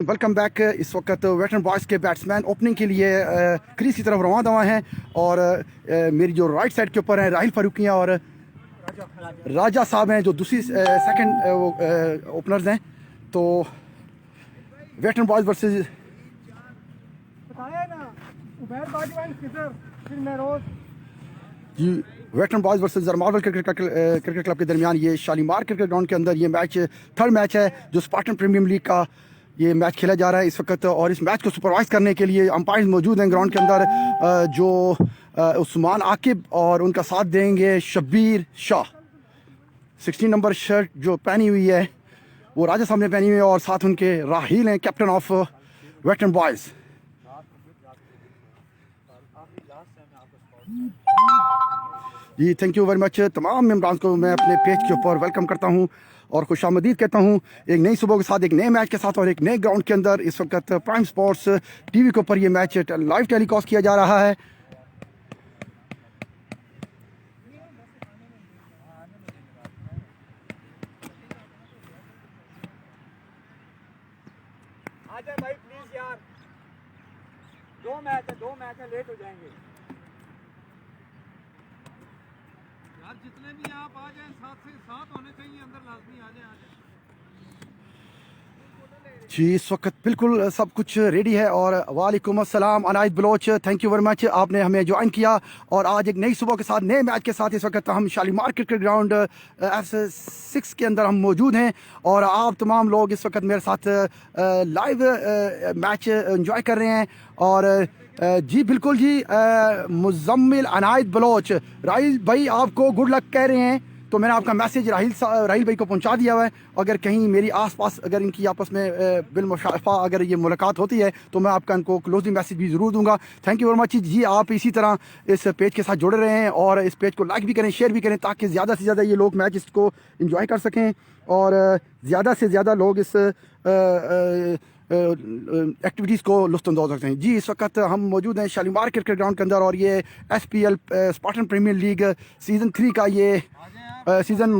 Welcome back. इस वक्त veteran boys के बैट्समैन ओपनिंग के लिए क्रीज की तरफ रवाना दवा हैं और मेरी जो राइट साइड के ऊपर है राहिल फारूकिया और राजा साहब हैं जो दूसरी सेकंड ओपनर्स हैं। तो वेटरन बॉयज़ वर्सेस जी वेटरन बॉयज़ वर्सेस जरमावल क्रिकेट क्लब के दरमियान ये शालीमार क्रिकेट ग्राउंड के अंदर ये मैच थर्ड मैच है जो स्पार्टन प्रीमियर लीग का ये मैच खेला जा रहा है इस वक्त। और इस मैच को सुपरवाइज करने के लिए अंपायर्स मौजूद हैं ग्राउंड के अंदर, जो उस्मान आकिब और उनका साथ देंगे शब्बीर शाह। 16 नंबर शर्ट जो पहनी हुई है वो राजा साहब ने पहनी हुई है और साथ उनके राहिल हैं कैप्टन ऑफ वेटरन बॉयज़। जी थैंक यू वेरी मच। तमाम मेम्बरान को मैं अपने पेज के ऊपर वेलकम करता हूँ और खुशामदीद कहता हूँ एक नई सुबह के साथ, एक नए मैच के साथ और एक नए ग्राउंड के अंदर। इस वक्त प्राइम स्पोर्ट्स टीवी के ऊपर ये मैच लाइव टेलीकास्ट किया जा रहा है। आजा भाई प्लीज यार, दो मैच है लेट हो जाएंगे यार। जितने भी आप आ जाएं साथ से साथ होने चाहिए, अंदर लाजमी आ जाएं। जी इस वक्त बिल्कुल सब कुछ रेडी है। और वालेकुम अस्सलाम Inayat Baloch, thank you very much, आपने हमें ज्वाइन किया और आज एक नई सुबह के साथ नए मैच के साथ इस वक्त हम शालीमार क्रिकेट ग्राउंड F6 के अंदर हम मौजूद हैं और आप तमाम लोग इस वक्त मेरे साथ लाइव मैच एंजॉय कर रहे हैं। और जी बिल्कुल जी, मुजम्मिल अनायत बलोच राहिल भाई आपको गुड लक कह रहे हैं, तो मैंने आपका मैसेज राहिल भाई को पहुंचा दिया हुआ है। अगर कहीं मेरी आसपास अगर इनकी आपस में बिलमुशाफा अगर ये मुलाकात होती है तो मैं आपका इनको क्लोजली मैसेज भी ज़रूर दूंगा। थैंक यू वेरी मच जी। आप इसी तरह इस पेज के साथ जुड़े रहें हैं और इस पेज को लाइक भी करें, शेयर भी करें, ताकि ज़्यादा से ज़्यादा ये लोग मैच इसको इंजॉय कर सकें और ज़्यादा से ज़्यादा लोग इस एक्टिविटीज़ को लुत्फ़अंदाज़ सकते हैं। जी इस वक्त हम मौजूद हैं शालीमार क्रिकेट ग्राउंड के अंदर और ये SPL Spartan premiere league season 3 का ये सीज़न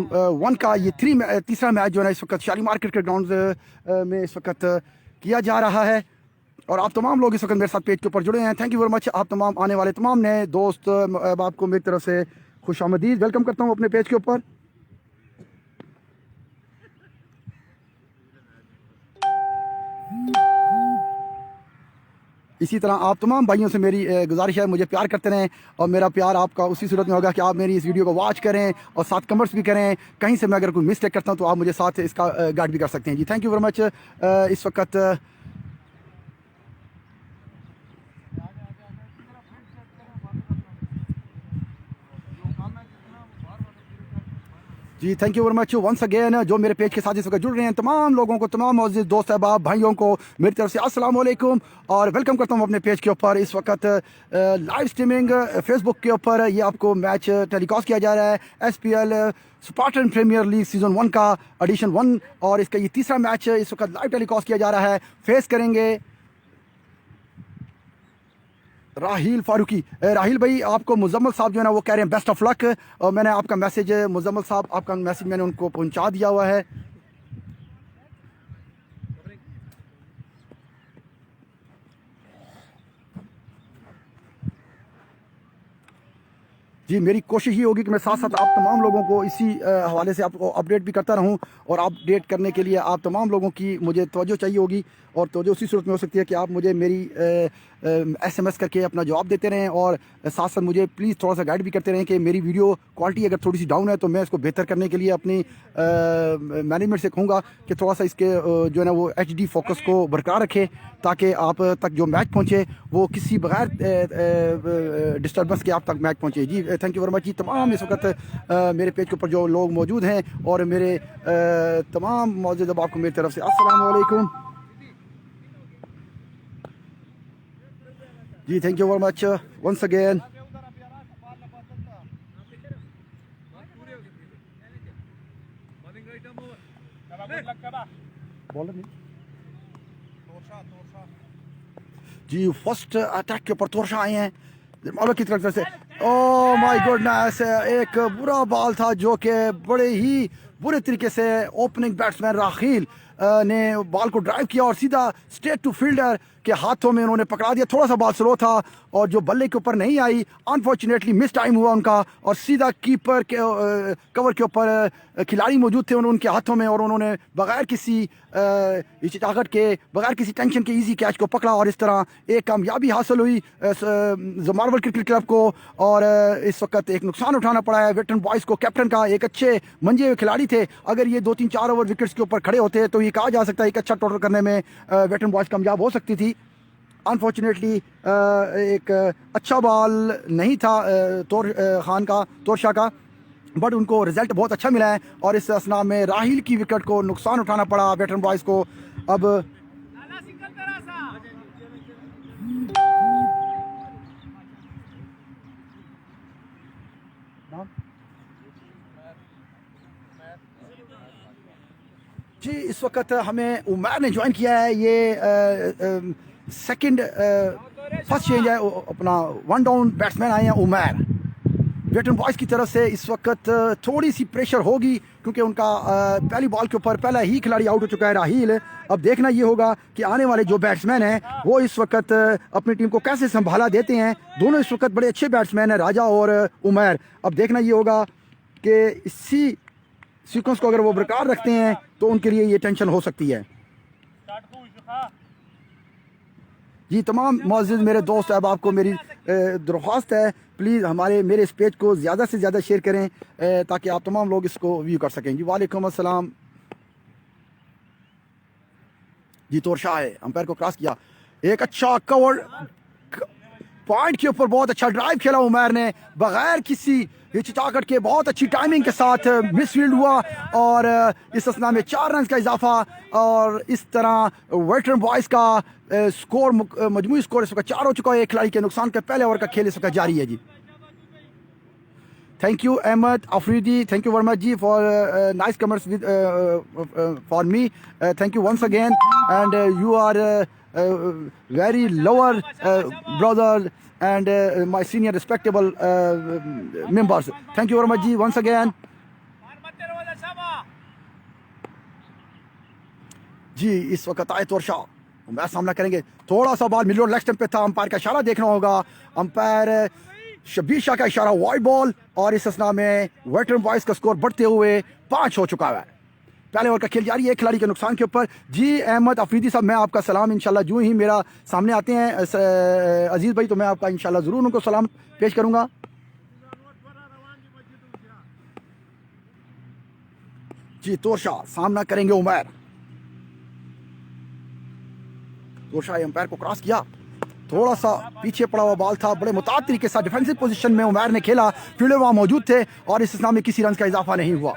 1 का ये तीसरा मैच जो है इस वक्त शालीमार क्रिकेट ग्राउंड में इस वक्त किया जा रहा है। और आप तमाम लोग इस वक्त मेरे साथ पेज के ऊपर जुड़े हैं। Thank you very much. आप तमाम आने वाले तमाम नए दोस्त आपको मेरी तरफ से खुशामदीद वेलकम करता हूँ अपने पेज के ऊपर। इसी तरह आप तमाम भाइयों से मेरी गुजारिश है, मुझे प्यार करते रहें और मेरा प्यार आपका उसी सूरत में होगा कि आप मेरी इस वीडियो को वॉच करें और साथ कमेंट्स भी करें। कहीं से मैं अगर कोई मिस्टेक करता हूं तो आप मुझे साथ इसका गाइड भी कर सकते हैं। जी थैंक यू वेरी मच। इस वक्त जी thank you very much once again. जो मेरे पेज के साथ इस वक्त जुड़ रहे हैं तमाम लोगों को, तमाम मौजूद दोस्त अहबाब भाइयों को मेरी तरफ से अस्सलाम वालेकुम और वेलकम करता हूं अपने पेज के ऊपर। इस वक्त लाइव स्ट्रीमिंग फेसबुक के ऊपर ये आपको मैच टेलीकास्ट किया जा रहा है SPL Spartan premiere league season 1 का एडिशन 1 और इसका ये तीसरा मैच इस वक्त लाइव टेलीकास्ट किया जा रहा है। फेस करेंगे राहिल फारूकी। राहिल भाई आपको मुजम्मल साहब जो है ना वो कह रहे हैं बेस्ट ऑफ लक और मैंने आपका मैसेज मुजम्मल साहब आपका मैसेज मैंने उनको पहुंचा दिया हुआ है। जी मेरी कोशिश ये होगी कि मैं साथ साथ आप तमाम लोगों को इसी हवाले से आपको अपडेट भी करता रहूं और अपडेट करने के लिए आप तमाम लोगों की मुझे तवज्जो चाहिए होगी और तवज्जो उसी सूरत में हो सकती है कि आप मुझे मेरी SMS करके अपना जवाब देते रहें और साथ साथ मुझे प्लीज़ थोड़ा सा गाइड भी करते रहें कि मेरी वीडियो क्वालिटी अगर थोड़ी सी डाउन है तो मैं इसको बेहतर करने के लिए अपनी मैनेजमेंट से कहूँगा कि थोड़ा सा इसके जो है ना वो HD फोकस को बरकरार रखे ताकि आप तक जो मैच पहुँचे वो किसी बगैर डिस्टर्बेंस के आप तक मैच पहुँचे। जी थैंक यू वेरी मच जी। तमाम इस वक्त मेरे पेज के ऊपर जो लोग मौजूद हैं और मेरे तमाम मौजूद अब आपको मेरी तरफ से अस्सलाम वालेकुम जी। Thank you very much once again. जी फर्स्ट अटैक के ऊपर तोरशा आए हैं मौलवी की तरफ से। ओह माय गॉडनेस, एक बुरा बॉल था जो कि बड़े ही बुरे तरीके से ओपनिंग बैट्समैन राखील ने बॉल को ड्राइव किया और सीधा स्ट्रेट टू फील्डर के हाथों में उन्होंने पकड़ा दिया। थोड़ा सा बॉल स्लो था और जो बल्ले के ऊपर नहीं आई, अनफॉर्चुनेटली मिस टाइम हुआ उनका और सीधा कीपर के कवर के ऊपर खिलाड़ी मौजूद थे उनके हाथों में और उन्होंने बगैर किसी हिचकिचाहट के, बगैर किसी टेंशन के इजी कैच को पकड़ा और इस तरह एक कामयाबी हासिल हुई मार्वल क्रिकेट क्लब को। और इस वक्त एक नुकसान उठाना पड़ा है वेटरन बॉयज़ को। कैप्टन का एक अच्छे मंजे हुए खिलाड़ी थे, अगर ये 2-3-4 ओवर विकेट्स के ऊपर खड़े होते तो ये कहा जा सकता है एक अच्छा टोटल करने में वेटरन बॉयज़ कामयाब हो सकती थी। अनफॉर्चुनेटली एक अच्छा बॉल नहीं था तोरशा का, बट उनको रिजल्ट बहुत अच्छा मिला है और इस असना में राहिल की विकेट को नुकसान उठाना पड़ा वेटरन बॉयज़ को। अब जी इस वक्त हमें उमर ने ज्वाइन किया है। ये सेकंड फर्स्ट चेंज है, अपना वन डाउन बैट्समैन आए हैं उमर। वेटरन बॉयज़ की तरफ से इस वक्त थोड़ी सी प्रेशर होगी क्योंकि उनका पहली बॉल के ऊपर पहला ही खिलाड़ी आउट हो चुका है राहील। अब देखना ये होगा कि आने वाले जो बैट्समैन हैं वो इस वक्त अपनी टीम को कैसे संभाला देते हैं। दोनों इस वक्त बड़े अच्छे बैट्समैन हैं, राजा और उमर। अब देखना ये होगा कि इसी सीक्वेंस को अगर वो बरकरार रखते हैं तो उनके लिए ये टेंशन हो सकती है। जी तमाम मुअज़्ज़िज़ मेरे दोस्त, अब आपको मेरी दरख्वास्त है, प्लीज़ मेरे इस पेज को ज़्यादा से ज़्यादा शेयर करें ताकि आप तमाम लोग इसको व्यू कर सकें। जी वालेकुम अस्सलाम। जी तोरशा है, अंपायर को क्रॉस किया, एक अच्छा कवर पॉइंट के ऊपर बहुत अच्छा ड्राइव खेला उमर ने बगैर किसी हिचकिचाहट के, बहुत अच्छी टाइमिंग के साथ मिसफील्ड हुआ और इस असना में 4 रन का इजाफा और इस तरह वेटरन बॉयज़ का स्कोर मजमूई स्कोर इस वक्त 4 हो चुका है। एक खिलाड़ी के नुकसान का पहले ओवर का खेल इस वक्त जारी है। जी thank you Ahmed Afridi, thank you very much जी for nice comments with for me, thank you once again and you are very lower brother and my senior respectable members. Thank you very much ji once again. जी इस वक्त आए Torsha match सामना करेंगे। थोड़ा सा ball middle leg stump पे था, umpire का इशारा देखना होगा। अंपायर शब्बीर शाह का इशारा वाइड बॉल और इस असना में वेटरन बॉयज़ का स्कोर बढ़ते हुए 5 हो चुका है। पहले ओवर का खेल जारी है खिलाड़ी के नुकसान के ऊपर। जी अहमद अफरीदी साहब, मैं आपका सलाम इंशाल्लाह जो ही मेरा सामने आते हैं अजीज़ भाई तो मैं आपका इंशाल्लाह ज़रूर उनको सलाम पेश करूंगा। जी तोरशा सामना करेंगे उमर। तोरशा अंपायर को क्रॉस किया, थोड़ा सा पीछे पड़ा हुआ बॉल था, बड़े मुताद तरीके से डिफेंसिव पोजीशन में उमर ने खेला, फील्डर वहां मौजूद थे और इस इसना में किसी रन का इजाफा नहीं हुआ।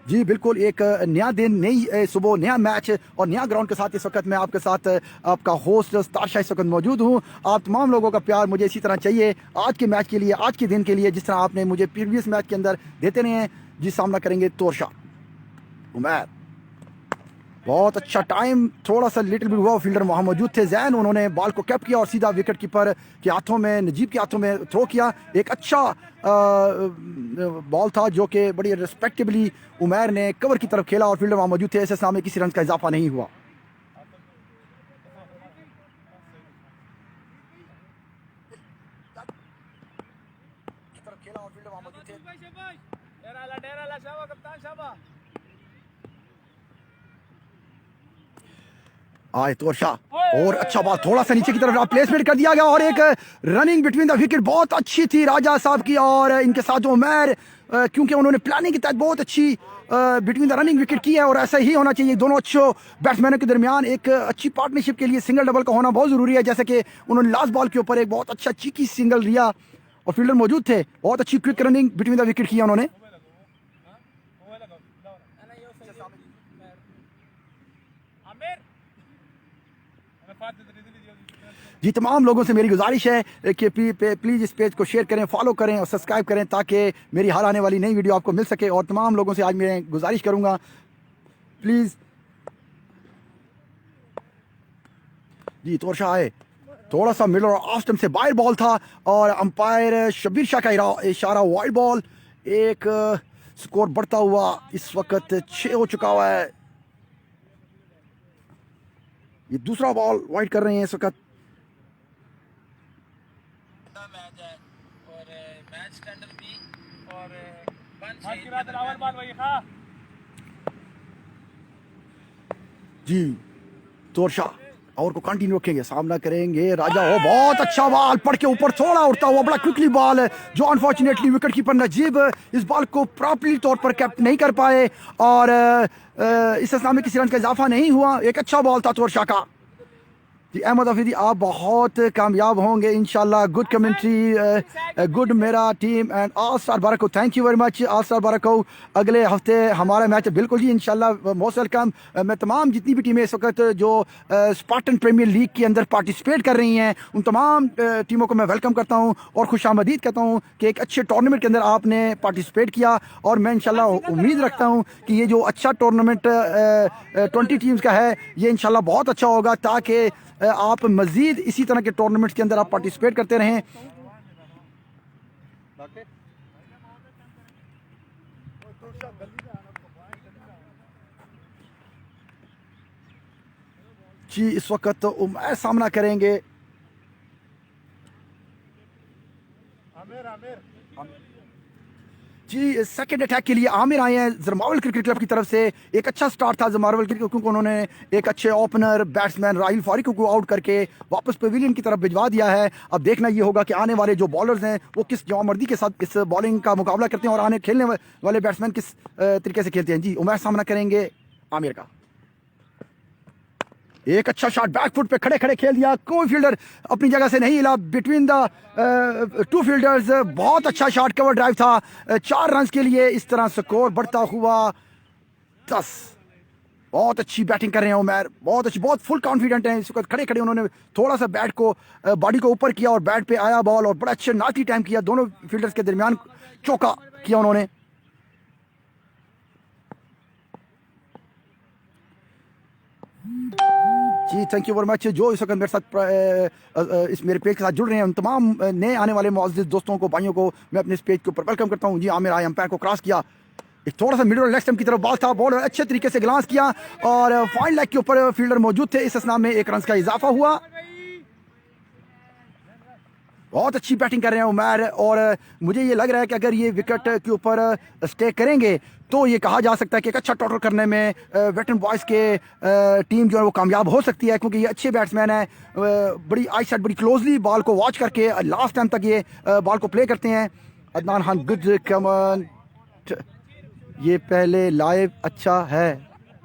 जी बिल्कुल एक नया दिन, नई सुबह, नया मैच और नया ग्राउंड के साथ इस वक्त मैं आपके साथ आपका होस्ट तारशा इस वक्त मौजूद हूँ। आप तमाम लोगों का प्यार मुझे इसी तरह चाहिए आज के मैच के लिए, आज के दिन के लिए, जिस तरह आपने मुझे प्रीवियस मैच के अंदर देते रहे हैं। जी सामना करेंगे तोरशा उमर। बहुत अच्छा टाइम, थोड़ा सा लिटिल बिट हुआ, फील्डर वहाँ मौजूद थे जैन, उन्होंने बॉल को कैप किया और सीधा विकेट कीपर के हाथों में, नजीब के हाथों में थ्रो किया। एक अच्छा बॉल था जो कि बड़ी रिस्पेक्टेबली उमर ने कवर की तरफ खेला और फील्डर वहाँ मौजूद थे। ऐसे सामने किसी रन का इजाफा नहीं हुआ। आए तोरशा और अच्छा बॉल थोड़ा सा नीचे की तरफ प्लेसमेंट कर दिया गया और एक रनिंग बिटवीन द विकेट बहुत अच्छी थी राजा साहब की और इनके साथ उमर, क्योंकि उन्होंने प्लानिंग के तहत बहुत अच्छी बिटवीन द रनिंग विकेट की है और ऐसा ही होना चाहिए। दोनों अच्छे बैट्समैनों के दरमियान एक अच्छी पार्टनरशिप के लिए सिंगल डबल का होना बहुत ज़रूरी है। जैसे कि उन्होंने लास्ट बॉल के ऊपर एक बहुत अच्छा चीकी सिंगल लिया और फील्डर मौजूद थे, बहुत अच्छी quick running between the wicket किया उन्होंने। जी तमाम लोगों से मेरी गुजारिश है कि प्लीज़ इस पेज को शेयर करें, फॉलो करें और सब्सक्राइब करें ताकि मेरी हर आने वाली नई वीडियो आपको मिल सके। और तमाम लोगों से आज मैं गुजारिश करूंगा प्लीज़। जी तोरशा आए थोड़ा सा मिडल और ऑफ स्टंप से बाहर बॉल था और अंपायर शब्बीर शाह का इशारा वाइड बॉल। एक स्कोर बढ़ता हुआ इस वक्त 6 हो चुका हुआ है। ये दूसरा बॉल वाइड कर रहे हैं इस वक्त। मैच है और मैच स्टैंडर्ड भी और जी तोरशा और को कंटिन्यू रखेंगे, सामना करेंगे राजा। हो बहुत अच्छा बॉल पड़ के ऊपर थोड़ा उड़ता हुआ बड़ा क्विकली बॉल है जो अनफॉर्चुनेटली विकेट कीपर नजीब इस बॉल को प्रॉपरली तौर पर कैप्ट नहीं कर पाए और इस अवस्था में किसी रन का इजाफा नहीं हुआ। एक अच्छा बॉल था तोरशा का। जी अहमद अफरीदी आप बहुत कामयाब होंगे इंशाल्लाह। गुड कमेंट्री, गुड मेरा टीम एंड ऑल स्टार बारक हो। Thank you very much all star बारक हो। अगले हफ्ते हमारा मैच है बिल्कुल जी इंशाल्लाह मोस्ट वेलकम। मैं तमाम जितनी भी टीमें इस वक्त जो स्पार्टन प्रीमियर लीग के अंदर पार्टिसिपेट कर रही हैं उन तमाम टीमों को मैं वेलकम करता हूँ और खुशामदीद कहता हूँ कि एक अच्छे टूर्नामेंट के अंदर आपने पार्टिसिपेट किया और मैं इंशाल्लाह उम्मीद रखता हूँ कि ये जो अच्छा टूर्नामेंट 20 टीम्स का है ये इंशाल्लाह बहुत अच्छा होगा ताकि आप मजीद इसी तरह के टूर्नामेंट्स के अंदर आप पार्टिसिपेट करते रहें। जी इस वक्त उमैर सामना करेंगे जी सेकंड अटैक के लिए आमिर आए हैं जरमावल क्रिकेट क्लब की तरफ से। एक अच्छा स्टार्ट था जरमावल क्रिकेट क्योंकि उन्होंने एक अच्छे ओपनर बैट्समैन राहिल फारिक को आउट करके वापस पवेलियन की तरफ भिजवा दिया है। अब देखना ये होगा कि आने वाले जो बॉलर्स हैं वो किस जवामर्दी के साथ इस बॉलिंग का मुकाबला करते हैं और आने खेलने वाले बैट्समैन किस तरीके से खेलते हैं। जी उमैर सामना करेंगे आमिर का। एक अच्छा शॉट बैक फुट पे खड़े खड़े खेल दिया, कोई फील्डर अपनी जगह से नहीं हिला। बिटवीन द टू फील्डर्स बहुत अच्छा शॉट कवर ड्राइव था। 4 रन के लिए इस तरह स्कोर बढ़ता हुआ 10। बहुत अच्छी बैटिंग कर रहे हैं उमैर, बहुत अच्छी, बहुत फुल कॉन्फिडेंट हैं इस वक्त। खड़े खड़े उन्होंने थोड़ा सा बैट को बॉडी को ऊपर किया और बैट पे आया बॉल और बड़ा अच्छे नाती टाइम किया। दोनों फील्डर्स के दरमियान चौका किया उन्होंने। जी थैंक यू वेरी मच। जो इस वक्त मेरे साथ इस मेरे पेज के साथ जुड़ रहे हैं उन तमाम नए आने वाले मुअज़्ज़िज़ दोस्तों को भाइयों को मैं अपने इस पेज के ऊपर वेलकम करता हूं। जी आमिर आए अंपायर को क्रॉस किया, एक थोड़ा सा मिडल लेग स्टंप की तरफ बॉल था, बॉल अच्छे तरीके से ग्लांस किया और फाइन लेग के ऊपर फील्डर मौजूद थे। इस असना में 1 रन का इजाफा हुआ। बहुत अच्छी बैटिंग कर रहे हैं उमैर और मुझे ये लग रहा है कि अगर ये विकेट के ऊपर स्टे करेंगे तो ये कहा जा सकता है कि एक अच्छा टोटल करने में वेटरन बॉयज़ के टीम जो है वो कामयाब हो सकती है क्योंकि ये अच्छे बैट्समैन है। बड़ी आई सेट बड़ी क्लोजली बॉल को वॉच करके लास्ट टाइम तक ये बॉल को प्ले करते हैं। Adnan Khan good comment. ये पहले लाइव अच्छा है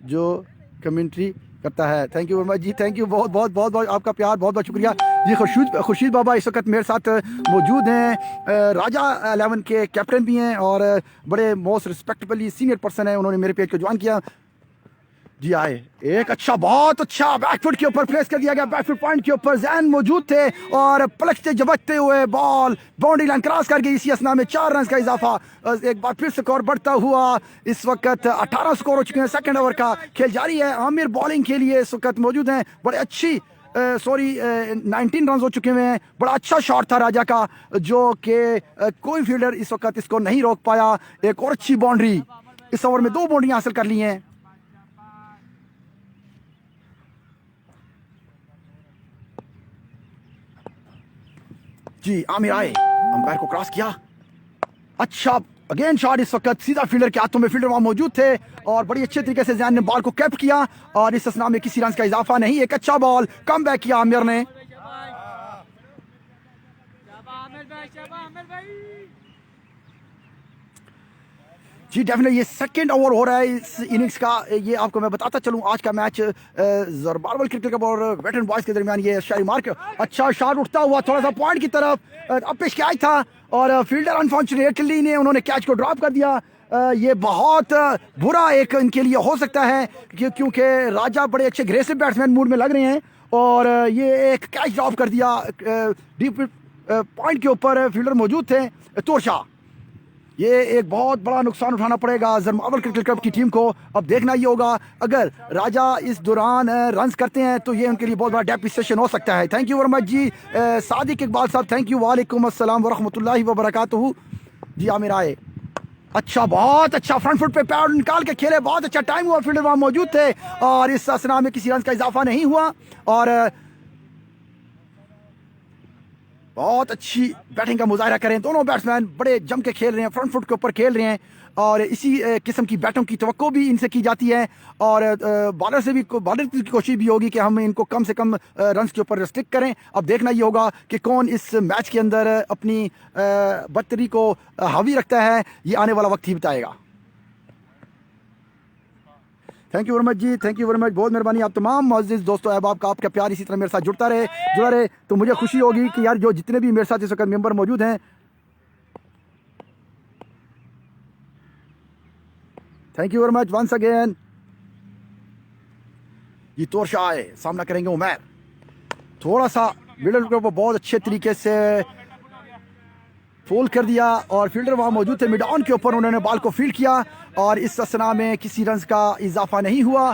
जो कमेंट्री करता है। थैंक यू वेरी मच जी, थैंक यू, बहुत बहुत बहुत बहुत आपका प्यार, बहुत बहुत शुक्रिया जी। खुर्शीद बाबा इस वक्त मेरे साथ मौजूद हैं, राजा 11 के कैप्टन भी हैं और बड़े मोस्ट रिस्पेक्टेबली सीनियर पर्सन है, उन्होंने मेरे पेज को ज्वाइन किया। जी आए, एक अच्छा बहुत अच्छा बैकफुट के ऊपर प्लेस कर दिया गया, बैकफुट पॉइंट के ऊपर जैन मौजूद थे और पलटते झपकते हुए बॉल बाउंड्री लाइन क्रॉस कर गई। इसी असना में 4 रन का इजाफा, एक बार फिर स्कोर बढ़ता हुआ। इस वक्त 18 स्कोर हो चुके हैं। सेकंड ओवर का खेल जारी है। आमिर बॉलिंग के लिए इस वक्त मौजूद हैं। बड़े अच्छी 19 रन हो चुके हैं। बड़ा अच्छा शॉट था राजा का जो कि कोई फील्डर इस वक्त इसको नहीं रोक पाया। एक और अच्छी बाउंड्री, इस ओवर में 2 बाउंड्री हासिल कर ली हैं। जी आमिर आए, अंपायर को क्रॉस किया, अच्छा अगेन शॉट। इस वक्त सीधा फील्डर के हाथों में, फील्डर वहां मौजूद थे और बड़ी अच्छे तरीके से जैन ने बॉल को कैप किया और इस असना में किसी रन का इजाफा नहीं। एक अच्छा बॉल कम बैक किया आमिर ने। जी डेफिनेटली ये सेकंड ओवर हो रहा है इस इनिंग्स का। ये आपको मैं बताता चलूं, आज का मैच जरबारवल क्रिकेट क्लब और वेटरन बॉयज के दरमियान ये शाही मार्क। अच्छा शॉट उठता हुआ थोड़ा सा पॉइंट की तरफ, अब पेश कैच था और फील्डर अनफॉर्चुनेटली ने उन्होंने कैच को ड्रॉप कर दिया। ये बहुत बुरा एक इनके लिए हो सकता है क्योंकि राजा बड़े अच्छे अग्रेसिव बैट्समैन मूड में लग रहे हैं और ये एक कैच ड्रॉप कर दिया। डीप पॉइंट के ऊपर फील्डर मौजूद थे। तोरशा ये एक बहुत बड़ा नुकसान उठाना पड़ेगा जरमावल क्रिकेट क्लब की टीम को। अब देखना ये होगा अगर राजा इस दौरान रन्स करते हैं तो ये उनके लिए बहुत बड़ा डेप्रिसिएशन हो सकता है। थैंक यू वेरी मच जी सादिक इकबाल साहब, थैंक यू। वालेकुम अस्सलाम वरहमतुल्लाहि वबरकातुहू जी। आमिर आए, अच्छा, बहुत अच्छा फ्रंट फुट पे पैर निकाल के खेले, बहुत अच्छा टाइम हुआ, फील्डर वहां मौजूद थे और इस असना में किसी रन का इजाफा नहीं हुआ और बहुत अच्छी बैटिंग का मुजाहरा करें। दोनों बैट्समैन बड़े जम के खेल रहे हैं, फ्रंट फुट के ऊपर खेल रहे हैं और इसी किस्म की बैटों की तवक्को भी इनसे की जाती है और बॉलर की कोशिश भी होगी कि हम इनको कम से कम रन्स के ऊपर रिस्ट्रिक्ट करें। अब देखना ये होगा कि कौन इस मैच के अंदर अपनी बर्तरी को हावी रखता है, ये आने वाला वक्त ही बताएगा। थैंक यू वेरी मच जी, थैंक यू वेरी मच, बहुत मेहरबानी आप तमाम मोअज़्ज़िज़ दोस्तों। अहबाब का आपका प्यार इसी तरह मेरे साथ जुड़ा रहे तो मुझे खुशी होगी कि यार जो जितने भी मेरे साथ इस वक्त मेंबर मौजूद हैं, thank you very much once again जी। तोरशाह आए, सामना करेंगे उमैर, थोड़ा सा मिडल विकेट पर बहुत अच्छे तरीके से फोल्ड कर दिया और फील्डर वहां मौजूद थे मिड ऑन के ऊपर, उन्होंने बॉल को फील्ड किया और इस असना में किसी रन का इजाफा नहीं हुआ।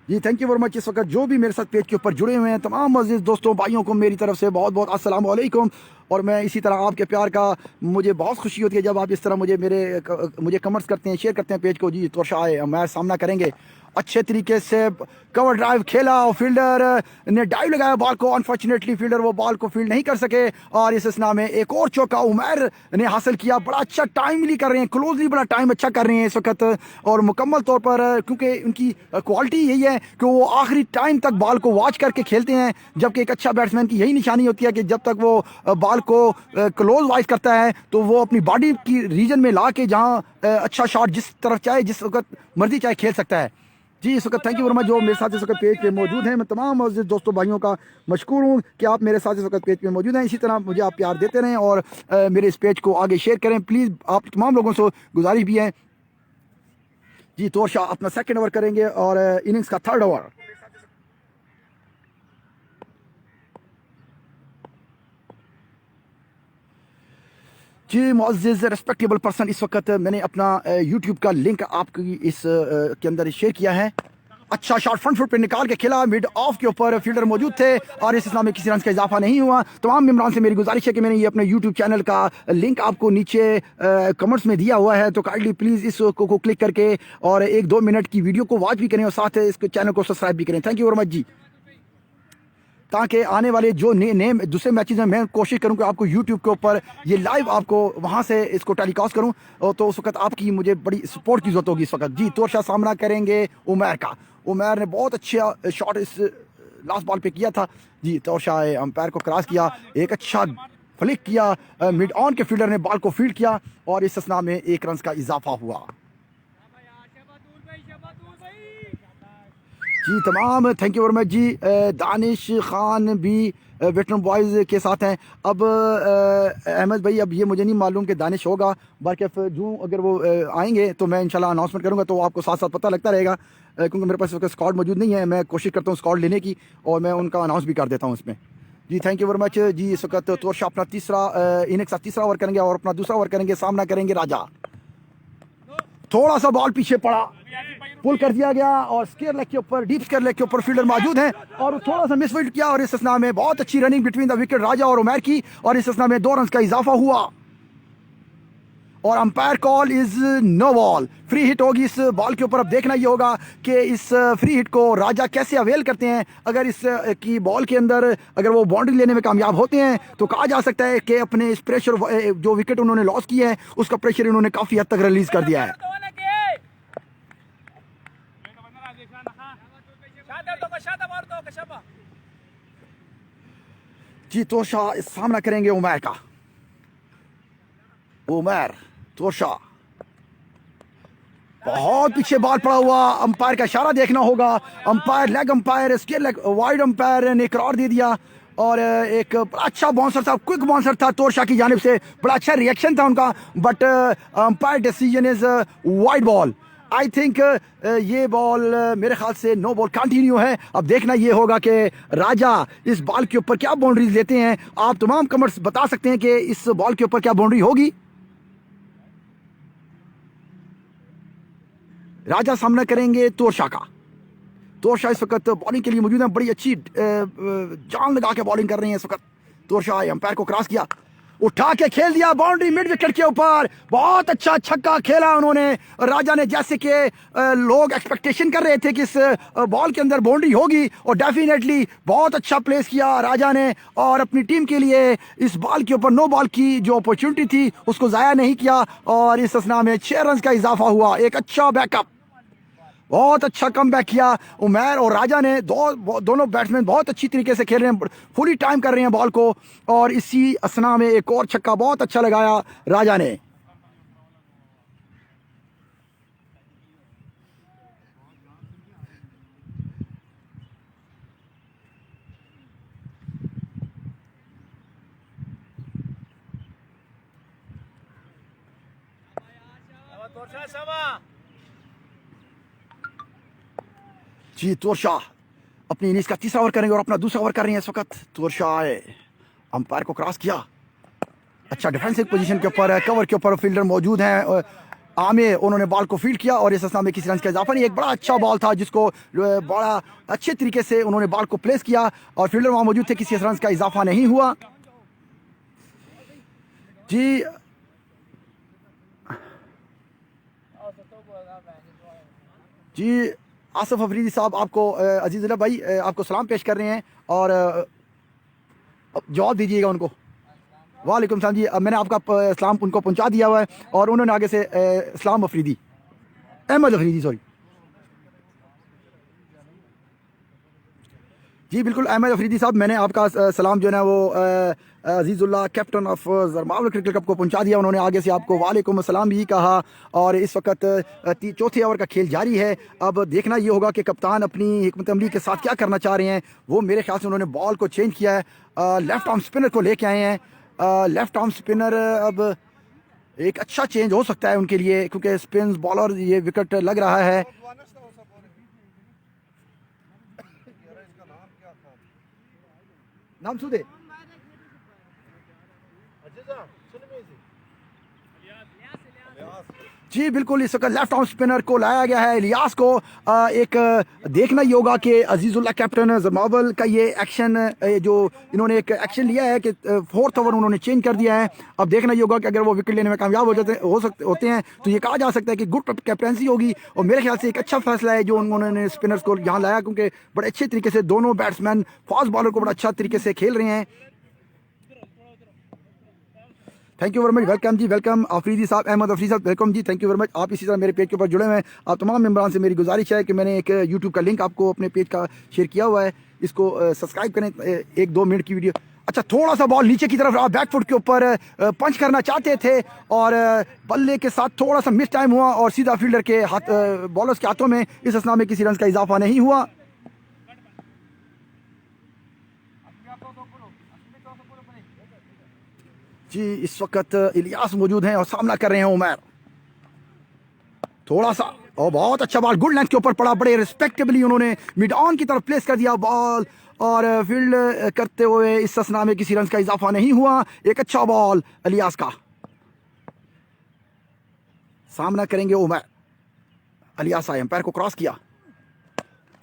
जी थैंक यू वेरी मच। इस वक्त जो भी मेरे साथ पेज के ऊपर जुड़े हुए हैं तमाम अजीज दोस्तों भाइयों को मेरी तरफ से बहुत बहुत अस्सलाम वालेकुम। और मैं इसी तरह आपके प्यार का मुझे बहुत खुशी होती है जब आप इस तरह मुझे कमेंट्स करते हैं, शेयर करते हैं पेज को। जी तोरशाह आए, मैं सामना करेंगे, अच्छे तरीके से कवर ड्राइव खेला और फील्डर ने डाइव लगाया बॉल को, अनफॉर्चुनेटली फील्डर वो बॉल को फील्ड नहीं कर सके और इस असना में एक और चौका उमैर ने हासिल किया। बड़ा अच्छा टाइमली कर रहे हैं, क्लोजली बड़ा टाइम अच्छा कर रहे हैं इस वक्त और मुकम्मल तौर पर क्योंकि उनकी क्वालिटी यही है कि वो आखिरी टाइम तक बॉल को वॉच करके खेलते हैं, जबकि एक अच्छा बैट्समैन की यही निशानी होती है कि जब तक वो बॉल को क्लोज वॉच करता है तो वो अपनी बॉडी की रीजन में ला के जहाँ अच्छा शॉट जिस तरफ चाहे जिस वक्त मर्जी चाहे खेल सकता है। जी इस वक्त थैंक यू वेरी मच जो मेरे साथ इस वक्त पेज पे मौजूद हैं। मैं तमाम अजीज दोस्तों भाइयों का मशकूर हूँ कि आप मेरे साथ इस वक्त पेज पे मौजूद हैं। इसी तरह मुझे आप प्यार देते रहें और मेरे इस पेज को आगे शेयर करें प्लीज़। आप तमाम लोगों से गुजारिश भी है। जी तोरशाह अपना सेकंड ओवर करेंगे और इनिंग्स का थर्ड ओवर। जी मुअज़्ज़िज़ रिस्पेक्टेबल पर्सन, इस वक्त मैंने अपना यूट्यूब का लिंक आपकी इस के अंदर शेयर किया है। अच्छा शॉट फ्रंट फुट पे निकाल के खेला, मिड ऑफ के ऊपर फील्डर मौजूद थे और इस इस्लाम में किसी रन का इजाफा नहीं हुआ। तमाम मेम्बरान से मेरी गुजारिश है कि मैंने ये अपने यूट्यूब चैनल का लिंक आपको नीचे कमेंट्स में दिया हुआ है, तो काइंडली प्लीज़ इसको क्लिक करके और 1-2 मिनट की वीडियो को वॉच भी करें और साथ इस चैनल को सब्सक्राइब भी करें। थैंक यू वेरी मच जी। ताकि आने वाले जो नए दूसरे मैचेस में मैं कोशिश करूं कि आपको यूट्यूब के ऊपर ये लाइव आपको वहां से इसको टेलीकास्ट करूं, तो उस वक्त आपकी मुझे बड़ी सपोर्ट की जरूरत होगी इस वक्त। जी तोरशाह सामना करेंगे उमैर का। उमैर ने बहुत अच्छा शॉट इस लास्ट बॉल पे किया था। जी तोरशाह अंपायर को क्रॉस किया, एक अच्छा फ्लिक किया, मिड ऑन के फील्डर ने बॉल को फील्ड किया और इस असना में 1 रन का इजाफा हुआ। जी तमाम थैंक यू वेरी मच जी। दानिश खान भी वेटरन बॉयज़ के साथ हैं। अब अहमद भाई अब ये मुझे नहीं मालूम कि दानिश होगा, बाकी जो अगर वो आएंगे तो मैं इंशाल्लाह अनाउंसमेंट करूंगा तो आपको साथ साथ पता लगता रहेगा, क्योंकि मेरे पास उसका स्क्वाड मौजूद नहीं है। मैं कोशिश करता हूँ स्क्वाड लेने की और मैं उनका अनाउंस भी कर देता हूँ इसमें। जी थैंक यू वेरी मच जी। इस वक्त तोरशाह अपना इनिंग्स का तीसरा ओवर करेंगे और अपना दूसरा ओवर करेंगे, सामना करेंगे राजा। थोड़ा सा बॉल पीछे पड़ा, पुल कर दिया गया और स्क्वायर लेग के ऊपर, डीप स्क्वायर लेग के ऊपर फील्डर मौजूद हैं और थोड़ा सा मिसफील्ड किया और इस असना में बहुत अच्छी रनिंग बिटवीन द विकेट राजा और उमैर की और इस असना में 2 रन का इजाफा हुआ और umpire call is no ball, free hit होगी इस बॉल के ऊपर। अब देखना ये होगा कि इस फ्री हिट को राजा कैसे अवेल करते हैं। अगर इस की बॉल के अंदर अगर वो बाउंड्री लेने में कामयाब होते हैं तो कहा जा सकता है कि अपने इस प्रेशर जो विकेट उन्होंने लॉस किया है उसका प्रेशर इन्होंने काफ़ी हद तक रिलीज कर दिया है। जी तोरशाह सामना करेंगे उमैर का। उमैर तोरशाह बहुत पीछे बॉल पड़ा हुआ, अंपायर का इशारा देखना होगा। Umpire leg umpire scale leg wide umpire ने करार दे दिया और एक बड़ा अच्छा बाउंसर था, क्विक बाउंसर था तोरशाह की जानिब से, बड़ा अच्छा रिएक्शन था उनका, but umpire decision is wide ball I think ये बॉल मेरे ख्याल से नो बॉल कंटिन्यू है। अब देखना ये होगा कि राजा इस बॉल के ऊपर क्या बाउंड्रीज लेते हैं। आप तमाम कमर्स बता सकते हैं कि इस बॉल के ऊपर क्या बाउंड्री होगी। राजा सामना करेंगे तोरशा का। तोरशा इस वक्त बॉलिंग के लिए मौजूद है, बड़ी अच्छी जान लगा के बॉलिंग कर रहे हैं इस वक्त। तोरशा एम्पायर को क्रॉस किया, उठा के खेल दिया बाउंड्री मिड विकेट के ऊपर। बहुत अच्छा छक्का खेला उन्होंने। राजा ने जैसे कि लोग एक्सपेक्टेशन कर रहे थे कि इस बॉल के अंदर बाउंड्री होगी, और डेफिनेटली बहुत अच्छा प्लेस किया राजा ने, और अपनी टीम के लिए इस बॉल के ऊपर नो बॉल की जो अपॉर्चुनिटी थी उसको ज़ाया नहीं किया, और इस असना में 6 रन का इजाफा हुआ। एक अच्छा बैकअप, बहुत अच्छा कमबैक किया उमैर और राजा ने। दोनों बैट्समैन बहुत अच्छी तरीके से खेल रहे हैं, फुली टाइम कर रहे हैं बॉल को, और इसी असना में एक और छक्का बहुत अच्छा लगाया राजा ने। जी तोरशा अपनी इनिंग्स का तीसरा ओवर करेंगे और अपना दूसरा ओवर कर रहे हैं इस वक्त। तोरशा अंपायर को क्रॉस किया, अच्छा डिफेंसिव पोजीशन के ऊपर, कवर के ऊपर फील्डर मौजूद हैं आमिर, उन्होंने बॉल को फील्ड किया और इस असना में किसी रन का इजाफा नहीं। एक बड़ा अच्छा बॉल था जिसको बड़ा अच्छे तरीके से उन्होंने बॉल को प्लेस किया और फील्डर वहां मौजूद थे, किसी रन का इजाफा नहीं हुआ। जी जी आसिफ अफरीदी साहब आपको अजीजुल्लाह भाई आपको सलाम पेश कर रहे हैं और जवाब दीजिएगा उनको। वालेकुम सलाम जी, मैंने आपका सलाम उनको पहुंचा दिया हुआ है और उन्होंने आगे से इस्लाम अफरीदी, अहमद अफरीदी सॉरी जी बिल्कुल अहमद अफरीदी साहब, मैंने आपका सलाम जो है ना वो अजीज़ुल्लाह कैप्टन ऑफ ज़रमावल क्रिकेट क्लब को पहुंचा दिया। उन्होंने आगे से आपको वालेकुम अस्सलाम भी कहा और इस वक्त चौथे ओवर का खेल जारी है। अब देखना ये होगा कि कप्तान अपनी हिकमत अमली के साथ क्या करना चाह रहे हैं। वो मेरे ख्याल से उन्होंने बॉल को चेंज किया है, लेफ्ट आर्म स्पिनर को लेके आए हैं। लेफ्ट आर्म स्पिनर अब एक अच्छा चेंज हो सकता है उनके लिए, क्योंकि स्पिन बॉलर ये विकेट लग रहा है। नाम सुदे जी बिल्कुल, इस वक्त लेफ्ट आर्म स्पिनर को लाया गया है इलियास को। एक देखना ही होगा कि अजीज़ुल्लाह कैप्टन ज़रमावल का ये एक्शन जो इन्होंने एक एक्शन लिया है कि 4th ओवर उन्होंने चेंज कर दिया है। अब देखना ही होगा कि अगर वो विकेट लेने में कामयाब होते हैं तो ये कहा जा सकता है कि गुड कैप्टनसी होगी, और मेरे ख्याल से एक अच्छा फैसला है जो उन्होंने स्पिनर्स को यहाँ लाया, क्योंकि बड़े अच्छे तरीके से दोनों बैट्समैन फास्ट बॉलर को बड़ा अच्छा तरीके से खेल रहे हैं। Thank you very much, welcome जी, वेलकम अफरीदी साहब, अहमद अफरीदी साहब वेलकम जी, थैंक यू वेरी मच। आप इसी तरह मेरे पेज के ऊपर जुड़े हुए हैं। आप तमाम मेंबरान से मेरी गुजारिश है कि मैंने एक यूट्यूब का लिंक आपको अपने पेज का शेयर किया हुआ है, इसको सब्सक्राइब करें। 1-2 मिनट की वीडियो। अच्छा, थोड़ा सा बॉल नीचे की तरफ रहा, बैकफुट के ऊपर पंच करना चाहते थे और बल्ले के साथ थोड़ा सा मिस टाइम हुआ और सीधा फील्डर के हाथ, बॉलर्स के हाथों में। इस असना में किसी रन का इजाफा नहीं हुआ। जी इस वक्त इलियास मौजूद हैं और सामना कर रहे हैं उमर। थोड़ा सा और बहुत अच्छा बॉल गुड लेंथ के ऊपर पड़ा, बड़े रिस्पेक्टेबली उन्होंने मिड ऑन की तरफ प्लेस कर दिया बॉल और फील्ड करते हुए इस असना में किसी रन का इजाफा नहीं हुआ। एक अच्छा बॉल इलियास का, सामना करेंगे उमर। इलियास आए, एम्पायर को क्रॉस किया,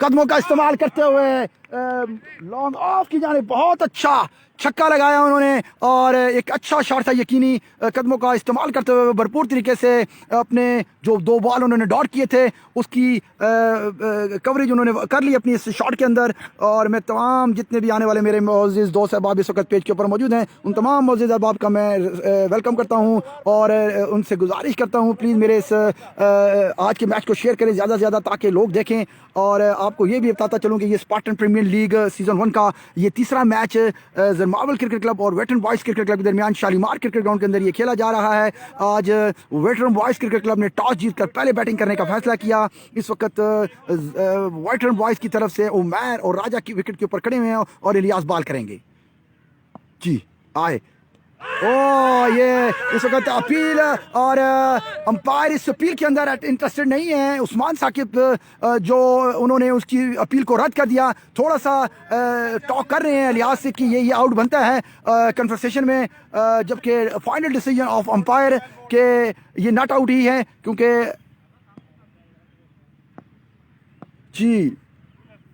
कदमों का इस्तेमाल करते हुए लॉन्ग ऑफ की जाने बहुत अच्छा छक्का लगाया उन्होंने और एक अच्छा शॉट था यकीनी। कदमों का इस्तेमाल करते हुए भरपूर तरीके से अपने जो 2 बॉल उन्होंने डॉट किए थे उसकी कवरेज उन्होंने कर ली अपनी इस शॉट के अंदर। और मैं तमाम जितने भी आने वाले मेरे मोअज़्ज़िज़ दोस्त अहबाब इस वक्त पेज के ऊपर मौजूद हैं, उन तमाम मोअज़्ज़िज़ अहबाब का मैं वेलकम करता हूँ और उनसे गुजारिश करता हूँ प्लीज़ मेरे इस आज के मैच को शेयर करें ज़्यादा से ज़्यादा ताकि लोग देखें। और आपको ये भी बताता चलूँ कि ये स्पार्टन प्रीमियर लीग सीज़न 1 का ये तीसरा मैच ज़रमावल क्रिकेट क्लब और वेटरन बॉयज़ क्रिकेट क्लब के दरमियान शालीमार क्रिकेट ग्राउंड के अंदर ये खेला जा रहा है। आज वेटरन बॉयज़ क्रिकेट क्लब ने टॉस जीतकर पहले बैटिंग करने का फैसला किया। इस वक्त वेटरन बॉयज़ की तरफ से उमैर और राजा की विकेट के ऊपर खड़े हुए हैं और इलियास बॉल करेंगे। जी आए ओ ये इस वक्त अपील और अंपायर इस अपील के अंदर इंटरेस्टेड नहीं है। उस्मान साकिब जो उन्होंने उसकी अपील को रद्द कर दिया, थोड़ा सा टॉक कर रहे हैं लिहाज से कि ये आउट बनता है कन्वर्सेशन में, जबकि फाइनल डिसीजन ऑफ अंपायर के ये नॉट आउट ही है, क्योंकि जी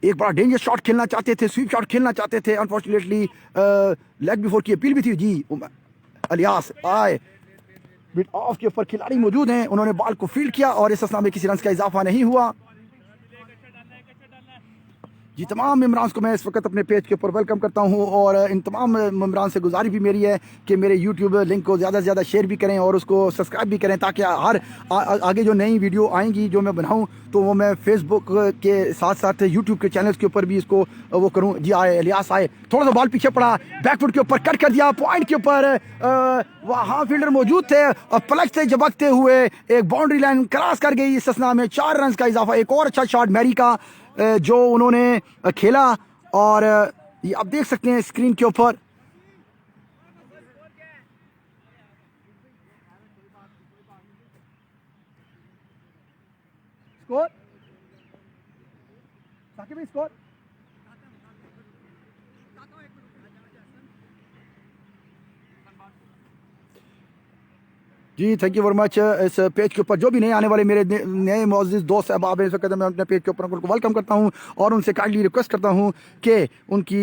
एक बड़ा डेंजर शॉट खेलना चाहते थे, स्वीप शॉट खेलना चाहते थे। अनफॉर्चुनेटली लेग बिफोर की अपील भी थी जी। अलियास आए मिड ऑफ के ऊपर खिलाड़ी मौजूद हैं, उन्होंने बॉल को फील्ड किया और इस असना में किसी रन का इजाफा नहीं हुआ। जी तमाम मेम्बरान को मैं इस वक्त अपने पेज के ऊपर वेलकम करता हूं और इन तमाम मेम्बरान से गुजारिश भी मेरी है कि मेरे यूट्यूब लिंक को ज़्यादा से ज़्यादा शेयर भी करें और उसको सब्सक्राइब भी करें, ताकि हर आगे जो नई वीडियो आएंगी जो मैं बनाऊं तो वो मैं फेसबुक के साथ साथ यूट्यूब के चैनल्स के ऊपर भी इसको वो करूं। जी आए इलियास आए, थोड़ा सा बॉल पीछे पड़ा, बैकफुट के ऊपर कट कर दिया, पॉइंट के ऊपर वहाँ फील्डर मौजूद थे और पलटते झपकते हुए एक बाउंड्री लाइन क्रॉस कर गई। इस असना में 4 रन का इजाफा। एक और अच्छा शॉट मैरी का जो उन्होंने खेला और ये आप देख सकते हैं स्क्रीन के ऊपर। स्कोर साकिब भाई, स्कोर जी थैंक यू वेरी मच। इस पेज के ऊपर जो भी नए आने वाले मेरे नए मौजूद दोस्त अहबाब हैं, इस वक्त मैं अपने पेज के ऊपर उनको वेलकम करता हूं और उनसे काइंडली रिक्वेस्ट करता हूं कि उनकी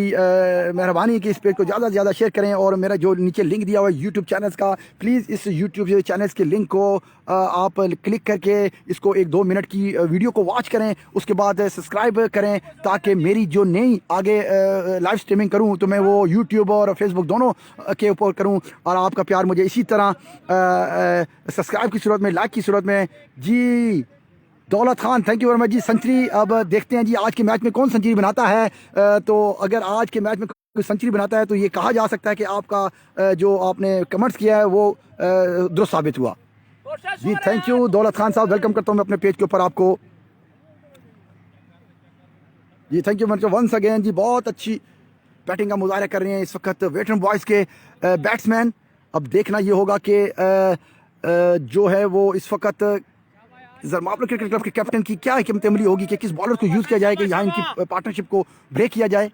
मेहरबानी कि इस पेज को ज़्यादा से ज़्यादा शेयर करें और मेरा जो नीचे लिंक दिया हुआ है यूट्यूब चैनल्स का, प्लीज़ इस यूट्यूब चैनल्स के लिंक को आप क्लिक करके इसको 1-2 मिनट की वीडियो को वॉच करें, उसके बाद सब्सक्राइब करें, ताकि मेरी जो नई आगे लाइव स्ट्रीमिंग करूं तो मैं वो यूट्यूब और फेसबुक दोनों के ऊपर करूं और आपका प्यार मुझे इसी तरह सब्सक्राइब की सूरत में, लाइक की सूरत में। जी Daulat Khan thank you very much जी। सेंचुरी अब देखते हैं जी आज के मैच में कौन सेंचुरी बनाता है। तो अगर आज के मैच में कोई सेंचुरी बनाता है तो ये कहा जा सकता है कि आपका जो आपने कमेंट्स किया है वो दुरुस्त साबित हुआ। जी थैंक यू दौलत खान साहब, वेलकम करता हूँ मैं अपने पेज के ऊपर आपको। जी थैंक यू वंस अगेन जी। बहुत अच्छी बैटिंग का मुजाहरा कर रहे हैं इस वक्त वेटरन बॉयज़ के बैट्समैन। अब देखना ये होगा कि जो है वो इस वक्त जरमापला क्रिकेट क्लब के कैप्टन की क्या हिकमत अमली होगी कि किस बॉलर को यूज़ किया जाए कि यहाँ इनकी पार्टनरशिप को ब्रेक किया जाए।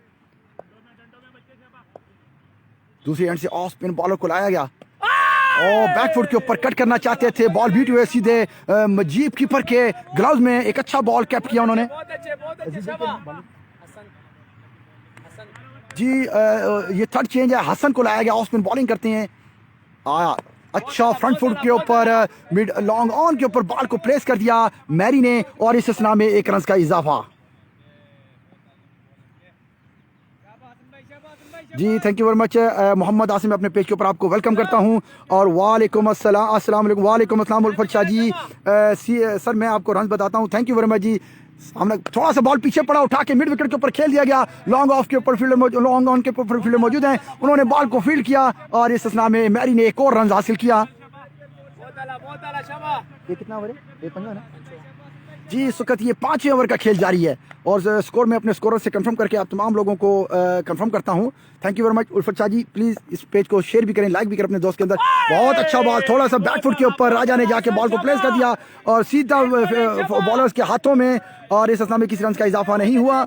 दूसरी एंड से ऑफ स्पिन बॉलर को लाया गया और बैकफुट के ऊपर कट करना चाहते थे, बॉल बीट हुए सीधे मजीब कीपर के ग्लव्स में। एक अच्छा बॉल कैप किया उन्होंने जी। ये थर्ड चेंज है, हसन को लाया गया, ऑफ स्पिन बॉलिंग करते हैं। आया अच्छा फ्रंट फुट के ऊपर मिड लॉन्ग ऑन के ऊपर बॉल को प्लेस कर दिया मैरी ने और इस असना में 1 रन का इजाफा। जी thank you very much Mohammad Asim, अपने पेज के ऊपर आपको वेलकम करता हूं और वालेकुम अस्सलाम। अस्सलाम वालेकुम। वालेकुम अस्सलाम उल्फत शाह जी। सर मैं आपको रन बताता हूं, थैंक यू वेरी मच जी। हमने थोड़ा सा बॉल पीछे पड़ा, उठा के मिड विकेट के ऊपर खेल दिया गया। लॉन्ग ऑफ के ऊपर फील्डर, लॉन्ग ऑन के ऊपर फील्डर मौजूद हैं, उन्होंने बॉल को फील्ड किया और इस असना में मैरी ने 1 और रन हासिल किया। ये कितना ओवर है? ये 15 ना जी। इस वक्त ये 5वें ओवर का खेल जारी है और स्कोर में अपने स्कोरर से कंफर्म करके आप तमाम लोगों को कंफर्म करता हूं। Thank you very much Ulfat Shah ji. Please इस पेज को शेयर भी करें, लाइक भी करें अपने दोस्त के अंदर। बहुत अच्छा बॉल, थोड़ा सा बैकफुट के ऊपर राजा ने जाके बॉल को प्लेस कर दिया और सीधा बॉलर्स के हाथों में और इस असना में किसी रन का इजाफा नहीं हुआ।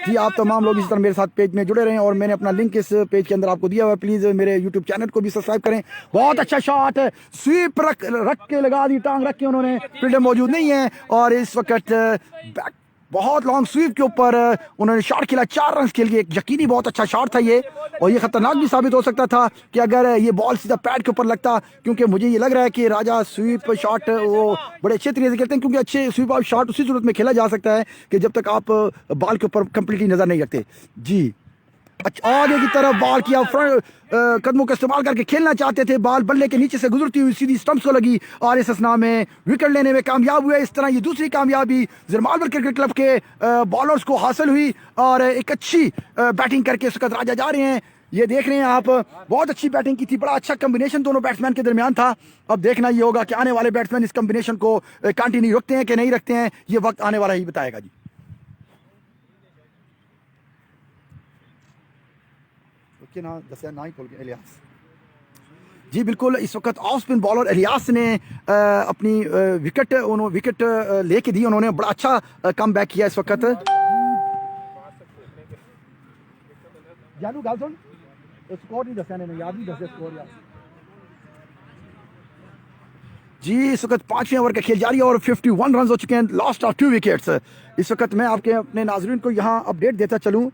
जी आप तमाम लोग इस तरह मेरे साथ पेज में जुड़े रहें और मैंने अपना लिंक इस पेज के अंदर आपको दिया हुआ है, प्लीज़ मेरे यूट्यूब चैनल को भी सब्सक्राइब करें। बहुत अच्छा शॉट, स्वीप रख के लगा दी, टांग रख के उन्होंने, फील्डर मौजूद नहीं है और इस वक्त बैक बहुत लॉन्ग स्वीप के ऊपर उन्होंने शॉट खेला, 4 रन के लिए। एक यकीनी बहुत अच्छा शॉट था ये और ये खतरनाक भी साबित हो सकता था कि अगर ये बॉल सीधा पैड के ऊपर लगता, क्योंकि मुझे ये लग रहा है कि राजा स्वीप शॉट वो बड़े अच्छे तरीके से खेलते हैं, क्योंकि अच्छे स्वीप आउट शॉट उसी सूरत में खेला जा सकता है कि जब तक आप बॉल के ऊपर कंप्लीटली नजर नहीं रखते। जी अच्छा आगे की तरफ बॉल किया, फ्रंट कदमों का इस्तेमाल करके खेलना चाहते थे, बॉल बल्ले के नीचे से गुजरती हुई सीधी स्टंप्स को लगी और इस असना में विकेट लेने में कामयाब हुए। इस तरह ये दूसरी कामयाबी ज़रमालपुर क्रिकेट क्लब के बॉलर्स को हासिल हुई और एक अच्छी बैटिंग करके इस वक्त राजा जा रहे हैं। ये देख रहे हैं आप, बहुत अच्छी बैटिंग की थी, बड़ा अच्छा कम्बिनेशन दोनों बैट्समैन के दरमियान था। अब देखना ये होगा कि आने वाले बैट्समैन इस कम्बिनेशन को कंटिन्यू रखते हैं कि नहीं रखते हैं, ये वक्त आने वाला ही बताएगा जी। ना दस ना ही खोल के इलियास जी बिल्कुल, इस वक्त ऑफ स्पिन बॉलर इलियास ने अपनी विकेट लेके दी। उन्होंने बड़ा अच्छा कम बैक किया इस वक्त। जानू गल सुन, स्कोर नहीं दसिया ने, याद नहीं दसिया स्कोर यार। जी इस वक्त 5वें ओवर का खेल जारी है और 51 रन हो चुके हैं, लॉस्ट ऑफ 2 विकेट्स। इस वक्त मैं आपके अपने नाजरीन को यहाँ अपडेट देता चलूँ।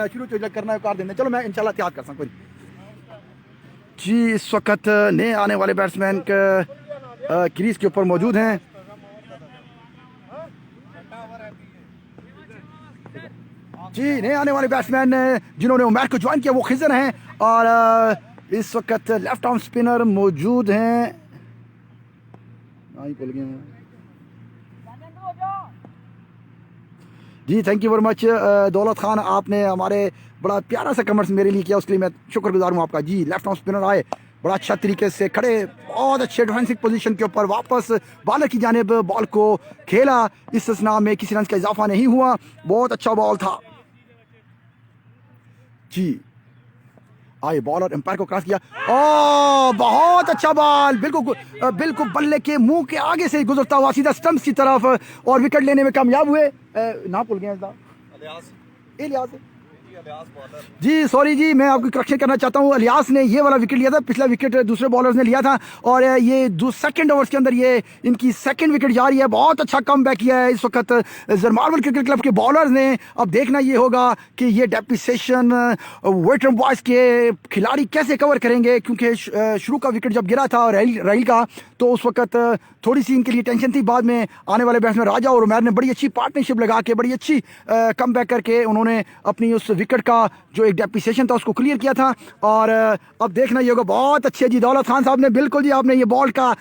शुरू करना कर देंगे, चलो मैं इंशाल्लाह तैयार कर सकूँ। जी इस वक्त नए आने वाले बैट्समैन क्रीज के ऊपर मौजूद हैं। जी नए आने वाले बैट्समैन जिन्होंने उमर को ज्वाइन किया वो खिजर हैं और इस वक्त लेफ्ट आर्म स्पिनर मौजूद हैं। जी थैंक यू वेरी मच दौलत खान, आपने हमारे बड़ा प्यारा सा कमेंट्स मेरे लिए किया, उसके लिए मैं शुक्रगुजार हूँ आपका। जी लेफ्ट आर्म स्पिनर आए, बड़ा अच्छा तरीके से खड़े, बहुत अच्छे डिफेंसिव पोजीशन के ऊपर वापस बॉलर की जानिब बॉल को खेला। इस स्नाम में किसी रन का इजाफा नहीं हुआ, बहुत अच्छा बॉल था। जी आए बॉलर एम्पायर को क्रॉस किया, ओ बहुत अच्छा बॉल, बिल्कुल बल्ले के मुंह के आगे से गुजरता हुआ सीधा स्टंप्स की तरफ और विकेट लेने में कामयाब हुए। ना भूल गए इलियास। जी सॉरी जी, मैं आपको करेक्शन करना चाहता हूँ, इलियास ने ये वाला विकेट लिया था, पिछला विकेट दूसरे बॉलर्स ने लिया था और ये 2 ओवर्स के अंदर ये इनकी 2nd विकेट जा रही है। बहुत अच्छा कम बैक किया है इस वक्त जरमार्बल क्रिकेट क्लब के बॉलर्स ने। अब देखना ये होगा कि ये डेप्रिसिएशन वेटरन बॉयज के खिलाड़ी कैसे कवर करेंगे, क्योंकि शुरू का विकेट जब गिरा था राहिल का तो उस वक्त थोड़ी सी इनके लिए टेंशन थी। बाद में आने वाले बैट्समैन राजा और उमर ने बड़ी अच्छी पार्टनरशिप लगा के बड़ी अच्छी कम बैक करके उन्होंने अपनी उस विकेट का जो एक डेप्रिसिएशन था उसको क्लियर किया था। और अब देखना ये होगा, बहुत अच्छे जी दौलत खान साहब ने बिल्कुल जी आपने ये बॉल का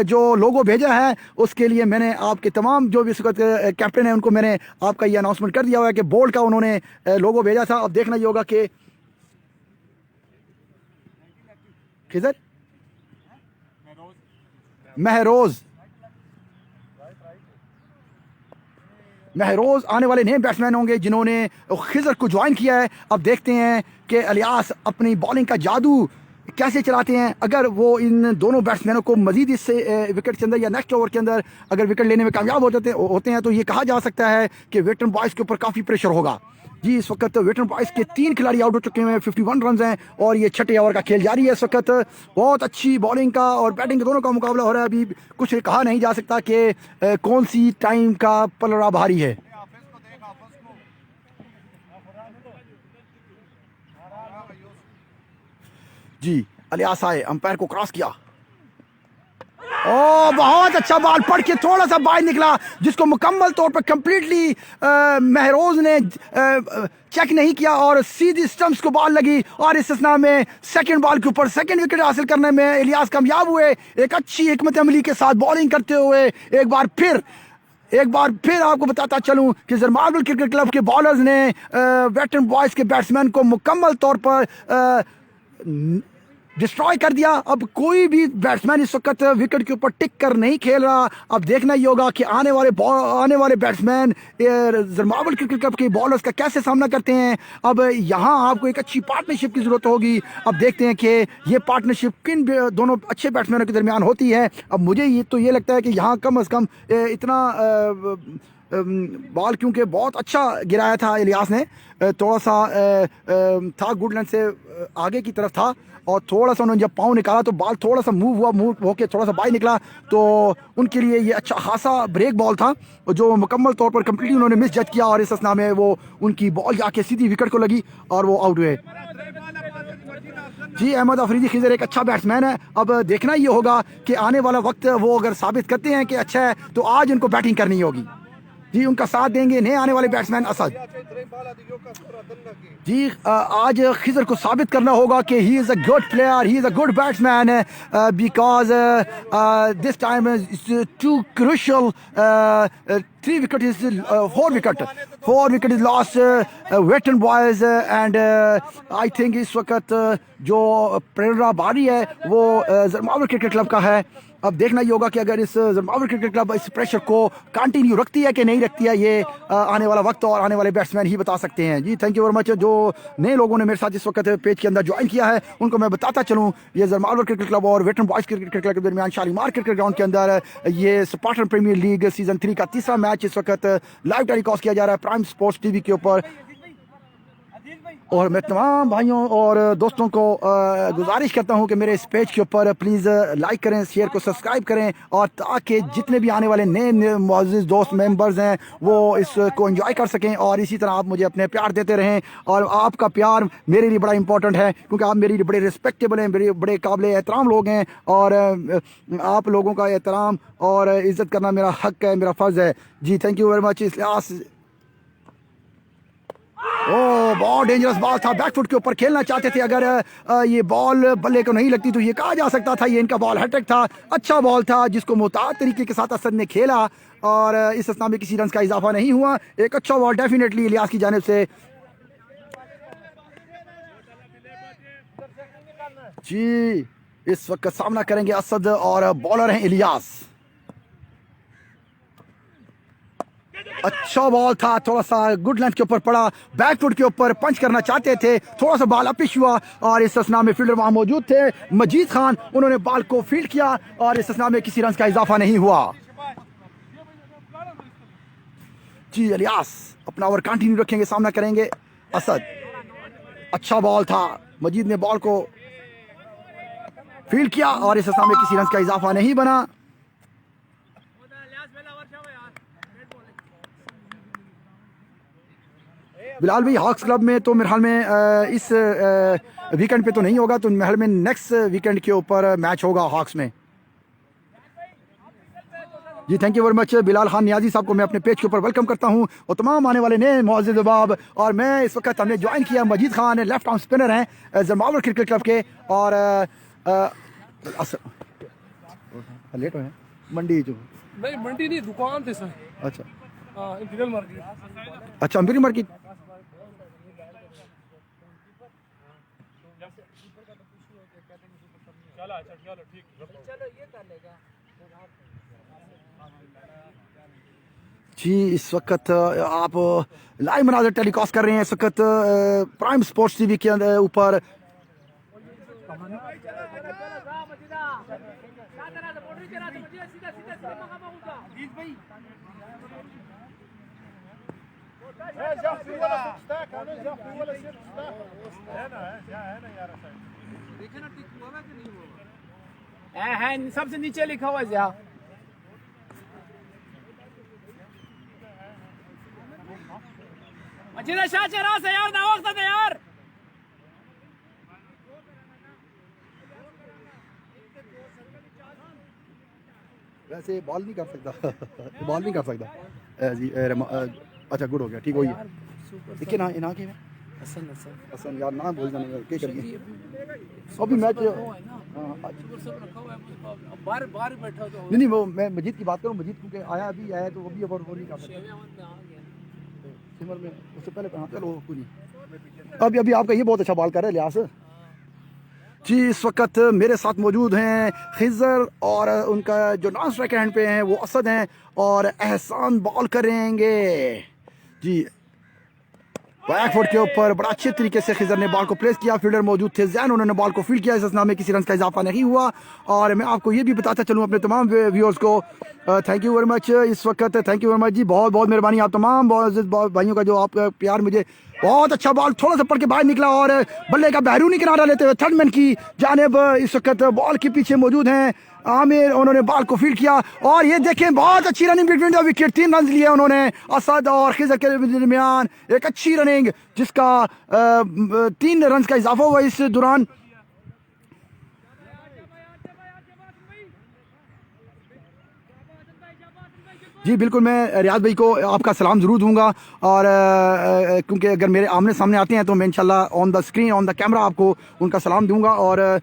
जो लोगो भेजा है उसके लिए मैंने आपके तमाम जो भी इस वक्त कैप्टन है उनको मैंने आपका ये अनाउंसमेंट कर दिया हुआ है कि बोल्ट का उन्होंने लोगो भेजा था। अब देखना ये होगा कि किधर महरोज आने वाले नए बैट्समैन होंगे जिन्होंने खिजर को ज्वाइन किया है। अब देखते हैं कि इलियास अपनी बॉलिंग का जादू कैसे चलाते हैं। अगर वो इन दोनों बैट्समैनों को मजीद इससे विकेट के अंदर या नेक्स्ट ओवर के अंदर अगर विकेट लेने में कामयाब होते हैं तो ये कहा जा सकता है कि वेटरन बॉयज़ के ऊपर काफ़ी प्रेशर होगा। जी इस वक्त वेटरन बॉयज़ के 3 खिलाड़ी आउट हो चुके हैं, 51 रन हैं और ये 6ठे ओवर का खेल जारी है। इस वक्त बहुत अच्छी बॉलिंग का और बैटिंग का दोनों का मुकाबला हो रहा है। अभी कुछ कहा नहीं जा सकता कि कौन सी टाइम का पलड़ा भारी है। जी इलियास आए, अंपायर को क्रॉस किया, ओ बहुत अच्छा बॉल पड़ के थोड़ा सा बाहर निकला जिसको मुकम्मल तौर पर कंप्लीटली महरोज ने चेक नहीं किया और सीधी स्टंप्स को बॉल लगी और इस स्नाम में 2nd बॉल के ऊपर 2nd विकेट हासिल करने में इलियास कामयाब हुए। एक अच्छी हिकमत अमली के साथ बॉलिंग करते हुए एक बार फिर आपको बताता चलूं कि जरमार्बल क्रिकेट क्लब के बॉलर्स ने वेटरन बॉयज़ के बैट्समैन को मुकम्मल तौर पर डिस्ट्रॉय कर दिया। अब कोई भी बैट्समैन इस वक्त विकेट के ऊपर टिक कर नहीं खेल रहा। अब देखना ये होगा कि आने वाले बैट्समैन जरमार्बल क्रिकेट क्लब के बॉलर्स का कैसे सामना करते हैं। अब यहाँ आपको एक अच्छी पार्टनरशिप की ज़रूरत होगी। अब देखते हैं कि ये पार्टनरशिप किन दोनों अच्छे बैट्समैनों के दरमियान होती है। अब मुझे ये लगता है कि यहाँ कम अज़ कम इतना बॉल क्योंकि बहुत अच्छा गिराया था इलियास ने, थोड़ा सा था गुड लेंथ से आगे की तरफ था और थोड़ा सा उन्होंने जब पाँव निकाला तो बॉल थोड़ा सा मूव होके थोड़ा सा बाहर निकला तो उनके लिए ये अच्छा खासा ब्रेक बॉल था जो मुकम्मल तौर पर कंप्लीटली उन्होंने मिस जज किया और इस असना में वो उनकी बॉल जाके सीधी विकेट को लगी और वो आउट हुए। जी अहमद अफरीदी खिजर एक अच्छा बैट्समैन है। अब देखना ये होगा कि आने वाला वक्त वो अगर साबित करते हैं कि अच्छा है तो आज इनको बैटिंग करनी होगी। जी उनका साथ देंगे नए आने वाले बैट्समैन असद। जी आज खिजर को साबित करना होगा कि he is a good player, he is a good batsman because this time is too crucial 3 wicket is 4 wicket is lost veteran boys and I think इस वक्त जो प्रेरणा बारी है वो ज़रमावर क्रिकेट क्लब का है। अब देखना ही होगा कि अगर इस ज़रमावर क्रिकेट क्लब इस प्रेशर को कंटिन्यू रखती है कि नहीं रखती है, ये आने वाला वक्त और आने वाले बैट्समैन ही बता सकते हैं। जी थैंक यू वेरी मच। जो नए लोगों ने मेरे साथ इस वक्त पेज के अंदर ज्वाइन किया है उनको मैं बताता चलूँ, ये ज़रमावर क्रिकेट क्लब और वेटरन बॉयज़ क्रिकेट क्लब के दरमियान शालीमार क्रिकेट ग्राउंड के अंदर ये स्पार्टन प्रीमियर लीग सीजन 3 का तीसरा मैच इस वक्त लाइव टेलीकास्ट किया जा रहा है प्राइम स्पोर्ट्स टीवी के ऊपर। और मैं तमाम भाइयों और दोस्तों को गुजारिश करता हूं कि मेरे इस पेज के ऊपर प्लीज़ लाइक करें, शेयर को सब्सक्राइब करें, और ताकि जितने भी आने वाले नए मुअज़्ज़िज़ दोस्त मेंबर्स हैं वो इसको एंजॉय कर सकें। और इसी तरह आप मुझे अपने प्यार देते रहें, और आपका प्यार मेरे लिए बड़ा इंपॉर्टेंट है क्योंकि आप मेरे लिए बड़े रिस्पेक्टेबल हैं, मेरे बड़े काबिल एहतराम लोग हैं, और आप लोगों का एहतराम और इज़्ज़त करना मेरा हक़ है, मेरा फ़र्ज़ है। जी थैंक यू वेरी मच। इस लिहाज ओ बहुत डेंजरस बॉल था, बैकफुट के ऊपर खेलना चाहते थे, अगर ये बॉल बल्ले को नहीं लगती तो ये कहा जा सकता था ये इनका बॉल हैट्रिक था। अच्छा बॉल था जिसको मुताद तरीके के साथ असद ने खेला, और इस असना में किसी रन का इजाफा नहीं हुआ। एक अच्छा बॉल डेफिनेटली इलियास की जानिब से। जी इस वक्त सामना करेंगे असद और बॉलर हैं इलियास। अच्छा बॉल था, थोड़ा सा गुड लेंथ के ऊपर पड़ा, बैकफुट के ऊपर पंच करना चाहते थे, थोड़ा सा बॉल अपिश हुआ, और इस असना में फील्डर वहां मौजूद थे मजीद खान, उन्होंने बॉल को फील्ड किया और इस असना में किसी रन का इजाफा नहीं हुआ। जी इलियास अपना ओवर कंटिन्यू रखेंगे, सामना करेंगे असद। अच्छा बॉल था, मजीद ने बॉल को फील्ड किया और इस असना में किसी रन का इजाफा नहीं बना। बिलाल भाई हॉक्स क्लब में तो मेरे ख्याल में इस वीकेंड पे तो नहीं होगा, तो मेरे ख्याल में नेक्स्ट वीकेंड के ऊपर मैच होगा हॉक्स में। जी thank you very much. Bilal Khan Niazi साहब को मैं अपने पेज के ऊपर वेलकम करता हूं, और तमाम आने वाले नए मुअज़्ज़िज़ अहबाब। और मैं इस वक्त हमने ज्वाइन किया मजीद खान, लेफ्ट आर्म स्पिनर हैं ज़रमावर क्रिकेट क्लब के, और लेट हुए मंडी जो नहीं मंडी नहीं दुकान थे सर। अच्छा इंपीरियल मार्केट। अच्छा अम्बेरी मार्केट। जी इस वक्त आप लाइव मनाज़र टेलीकास्ट कर रहे हैं इस वक्त प्राइम स्पोर्ट्स टीवी के अंदर ऊपर। है सबसे नीचे लिखा हुआ है। मजीदा शाह चेहरा से यार ना वक्त है यार। वैसे बॉल नहीं कर सकता बॉल नहीं कर सकता जी अच्छा गुड हो गया, ठीक हो गया। देखिए ना इना के हसन यार ना बोल जाने क्या करिए अभी मैच। नहीं वो मैं मजीद की बात करूँ, मजीद क्योंकि आया अभी आया तो अभी और वो नहीं कर सकता सिमर में उससे पहले। हाँ चलो कोई नहीं, अभी अभी आपका ये बहुत अच्छा बॉल कर रहा है लियास जी। इस वक्त मेरे साथ मौजूद हैं खिज़र, और उनका जो नॉन स्ट्राइक हैंड पे हैं वो असद हैं, और एहसान बॉल करेंगे जी बैकफुट के ऊपर। बड़ा अच्छे तरीके से खिज़र ने बॉल को प्लेस किया, फील्डर मौजूद थे जैन, उन्होंने बॉल को फील्ड किया, इस असना में किसी रन का इजाफा नहीं हुआ। और मैं आपको ये भी बताता चलूँ अपने तमाम व्यूअर्स को थैंक यू वेरी मच इस वक्त, थैंक यू वेरी मच जी, बहुत बहुत मेहरबानी आप तमाम भाइयों का जो आपका प्यार मुझे। बहुत अच्छा बॉल थोड़ा सा पड़ के बाहर निकला, और बल्ले का बैरूनी किनारा लेते हुए थर्ड मैन की जानिब इस वक्त बॉल के पीछे मौजूद हैं आमिर, उन्होंने बॉल को फील्ड किया, और ये देखें बहुत अच्छी running between the wicket, 3 run लिए उन्होंने असद और खिज़र के दरमियान, एक अच्छी रनिंग जिसका 3 रन का इजाफा हुआ इस दौरान। जी बिल्कुल, मैं रियाज भाई को आपका सलाम ज़रूर दूंगा, और क्योंकि अगर मेरे आमने सामने आते हैं तो मैं इंशाल्लाह on the screen on the camera आपको उनका सलाम दूंगा, और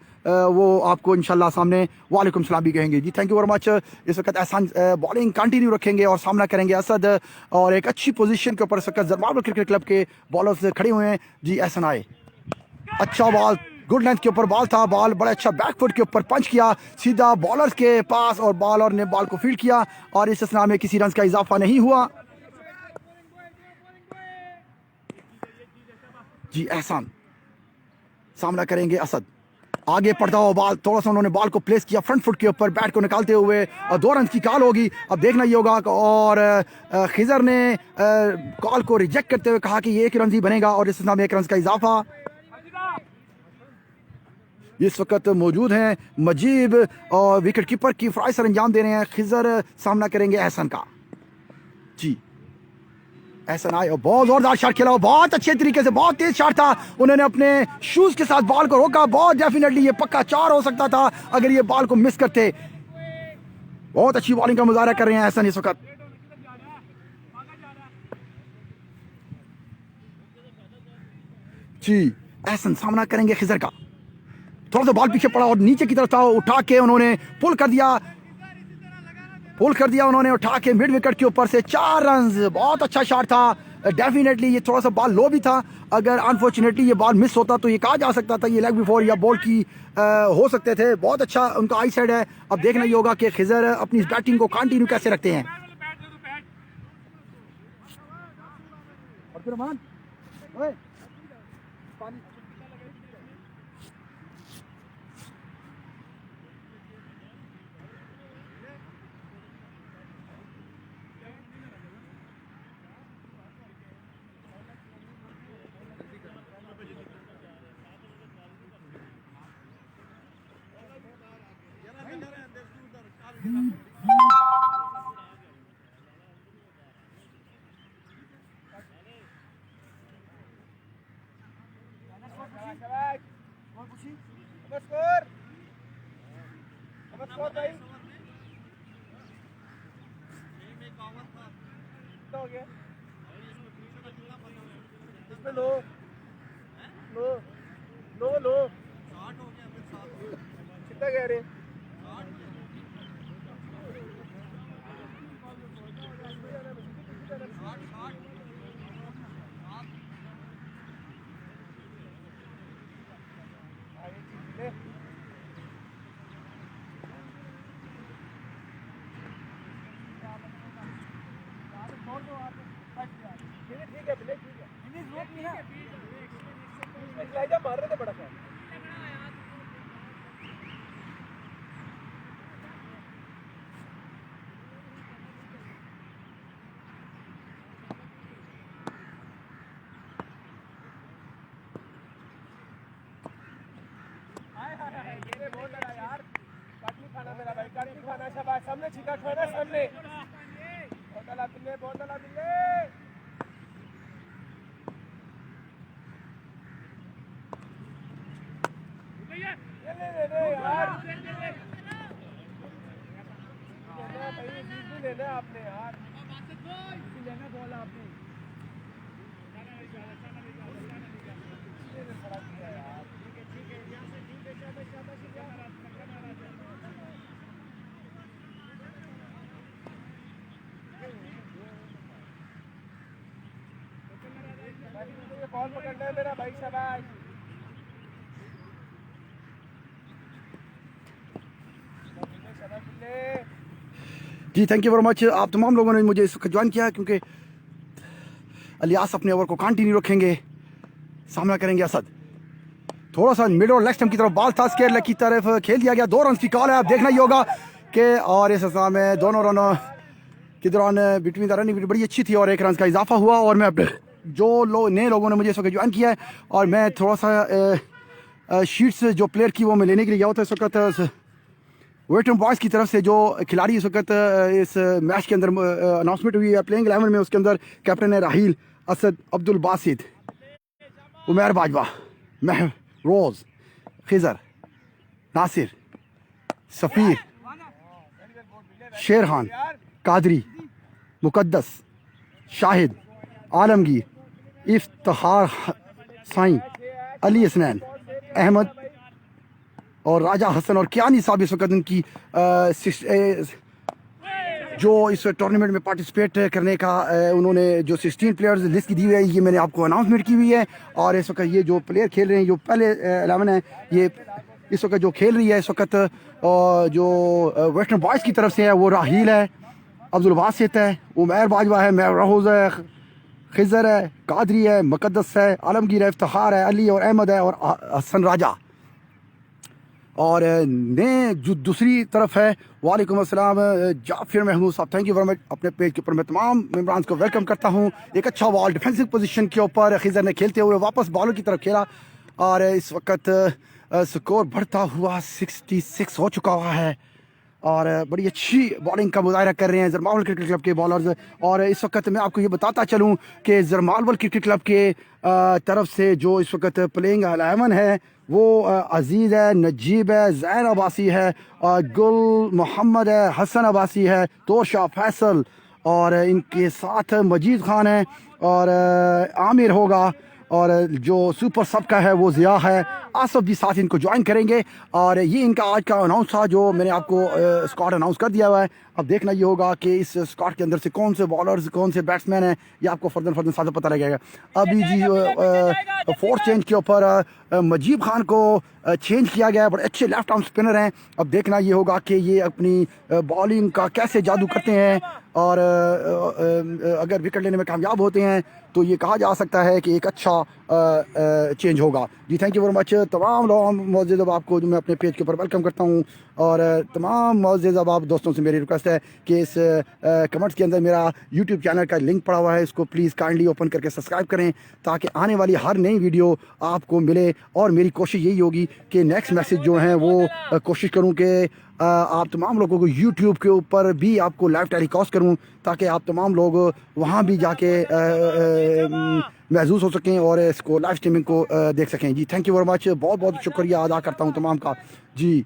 वो आपको इंशाल्लाह सामने वालेकुम सलाम भी कहेंगे। जी थैंक यू वेरी मच। इस वक्त एहसान बॉलिंग कंटिन्यू रखेंगे और सामना करेंगे असद, और एक अच्छी पोजीशन के ऊपर इस वक्त ज़रमार्बल क्रिकेट क्लब के बॉलर्स खड़े हुए हैं। जी एहसन आए, अच्छा बॉल, गुड लेंथ के ऊपर बॉल था, बॉल बड़ा अच्छा बैकफुट के ऊपर पंच किया सीधा बॉलर्स के पास, और बॉलर ने बॉल को फील्ड किया, और इस असना में किसी रन का इजाफा नहीं हुआ। जी एहसान सामना करेंगे असद, आगे पड़ता हुआ बॉल, थोड़ा सा उन्होंने बॉल को प्लेस किया फ्रंट फुट के ऊपर बैट को निकालते हुए, और 2 रन की कॉल होगी। अब देखना ये होगा, और खिजर ने कॉल को रिजेक्ट करते हुए कहा कि ये 1 रन ही बनेगा, और इस असना में 1 रन का इजाफा। इस वक्त मौजूद हैं मजीब और विकेट कीपर की फ्राई सर अंजाम दे रहे हैं। खिजर सामना करेंगे एहसन का। जी एहसन आए और बहुत जोरदार शॉट खेला, बहुत अच्छे तरीके से, बहुत तेज शॉट था, उन्होंने अपने शूज के साथ बॉल को रोका। बहुत डेफिनेटली ये पक्का 4 हो सकता था अगर ये बॉल को मिस करते। बहुत अच्छी बॉलिंग का मुजाहरा कर रहे हैं एहसन इस वक्त। जी एहसन सामना करेंगे खिजर का, थोड़ा सा बॉल पीछे पड़ा और नीचे की तरफ था, उठा के उन्होंने पुल कर दिया उन्होंने उठा के मिड विकेट के ऊपर से 4 रन। बहुत अच्छा शॉट था, डेफिनेटली ये थोड़ा सा बॉल लो भी था, अगर अनफॉर्चुनेटली ये बॉल मिस होता तो ये कहा जा सकता था ये लेग बिफोर या बॉल की हो सकते थे। बहुत अच्छा उनका आई साइड है। अब देखना ये होगा कि खिजर अपनी इस बैटिंग को कंटिन्यू कैसे रखते हैं। सामने छिका खाना सामने लेना आपने यार, लेना बॉल आपने बॉल पकड़ना है मेरा भाई, शाबाश। जी थैंक यू वेरी मच। आप तमाम लोगों ने मुझे इस वक्त ज्वाइन किया क्योंकि अलियास अपने ओवर को कंटिन्यू रखेंगे, सामना करेंगे असद। थोड़ा सा मिड और लेग स्टंप की तरफ बॉल था, स्क्वायर लेग की तरफ खेल दिया गया। 2 रन की कॉल है। अब देखना ही होगा कि और इस अवस्था में दोनों रनों के दौरान बिटवीन द रनिंग बड़ी अच्छी थी और 1 रन का इजाफा हुआ। और मैं अपने जो नए लोगों ने मुझे इस वक्त ज्वाइन किया है और मैं थोड़ा सा शीट्स जो प्लेयर की वो मैं लेने के लिए गया था इस वक्त। वेटरन बॉयज़ की तरफ से जो खिलाड़ी इस वक्त इस मैच के अंदर अनाउंसमेंट हुई है प्लेइंग 11 में, उसके अंदर कैप्टन है राहील, असद, अब्दुल बासित, उमर बाजवा, महरोज़, खिजर, नासिर, सफ़ीर, शेर खान, कादरी, मुकद्दस, शाहिद, आलमगीर, इफ्तिखार, साईं, अली हसनैन, अहमद और राजा हसन और कियानी साहब इस वक्त उनकी जो इस टूर्नामेंट में पार्टिसिपेट करने का उन्होंने जो 16 प्लेयर्स लिस्ट की दी हुई है, ये मैंने आपको अनाउंसमेंट की हुई है। और इस वक्त ये जो प्लेयर खेल रहे हैं, जो पहले 11 है, ये इस वक्त जो खेल रही है इस वक्त जो वेस्टर्न बॉयज़ की तरफ से है, वो राहील है, अब्दुल वासित है, उमैर बाजवा है, महरोज़ है, खिज़र है, कादरी है, मुकद्दस है, आलमगीर है, इफ्तिखार है, अली और अहमद है और हसन राजा। और ने जो दूसरी तरफ है, वालेकुम अस्सलाम जाफिर महमूद साहब, थैंक यू वेरी मच। अपने पेज के ऊपर मैं तमाम मेम्बरान को वेलकम करता हूँ। एक अच्छा बॉल डिफेंसिव पोजीशन के ऊपर खिज़र ने खेलते हुए वापस बॉलर की तरफ खेला और इस वक्त स्कोर बढ़ता हुआ 66 हो चुका हुआ है और बड़ी अच्छी बॉलिंग का मुजाहरा कर रहे हैं जरमावल क्रिकेट क्लब के बॉलर्स। और इस वक्त मैं आपको ये बताता चलूँ कि जरमावल क्रिकेट क्लब के तरफ से जो इस वक्त प्लेइंग 11 है वो अजीज़ है, नजीब है, ज़ैन अब्बासी है, गुल मोहम्मद है, हसन अब्बासी है, तोशा फैसल और इनके साथ मजीद खान है और आमिर होगा और जो सुपर सब का है वो ज़िया है। आसफ भी साथ इनको ज्वाइन करेंगे और ये इनका आज का अनाउंस था जो मैंने आपको स्क्वाड अनाउंस कर दिया हुआ है। अब देखना ये होगा कि इस स्क्वाड के अंदर से कौन से बॉलर्स कौन से बैट्समैन हैं, ये आपको फर्दन साथ पता लगेगा। अभी जी फोर्थ चेंज के ऊपर मजीब खान को चेंज किया गया है, बड़े अच्छे लेफ्ट आर्म स्पिनर हैं। अब देखना ये होगा कि ये अपनी बॉलिंग का कैसे जादू करते हैं और अगर विकेट लेने में कामयाब होते हैं तो ये कहा जा सकता है कि एक अच्छा चेंज होगा। जी थैंक यू वेरी मच। तमाम लोग मौजूद आपको जो मैं अपने पेज के ऊपर वेलकम करता हूँ और तमाम मौजूद आप दोस्तों से मेरी रिक्वेस्ट है कि इस कमेंट्स के अंदर मेरा यूट्यूब चैनल का लिंक पड़ा हुआ है, इसको प्लीज़ काइंडली ओपन करके सब्सक्राइब करें ताकि आने वाली हर नई वीडियो आपको मिले। और मेरी कोशिश यही होगी कि नेक्स्ट मैसेज जो हैं वो कोशिश करूँ कि आप तमाम लोगों को यूट्यूब के ऊपर भी आपको लाइव टेलीकास्ट करूं ताकि आप तमाम लोग वहां भी जाके महसूस हो सकें और इसको लाइव स्ट्रीमिंग को देख सकें। जी थैंक यू वेरी मच, बहुत बहुत शुक्रिया अदा करता हूं तमाम का। जी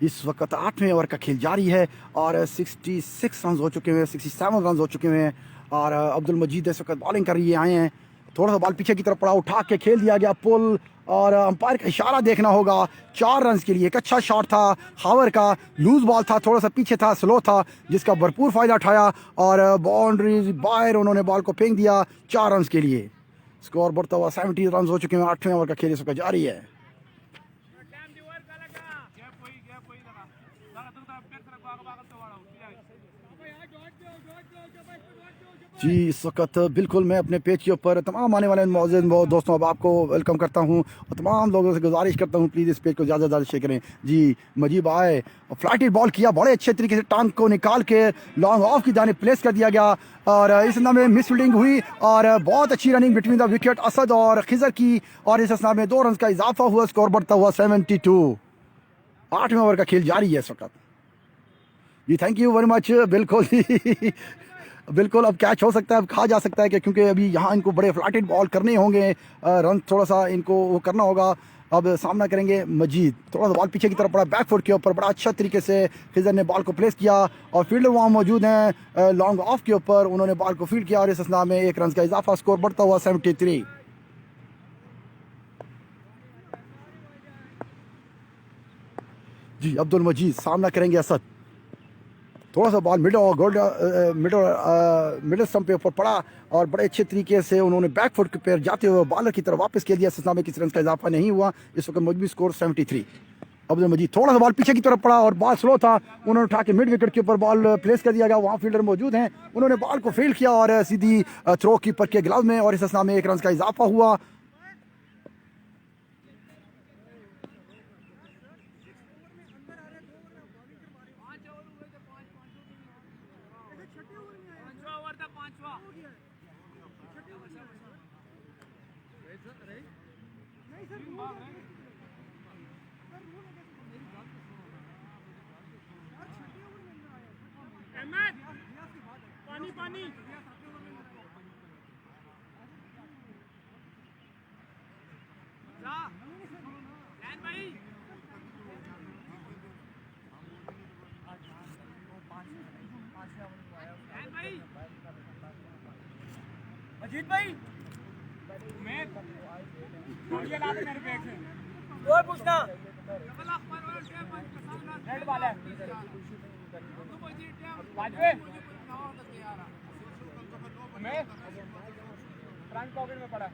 इस वक्त 8वें ओवर का खेल जारी है और 66 रन हो चुके हैं, 67 रन हो चुके हैं और अब्दुल मजीद इस वक्त बॉलिंग कर रही है, आए हैं। थोड़ा सा बॉल पीछे की तरफ पड़ा, उठा के खेल दिया गया पुल और अंपायर का इशारा देखना होगा 4 रन के लिए। एक अच्छा शॉट था हावर का, लूज बॉल था, थोड़ा सा पीछे था, स्लो था, जिसका भरपूर फ़ायदा उठाया और बाउंड्री बाहर उन्होंने बॉल को फेंक दिया 4 रन के लिए। स्कोर बढ़ता हुआ 70 रन हो चुके हैं। 8वें ओवर का खेल इस वक्त जारी है। जी इस वक्त बिल्कुल मैं अपने पेज के ऊपर तमाम आने वाले मौजूद दोस्तों अब आपको वेलकम करता हूं और तमाम लोगों से गुजारिश करता हूं प्लीज़ इस पेज को ज़्यादा से ज़्यादा शेयर करें। जी मजीब आए और फ्लाइटेड बॉल किया, बड़े अच्छे तरीके से टांग को निकाल के लॉन्ग ऑफ की जाने प्लेस कर दिया गया और इस अंदाज में मिस फील्डिंग हुई और बहुत अच्छी running between the wicket Asad और खिज़र की और इस अंदाज में 2 रन का इजाफा हुआ, स्कोर बढ़ता हुआ 72। 8वें ओवर का खेल जारी है इस वक्त। जी थैंक यू वेरी मच। बिल्कुल बिल्कुल अब कैच हो सकता है, अब कहा जा सकता है कि क्योंकि अभी यहाँ इनको बड़े फ्लैटेड बॉल करने होंगे, रन थोड़ा सा इनको वो करना होगा। अब सामना करेंगे मजीद, थोड़ा सा बॉल पीछे की तरफ पड़ा, बैक फुट के ऊपर बड़ा अच्छा तरीके से खिज़र ने बॉल को प्लेस किया और फील्डर वहाँ मौजूद हैं लॉन्ग ऑफ के ऊपर, उन्होंने बॉल को फील्ड किया और इस असना में 1 रन का इजाफा, स्कोर बढ़ता हुआ 73। जी अब्दुल मजीद सामना करेंगे असद, थोड़ा सा बॉल मिडल स्टंप पे ऊपर पड़ा और बड़े अच्छे तरीके से उन्होंने बैक फुट पे जाते हुए बॉलर की तरफ वापस किया दिया। सिलसिला में किसी रन का इजाफा नहीं हुआ, इस वक्त मजबूत स्कोर 73। अब्दुल मजीद थोड़ा सा बॉल पीछे की तरफ पड़ा और बॉल स्लो था, उन्होंने उठा के मिड विकेट के ऊपर बॉल प्लेस कर दिया गया, वहाँ फील्डर मौजूद हैं, उन्होंने बॉल को फील्ड किया और सीधी थ्रो कीपर के ग्लव में और इस सिलसिला में 1 रन का इजाफा हुआ। पानी पानी और पूछना रेड बॉल है बाजू मैं फ्रंट पॉकेट में पड़ा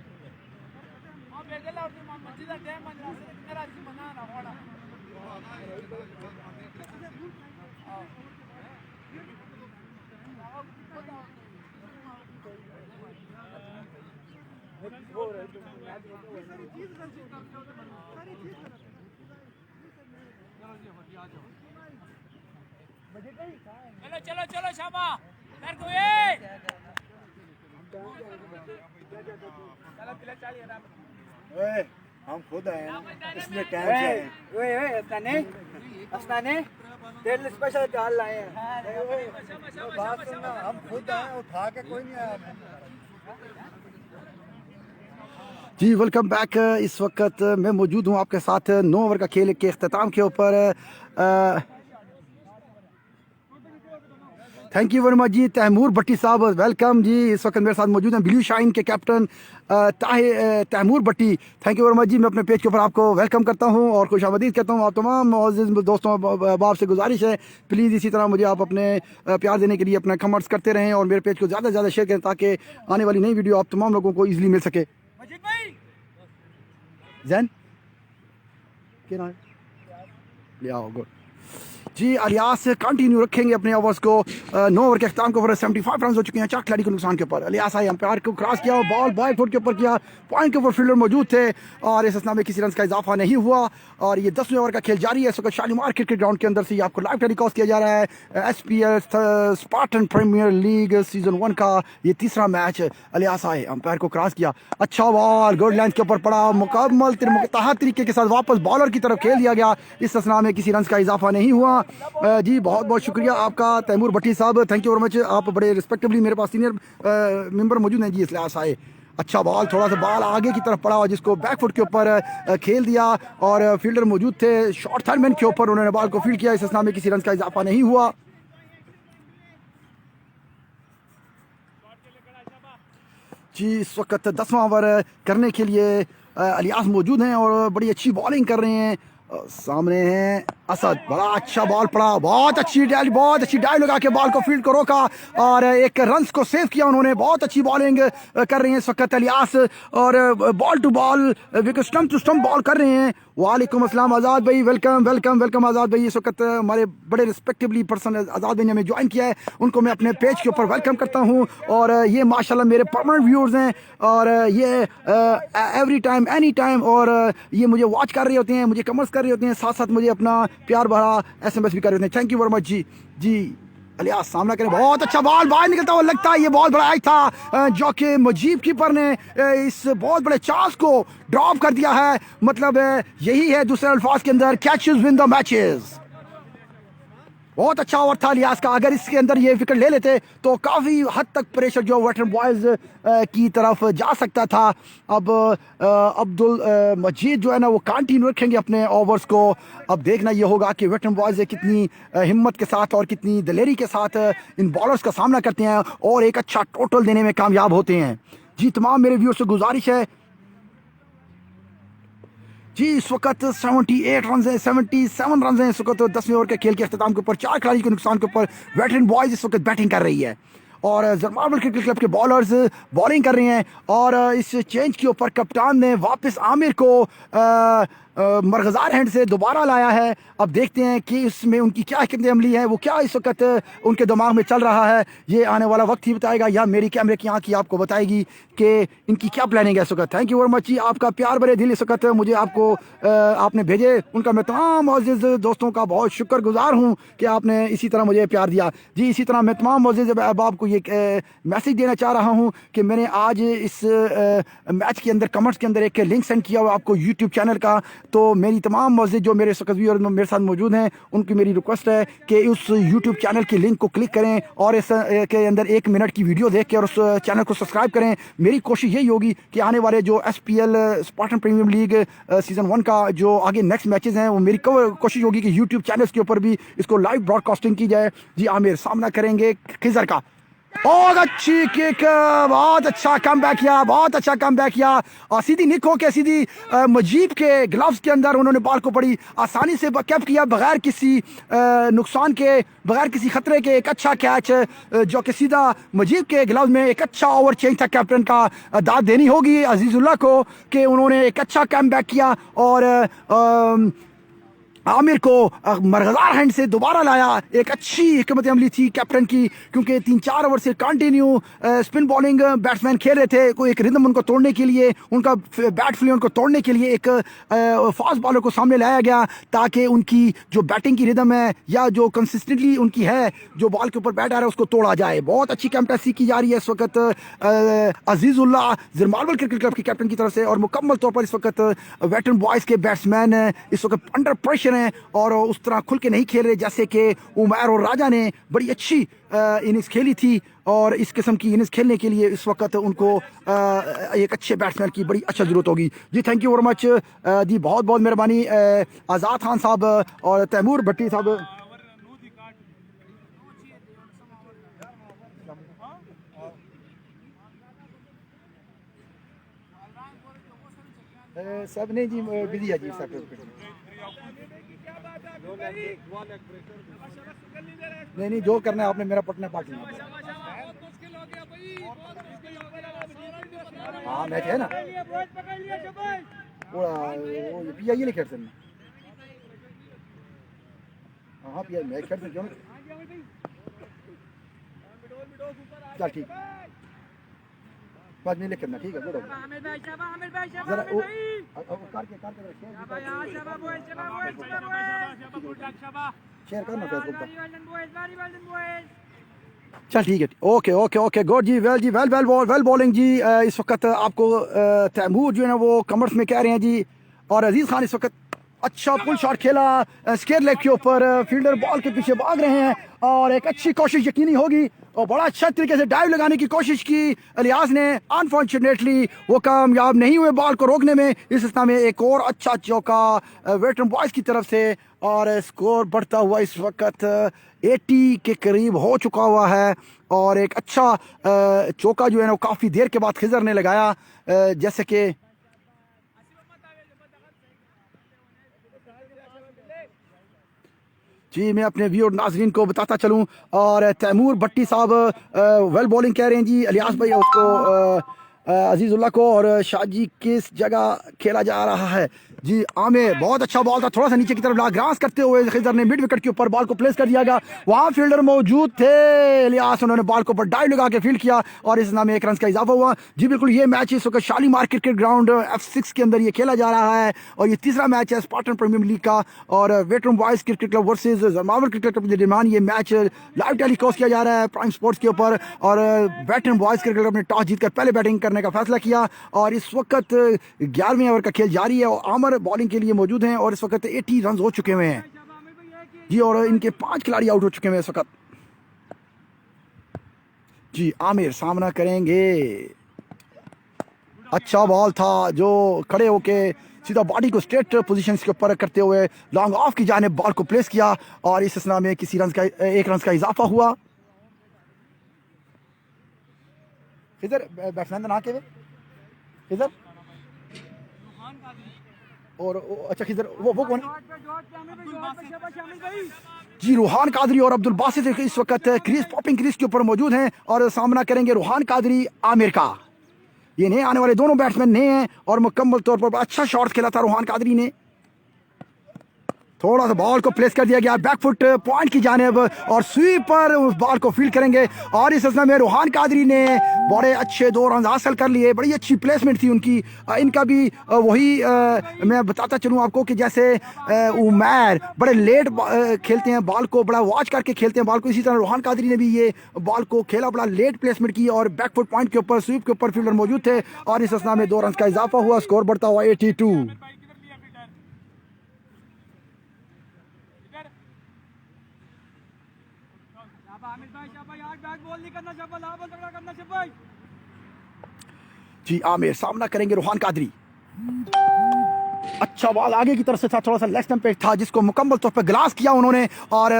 चलो चलो चलो शामा कर को हम खुद आए हैं इसलिए टाइम से आए हैं। अस्ताने तेल स्पेशल चाल लाए हैं बात सुनना, हम खुद आए, उठा के कोई नहीं आया। जी वेलकम बैक। इस वक्त मैं मौजूद हूँ आपके साथ 9 ओवर का खेल के अख्ताम के ऊपर। थैंक यू वेरी मच जी तैमूर भट्टी साहब, वेलकम जी। इस वक्त मेरे साथ मौजूद हैं ब्लू शाइन के captain Taimur Bhatti. Thank you very much जी। मैं अपने पेज के ऊपर आपको वेलकम करता हूं और खुशामदीद कहता हूं। आप तमाम मोअज़्ज़िज़ दोस्तों बाप से गुजारिश है, प्लीज़ इसी तरह मुझे आप अपने प्यार देने के लिए अपना कमेंट्स करते रहें और मेरे पेज को ज़्यादा से ज़्यादा शेयर करें ताकि आने वाली नई वीडियो आप तमाम लोगों को ईजिली मिल सके। जैन क्या नाम ले आओ गुड जी। अलियास कंटिन्यू रखेंगे अपने ओवर्स को। 9 ओवर के अख्ताम के ऊपर 75 रन हो चुके हैं 4 खिलाड़ी को नुकसान के ऊपर। अलियास आए अंपायर को क्रॉस किया, बॉल बॉय फुट के ऊपर किया, पॉइंट के ऊपर फील्डर मौजूद थे और इस असना में किसी रन का इजाफा नहीं हुआ और ये 10वें ओवर का खेल जारी है। इस वक्त शालीमार क्रिकेट ग्राउंड के अंदर से आपको लाइव टेलीकास्ट किया जा रहा है SPL Spartan premiere League season 1 का ये तीसरा मैच। अलियास आए अंपायर को क्रॉस किया, अच्छा बॉल गुड लेंथ के ऊपर पड़ा, मुकम्मल तरीके के साथ वापस बॉलर की तरफ खेल दिया गया। इस असना में किसी रन का इजाफा नहीं हुआ। जी बहुत बहुत शुक्रिया आपका तैमूर भट्टी साहब, थैंक यू वेरी मच। आप बड़े रिस्पेक्टेबली मेरे पास सीनियर मेंबर मौजूद हैं जी। इसलिए आए अच्छा बॉल, थोड़ा सा बॉल आगे की तरफ पड़ा जिसको बैक फुट के ऊपर खेल दिया और फील्डर मौजूद थे शॉर्ट थर्ड मैन के ऊपर, उन्होंने बॉल को फील्ड किया। इस असना में किसी रन का इजाफा नहीं हुआ। जी इस वक्त 10वां ओवर करने के लिए अलियास मौजूद हैं और बड़ी अच्छी बॉलिंग कर रहे हैं। सामने है असद, बड़ा अच्छा बॉल पड़ा, बहुत अच्छी डाइव लगा के बॉल को फील्ड को रोका और एक रन्स को सेव किया उन्होंने। बहुत अच्छी बॉलिंग कर रहे हैं इस वक्त अलियास और ball to ball wicket stump to stump ball कर रहे हैं। वालेकुम अस्सलाम आज़ाद भाई, वेलकम वेलकम वेलकम आज़ाद भाई। इस वक्त हमारे बड़े रिस्पेक्टेबली पर्सन आज़ाद भाई ने हमें ज्वाइन किया है, उनको मैं अपने पेज के ऊपर वेलकम करता हूँ और ये माशाल्लाह मेरे परमानेंट व्यूअर्स हैं और ये एवरी टाइम एनी टाइम और ये मुझे वॉच कर रहे होते हैं, मुझे कमेंट्स कर रहे होते हैं, साथ साथ मुझे अपना प्यार भरा SMS भी कर रहे होते हैं। थैंक यू वेरी मच जी। जी अलियास सामना करें, बहुत अच्छा बॉल बाहर निकलता हुआ लगता है, ये बॉल बड़ा आई था जो कि मुजीब कीपर ने इस बहुत बड़े चांस को ड्रॉप कर दिया है। मतलब यही है दूसरे अल्फाज के अंदर कैचेस विन द मैचेस। बहुत अच्छा ओवर था अलियास का, अगर इसके अंदर ये विकेट ले लेते तो काफ़ी हद तक प्रेशर जो वेटरन बॉयज़ की तरफ जा सकता था। अब अब्दुल मजीद जो है ना वो कंटिन्यू रखेंगे अपने ओवर्स को। अब देखना ये होगा कि वेटरन बॉयज़ कितनी हिम्मत के साथ और कितनी दिलेरी के साथ इन बॉलर्स का सामना करते हैं और एक अच्छा टोटल देने में कामयाब होते हैं। जी तमाम मेरे व्यूअर्स से गुजारिश है जी, इस वक्त 78 रन है, 77 रन हैं इस वक्त 10वें ओवर के खेल के अख्ताम के ऊपर। 4 खिलाड़ी के नुकसान के ऊपर वेटरन बॉयज़ इस वक्त बैटिंग कर रही है और जरमार्बल क्रिकेट क्लब के बॉलर्स बॉलिंग कर रहे हैं और इस चेंज के ऊपर कप्तान ने वापस आमिर को मरगजार हैंड से दोबारा लाया है। अब देखते हैं कि इसमें उनकी क्या हिकमत अमली है, वो क्या इस वक्त उनके दिमाग में चल रहा है, ये आने वाला वक्त ही बताएगा या मेरी कैमरे की आँख ही आपको बताएगी कि इनकी क्या प्लानिंग है इस वक्त। थैंक यू वेरी मच जी, आपका प्यार भरे दिल इस वक्त मुझे आपने भेजे, उनका मैं तमाम मोअज़्ज़िज़ दोस्तों का बहुत शुक्रगुजार हूँ कि आपने इसी तरह मुझे प्यार दिया। जी इसी तरह मैं तमाम मोअज़्ज़िज़ अहबाब को ये मैसेज देना चाह रहा हूँ कि मैंने आज इस मैच के अंदर कमेंट्स के अंदर एक लिंक सेंड किया हुआ आपको यूट्यूब चैनल का, तो मेरी तमाम मोअज़्ज़िज़ जो मेरे सकवी और मेरे साथ मौजूद हैं उनकी मेरी रिक्वेस्ट है कि उस यूट्यूब चैनल की लिंक को क्लिक करें और इस के अंदर 1 मिनट की वीडियो देख के और उस चैनल को सब्सक्राइब करें। मेरी कोशिश यही होगी कि आने वाले जो SPL Spartan premiere league season 1 का जो आगे नेक्स्ट मैचेस हैं वो मेरी कोशिश होगी कि यूट्यूब चैनल्स के ऊपर भी इसको लाइव ब्रॉडकास्टिंग की जाए। जी आमिर सामना करेंगे खिजर का, बहुत अच्छी किक, बहुत अच्छा कम बैक किया, बहुत अच्छा कम बैक किया और सीधी निक होके सीधी मजीब के ग्लव्स के अंदर उन्होंने बॉल को बड़ी आसानी से कैप किया, बगैर किसी नुकसान के, बगैर किसी खतरे के। एक अच्छा कैच जो कि सीधा मजीब के ग्लव्स में, एक अच्छा ओवर चेंज था। कैप्टन का दाद देनी होगी अजीजुल्लाह को कि उन्होंने एक अच्छा कम बैक किया और आमिर को मरगजार हैंड से दोबारा लाया। एक अच्छी हिकमत अमली थी कैप्टन की, क्योंकि 3-4 ओवर से कंटिन्यू स्पिन बॉलिंग बैट्समैन खेल रहे थे। कोई एक रिदम उनको तोड़ने के लिए, उनका बैट फ्ली उनको तोड़ने के लिए एक फास्ट बॉलर को सामने लाया गया, ताकि उनकी जो बैटिंग की रिदम है या जो कंसिस्टेंटली उनकी है, जो बॉल के ऊपर बैट आ रहा है, उसको तोड़ा जाए। बहुत अच्छी कैप्टनसी की जा रही है इस वक्त अजीजुल्लाह ज़रमावल क्रिकेट क्लब के कैप्टन की तरफ से, और मुकम्मल तौर पर इस वक्त वेटरन बॉयज़ के बैट्समैन इस वक्त अंडर प्रेशर हैं और उस तरह खुल के नहीं खेल रहे जैसे कि उमर और राजा ने बड़ी अच्छी इनिंग्स खेली थी। और इस किस्म की इनिंग्स खेलने के लिए इस वक्त उनको एक अच्छे बैट्समैन की बड़ी अच्छा ज़रूरत होगी। जी थैंक यू वेरी मच जी, बहुत बहुत मेहरबानी आज़ाद खान साहब और तैमूर भट्टी साहब। सब नहीं जी, बिजी है जी नहीं, जो करना है आपने, मेरा पटना पार्टी। हाँ मैच है ना, वो PIL खेल सकते। हाँ PIL मैच खेल सकते, चल ठीक, बाद में लिख करना, ठीक है। गुड जरा शेयर करना फेसबुक पर। चल ठीक है, ओके ओके ओके गुड जी, वेल जी, वेल बॉलिंग जी। इस वक्त आपको तैमूर जो है ना वो कमर्स में कह रहे हैं जी, और अजीज खान इस वक्त अच्छा पुल शॉट खेला स्क्वायर लेग के ऊपर, फील्डर बॉल के पीछे भाग रहे हैं और एक अच्छी कोशिश यकीनी होगी और बड़ा अच्छा तरीके से डाइव लगाने की कोशिश की इलियास ने। अनफॉर्चुनेटली वो कामयाब नहीं हुए बॉल को रोकने में। इस सिलसिले में एक और अच्छा चौका वेटरन बॉयज़ की तरफ से और स्कोर बढ़ता हुआ इस वक्त 80 के करीब हो चुका हुआ है। और एक अच्छा चौका जो है ना वो काफ़ी देर के बाद खिजर ने लगाया, जैसे कि जी मैं अपने व्यू और नाजरीन को बताता चलूं। और तैमूर भट्टी साहब वेल बॉलिंग कह रहे हैं जी, इलियास भाई उसको अजीजुल्लाह को, और शाजी किस जगह खेला जा रहा है जी। आमिर बहुत अच्छा बॉल था, थोड़ा सा नीचे की तरफ ग्रास करते हुए खिजर ने मिड विकेट के ऊपर बॉल को प्लेस कर दिया गया। वहाँ फील्डर मौजूद थे, इलियास उन्होंने बॉल को ऊपर डाइव लगा के फील्ड किया और इस नाम में 1 रन का इजाफा हुआ। जी बिल्कुल, ये मैच इस वक्त शालीमार क्रिकेट ग्राउंड F6 के अंदर ये खेला जा रहा है और ये तीसरा मैच है स्पार्टन प्रीमियर लीग का, और veteran boys cricket club versus ज़रमावल क्रिकेट क्लब के दरमियान ये मैच लाइव टेलीकास्ट किया जा रहा है प्राइम स्पोर्ट्स के ऊपर। और वेटरन बॉयज़ क्रिकेट क्लब ने टॉस जीतकर पहले बैटिंग करने का फैसला किया और इस वक्त 11वें ओवर का खेल जारी है और आमर बॉलिंग के लिए मौजूद हैं और इस वक्त 80 रन हो चुके हुए हैं जी, और इनके 5 खिलाड़ी आउट हो चुके हैं इस वक्त जी। आमिर सामना करेंगे, अच्छा बॉल था जो खड़े होके सीधा बॉडी को स्ट्रेट पोजीशंस के ऊपर करते हुए लॉन्ग ऑफ की जाने बॉल को प्लेस किया और इस सिलसिले में किसी रन का 1 रन का इजाफा हुआ। इधर बैट्समैन ना के इधर और अच्छा किधर वो कौन जी? रूहान कादरी और अब्दुल बासित इस वक्त क्रीज पॉपिंग क्रीज के ऊपर मौजूद हैं और सामना करेंगे रूहान कादरी आमिर का। ये नए आने वाले दोनों बैट्समैन नए हैं और मुकम्मल तौर पर अच्छा शॉट खेला था रूहान कादरी ने। थोड़ा सा बॉल को प्लेस कर दिया गया बैकफुट पॉइंट की जानिब और स्वीपर उस बॉल को फील्ड करेंगे और इस सिलसिले में रूहान कादरी ने बड़े अच्छे 2 रन हासिल कर लिए। बड़ी अच्छी प्लेसमेंट थी उनकी। इनका भी वही मैं बताता चलूँ आपको कि जैसे उमर बड़े लेट खेलते हैं बॉल को, बड़ा वॉच करके खेलते हैं बॉल को, इसी तरह रूहान कादरी ने भी ये बॉल को खेला, बड़ा लेट प्लेसमेंट की और बैकफुट पॉइंट के ऊपर स्वीप के ऊपर फील्डर मौजूद थे और इस सिलसिले में 2 रन का इजाफा हुआ, स्कोर बढ़ता हुआ 82। जी आमिर सामना करेंगे रूहान कादरी। अच्छा बॉल आगे की तरफ से था, थोड़ा सा लेग स्टंप पे था जिसको मुकम्मल तौर पर ग्लास किया उन्होंने और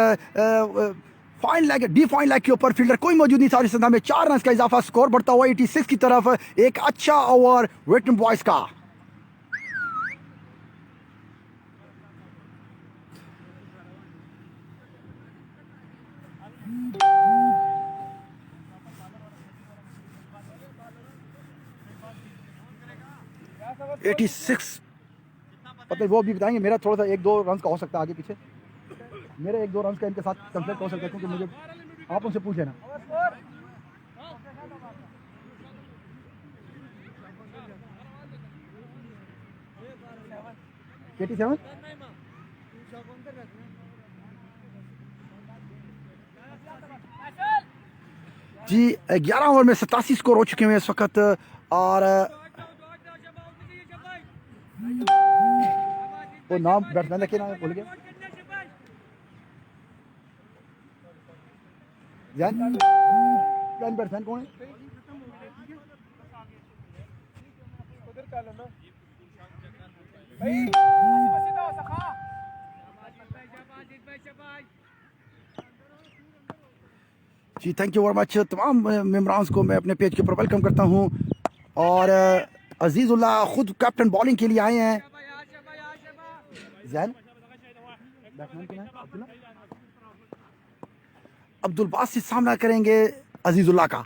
fine leg D fine leg के ऊपर फील्डर कोई मौजूद नहीं था और इस अंदाज में 4 रन का इजाफा, स्कोर बढ़ता हुआ 86 की तरफ। एक अच्छा ओवर वेटरन बॉयज का। एटी सिक्स, पता नहीं वो भी बताएंगे। मेरा थोड़ा सा 1-2 रन का हो सकता है आगे पीछे, मेरे 1-2 रन का इनके साथ कंफ्लिक्ट हो सकता है, क्योंकि मुझे आप उनसे पूछे ना। एटी सेवन जी, 11 ओवर में 87 स्कोर हो चुके हैं इस वक्त। और वो नाम बैट्समैन का क्या नाम है, भूल गया। बैट्समैन कौन है? उधर कर लो ना भाई। जी थैंक यू वेरी मच। तमाम मेम्बरान को मैं अपने पेज के ऊपर वेलकम करता हूँ। और अजीजुल्लाह खुद कैप्टन बॉलिंग के लिए आए हैं। जैन बैट्समैन के नाम अब्दुल बासित सामना करेंगे अजीजुल्लाह का।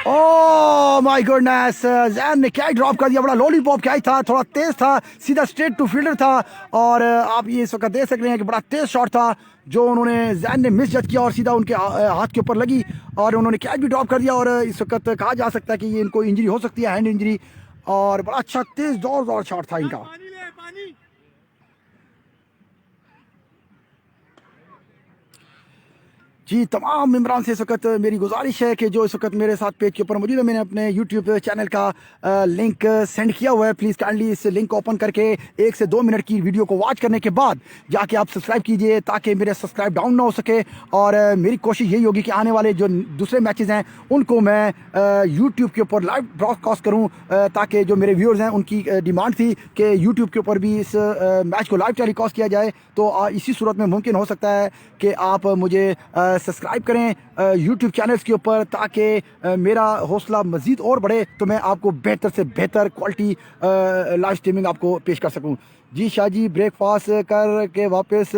ओह माय गॉडनेस, जैन ने क्या ड्रॉप कर दिया, बड़ा लॉलीपॉप क्या था, थोड़ा तेज था, सीधा स्ट्रेट टू फील्डर था। और आप ये इस वक्त देख सकते हैं कि बड़ा तेज शॉट था जो उन्होंने जैन ने मिस जज किया और सीधा उनके हाथ के ऊपर लगी और उन्होंने कैच भी ड्रॉप कर दिया। और इस वक्त कहा जा सकता है कि ये इनको इंजरी हो सकती है, हैंड इंजरी। और बड़ा अच्छा तेज जोरदार शॉट था इनका। जी तमाम मेम्बरान से इस वक्त मेरी गुजारिश है कि जो इस वक्त मेरे साथ पेज के ऊपर मौजूद है, मैंने अपने यूट्यूब चैनल का लिंक सेंड किया हुआ है। प्लीज़ काइंडली इस लिंक को ओपन करके 1 से 2 मिनट की वीडियो को वॉच करने के बाद जाके आप सब्सक्राइब कीजिए ताकि मेरे सब्सक्राइब डाउन ना हो सके। और मेरी कोशिश यही होगी कि आने वाले जो दूसरे मैचेज़ हैं उनको मैं यूट्यूब के ऊपर लाइव ब्रॉडकास्ट करूँ, ताकि जो मेरे व्यूअर्स हैं उनकी डिमांड थी कि यूट्यूब के ऊपर भी इस मैच को लाइव टेलीकास्ट किया जाए। तो इसी सूरत में मुमकिन हो सकता है कि आप मुझे सब्सक्राइब करें यूट्यूब चैनल्स के ऊपर, ताकि मेरा हौसला मज़ीद और बढ़े तो मैं आपको बेहतर से बेहतर क्वालिटी लाइव स्ट्रीमिंग आपको पेश कर सकूं। जी शाह जी, ब्रेकफास्ट कर के वापस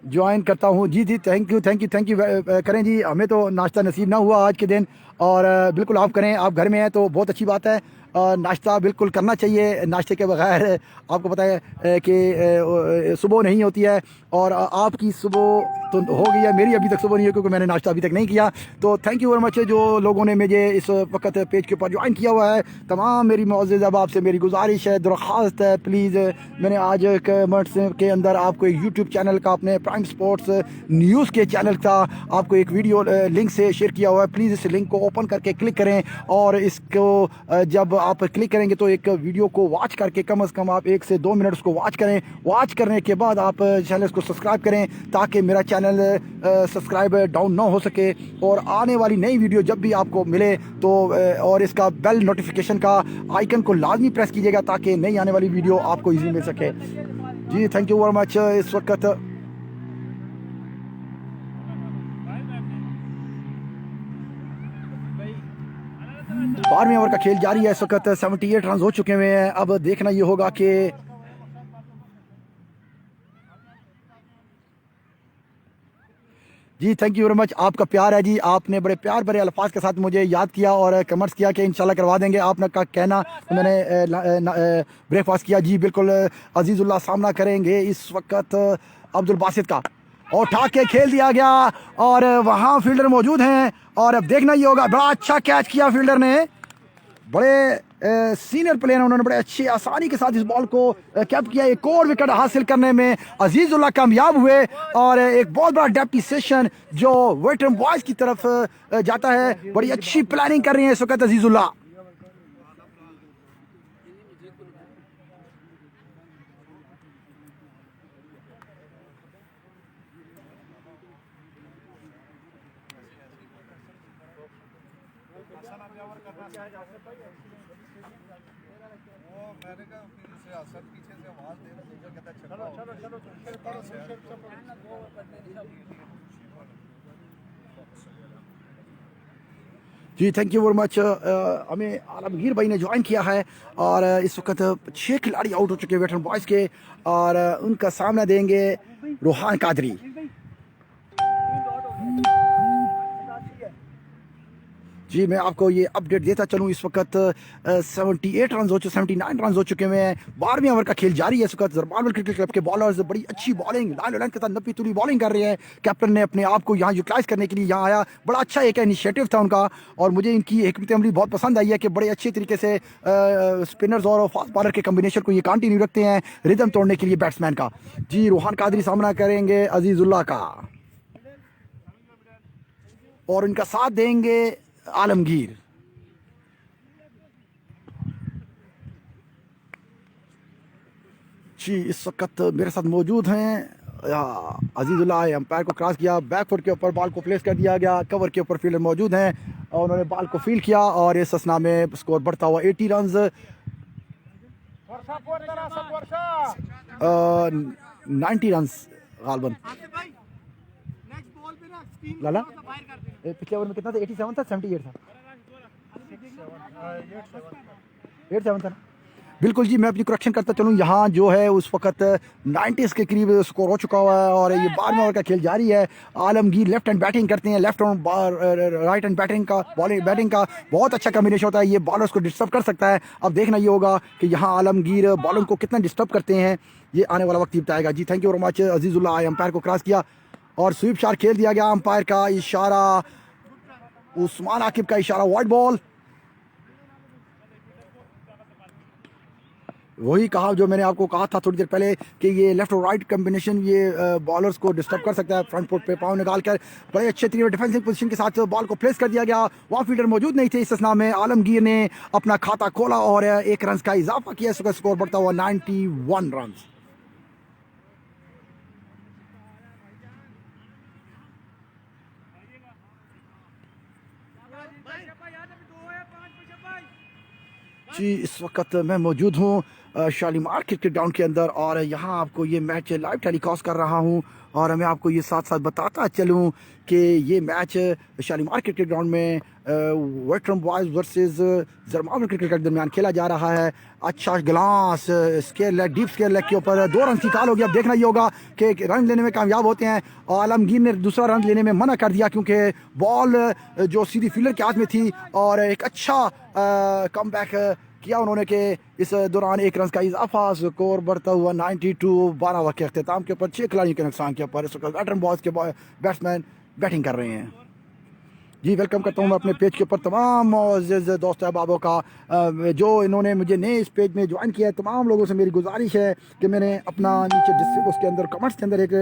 ज्वाइन करता हूँ। जी जी थैंक यू करें जी। हमें तो नाश्ता नसीब ना हुआ आज के दिन, और बिल्कुल आप करें। आप घर में हैं तो बहुत अच्छी बात है, नाश्ता बिल्कुल करना चाहिए। नाश्ते के बगैर आपको पता है कि सुबह नहीं होती है, और आपकी सुबह तो हो गई है, मेरी अभी तक सुबह नहीं है क्योंकि मैंने नाश्ता अभी तक नहीं किया। तो थैंक यू वेरी मच जो लोगों ने मुझे इस वक्त पेज के ऊपर ज्वाइन किया हुआ है। तमाम मेरी मुअज़्ज़िज़ अहबाब से मेरी गुजारिश है, दरख्वास्त है, प्लीज़ मैंने आज कमेंट्स के अंदर आपको एक यूट्यूब चैनल का, अपने प्राइम स्पोर्ट्स न्यूज़ के चैनल का आपको एक वीडियो लिंक से शेयर किया हुआ है। प्लीज़ इस लिंक को ओपन करके क्लिक करें, और इसको जब आप क्लिक करेंगे तो एक वीडियो को वॉच करके कम से कम आप 1 से 2 मिनट उसको वॉच करें। वॉच करने के बाद आप चैनल को सब्सक्राइब करें ताकि मेरा चैनल सब्सक्राइब डाउन ना हो सके, और आने वाली नई वीडियो जब भी आपको मिले तो और इसका बेल नोटिफिकेशन का आइकन को लाजमी प्रेस कीजिएगा ताकि नई आने वाली वीडियो आपको इजीली मिल सके। जी थैंक यू वेरी मच। इस वक्त 12वें ओवर का खेल जारी है। इस वक्त 78 रन हो चुके हुए हैं। अब देखना ये होगा कि जी थैंक यू वेरी मच, आपका प्यार है जी। आपने बड़े प्यार भरे अल्फाज के साथ मुझे याद किया और कमेंट्स किया कि इंशाल्लाह करवा देंगे। आपने का कहना तो मैंने ब्रेकफास्ट किया जी बिल्कुल। अजीजुल्लाह सामना करेंगे इस वक्त अब्दुल बासित का, और उठा के खेल दिया गया और वहाँ फील्डर मौजूद हैं। और अब देखना ये होगा, बड़ा अच्छा कैच किया फील्डर ने, बड़े सीनियर प्लेयर हैं, उन्होंने बड़े अच्छी आसानी के साथ इस बॉल को कैप किया। एक और विकेट हासिल करने में अजीजुल्लाह कामयाब हुए, और एक बहुत बड़ा डेप्रिसिएशन जो वेटरन बॉयज की तरफ जाता है। बड़ी अच्छी प्लानिंग कर रही है इस वक्त अजीजुल्लाह। मैंने कहा फिर सियासत पीछे से आवाज दे रहे थे, कहता चलो चलो चलो जी थैंक यू वेरी मच। हमें आलमगीर भाई ने ज्वाइन किया है और इस वक्त 6 खिलाड़ी आउट हो चुके हैं वेटरन बॉयज़ के और उनका सामना देंगे रूहान कादरी। जी मैं आपको ये अपडेट देता चलूँ, इस वक्त 78 रन हो चुके 79 रन हो चुके हैं। 12वें ओवर का खेल जारी है। इस वक्त जरबाल क्रिकेट क्लब के बॉलर्स बड़ी अच्छी बॉलिंग लाइन के साथ नब्बी तुली बॉलिंग कर रहे हैं। कैप्टन ने अपने आप को यहाँ यूटिलाइज करने के लिए यहाँ आया, बड़ा अच्छा एक इनिशिएटिव था उनका और मुझे इनकी हिकमत अमली बहुत पसंद आई है कि बड़े अच्छे तरीके से स्पिनर्स और फास्ट बॉलर के कम्बिनेशन को ये कंटिन्यू रखते हैं रिदम तोड़ने के लिए बैट्समैन का। जी रूहान कादरी सामना करेंगे अजीजुल्लाह का और इनका साथ देंगे आलमगीर। जी इस वक्त मेरे साथ मौजूद हैं अजीजुल्लाह। अंपायर को क्रॉस किया, बैकफुट के ऊपर बॉल को प्लेस कर दिया गया, कवर के ऊपर फील्डर मौजूद हैं और उन्होंने बॉल को फील किया और इस असना में स्कोर बढ़ता हुआ 80 रन 90 रन गालबन। लाला पिछले ओवर में कितना था? 87 था 78 था 87 था ना? बिल्कुल जी। मैं अपनी करेक्शन करता चलूँ, यहाँ जो है उस वक्त 90s के करीब स्कोर हो चुका हुआ है और ये 12वें ओवर का खेल जारी है। आलमगीर लेफ्ट हैंड बैटिंग करते हैं, left hand right hand batting का बैटिंग का बहुत अच्छा कॉम्बिनेशन होता है। ये बॉलर्स को डिस्टर्ब कर सकता है। अब देखना ये होगा कि यहाँ आलमगीर बॉलर को कितना डिस्टर्ब करते हैं, ये आने वाला वक्त ही बताएगा। जी thank you very much. Azizullah umpire को क्रॉस किया और स्वीप शॉट खेल दिया गया। अंपायर का इशारा, उस्मान आकिब का इशारा, वाइड बॉल। वही कहा जो मैंने आपको कहा था थोड़ी देर पहले कि ये लेफ्ट और राइट कॉम्बिनेशन ये बॉलर्स को डिस्टर्ब कर सकता है। फ्रंट फुट पे पाँव निकालकर बड़े अच्छे तरीके डिफेंसिव पोजीशन के साथ बॉल को प्लेस कर दिया गया। वहाँ फील्डर मौजूद नहीं थे। इस असना में आलमगीर ने अपना खाता खोला और 1 रन का इजाफा किया। इसका स्कोर बढ़ता हुआ 91 रन। जी इस वक्त मैं मौजूद हूँ शालीमार क्रिकेट ग्राउंड के अंदर और यहाँ आपको ये मैच लाइव टेलीकास्ट कर रहा हूँ और मैं आपको ये साथ साथ बताता चलूँ कि ये मैच शालीमार क्रिकेट ग्राउंड में वेटरन बॉयज़ वर्सेस जरमान क्रिकेट के दरमियान खेला जा रहा है। अच्छा glass square leg, deep square leg के ऊपर 2 रन की कॉल होगी। अब देखना ये होगा कि रन लेने में कामयाब होते हैं। आलमगीर ने दूसरा रन लेने में मना कर दिया क्योंकि बॉल जो सीधी फील्डर के हाथ में थी और एक अच्छा कमबैक किया उन्होंने कि इस दौरान 1 रन का इजाफा। स्कोर बढ़ता हुआ 92। 12 ओवर के अख्ताम के ऊपर 6 खिलाड़ियों के नुकसान के ऊपर इस वक्त वेटरन बॉयज़ के बैट्समैन बैटिंग कर रहे हैं। जी वेलकम करता हूँ मैं अपने पेज के ऊपर तमाम मुअज़्ज़िज़ दोस्त अहबाबों का जो इन्होंने मुझे नए इस पेज में ज्वाइन किया है। तमाम लोगों से मेरी गुजारिश है कि मैंने अपना नीचे उसके अंदर कमेंट्स के अंदर एक